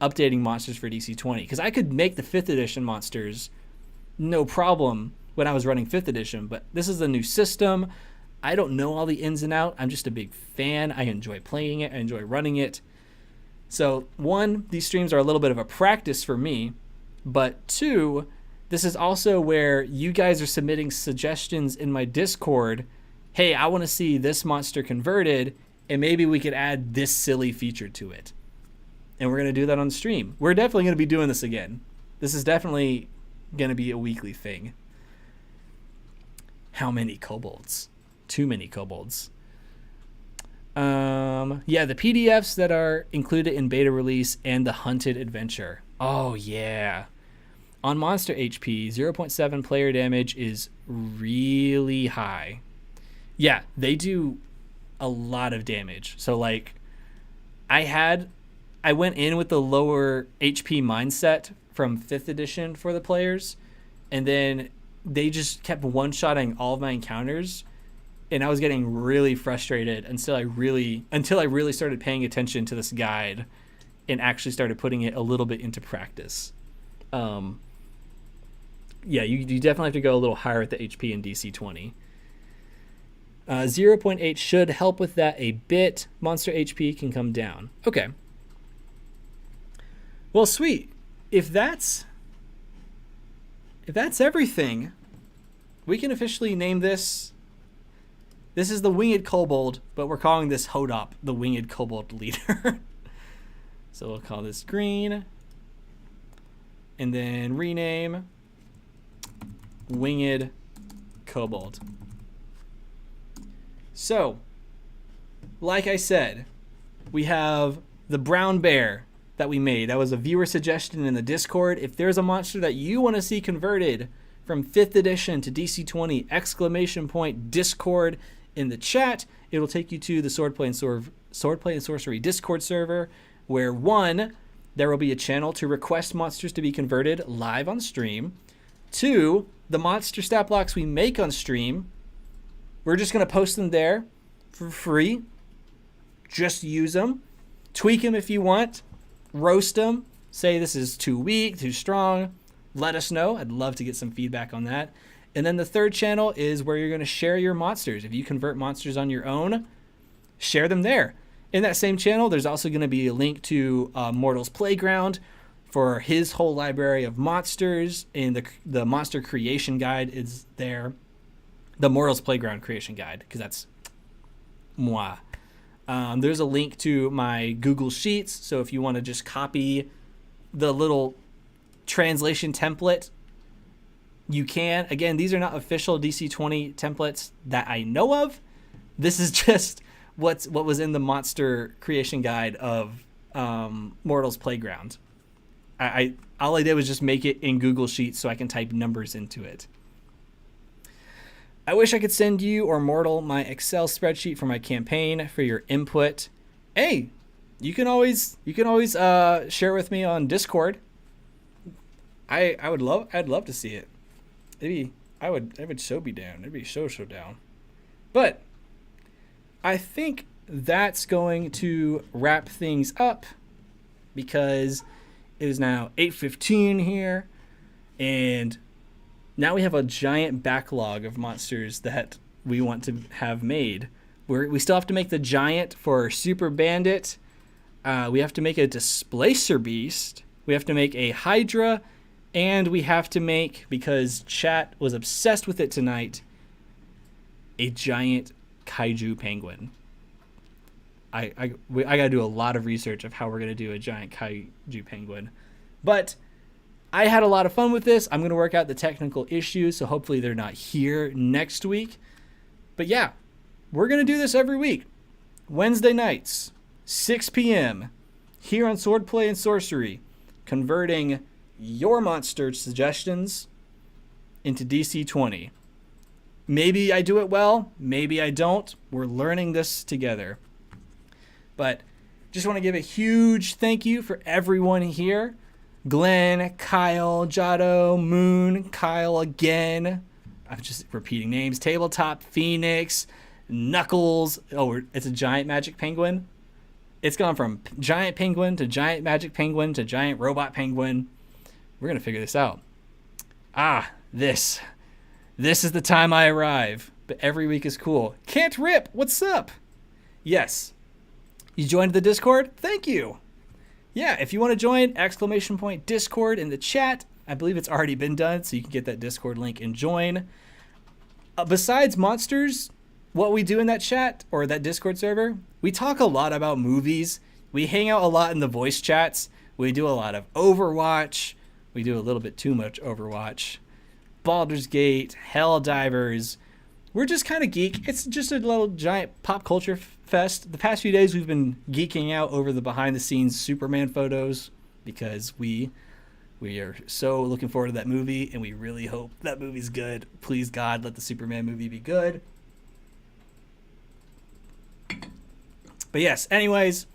updating monsters for DC20. Because I could make the 5th edition monsters no problem when I was running 5th edition. But this is a new system. I don't know all the ins and outs. I'm just a big fan. I enjoy playing it. I enjoy running it. So 1, these streams are a little bit of a practice for me. But 2, this is also where you guys are submitting suggestions in my Discord. Hey, I want to see this monster converted, and maybe we could add this silly feature to it. And we're going to do that on stream. We're definitely going to be doing this again. This is definitely going to be a weekly thing. How many kobolds? Too many kobolds. Yeah, the PDFs that are included in beta release and the hunted adventure. Oh, yeah. On monster HP, 0.7 player damage is really high. Yeah, they do a lot of damage. So, like, I went in with the lower HP mindset from 5th edition for the players, and then they just kept one-shotting all of my encounters, and I was getting really frustrated until I really started paying attention to this guide and actually started putting it a little bit into practice. Yeah, you definitely have to go a little higher at the HP in DC20. 0.8 should help with that a bit. Monster HP can come down. Okay. Well, sweet. If that's everything, we can officially name this. This is the Winged Kobold, but we're calling this Hodop, the Winged Kobold Leader. So we'll call this green. And then rename Winged Kobold. So, like I said, we have the brown bear that we made. That was a viewer suggestion in the Discord. If there's a monster that you want to see converted from 5th edition to DC20, ! Discord in the chat. It'll take you to the Swordplay and Sorcery Discord server, where 1, there will be a channel to request monsters to be converted live on stream. 2, the monster stat blocks we make on stream, we're just going to post them there for free. Just use them. Tweak them if you want. Roast them. Say this is too weak, too strong. Let us know. I'd love to get some feedback on that. And then the 3rd channel is where you're going to share your monsters. If you convert monsters on your own, share them there. In that same channel, there's also going to be a link to Mortal's Playground for his whole library of monsters, and the monster creation guide is there. The Mortal's Playground creation guide, because that's moi. There's a link to my Google Sheets, so if you want to just copy the little translation template, you can. Again, these are not official DC20 templates that I know of, This is just what was in the monster creation guide of Mortal's Playground. I all I did was just make it in Google Sheets so I can type numbers into it. I wish I could send you or Mortal my Excel spreadsheet for my campaign for your input. Hey, you can always share it with me on Discord. I'd love to see it. I would so be down. It'd be so down. But I think that's going to wrap things up because it is now 8:15 here, and now we have a giant backlog of monsters that we want to have made. We still have to make the giant for Super Bandit. We have to make a Displacer Beast. We have to make a Hydra. And we have to make, because chat was obsessed with it tonight, a giant kaiju penguin. I got to do a lot of research of how we're going to do a giant kaiju penguin. But I had a lot of fun with this. I'm going to work out the technical issues, so hopefully they're not here next week. But yeah, we're going to do this every week. Wednesday nights, 6 p.m., here on Swordplay and Sorcery, converting your monster suggestions into DC20. Maybe I do it well, maybe I don't. We're learning this together. But just want to give a huge thank you for everyone here. Glenn, Kyle, Jado, Moon, Kyle again. I'm just repeating names. Tabletop, Phoenix, Knuckles. Oh, it's a giant magic penguin. It's gone from giant penguin to giant magic penguin to giant robot penguin. We're going to figure this out. This is the time I arrive. But every week is cool. Can't Rip, what's up? Yes. You joined the Discord? Thank you. Yeah, if you want to join, ! Discord in the chat. I believe it's already been done, so you can get that Discord link and join. Besides monsters, what we do in that chat or that Discord server, we talk a lot about movies. We hang out a lot in the voice chats. We do a lot of Overwatch. We do a little bit too much Overwatch. Baldur's Gate, Helldivers. We're just kind of geek. It's just a little giant pop culture fest. The past few days we've been geeking out over the behind the scenes Superman photos because we are so looking forward to that movie and we really hope that movie's good. Please God, let the Superman movie be good. But yes, anyways,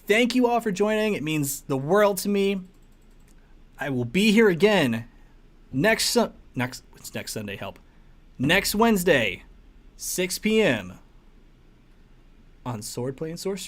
thank you all for joining. It means the world to me. I will be here again next Sunday, help. Next Wednesday, 6 p.m. on Swordplay and Sorcery.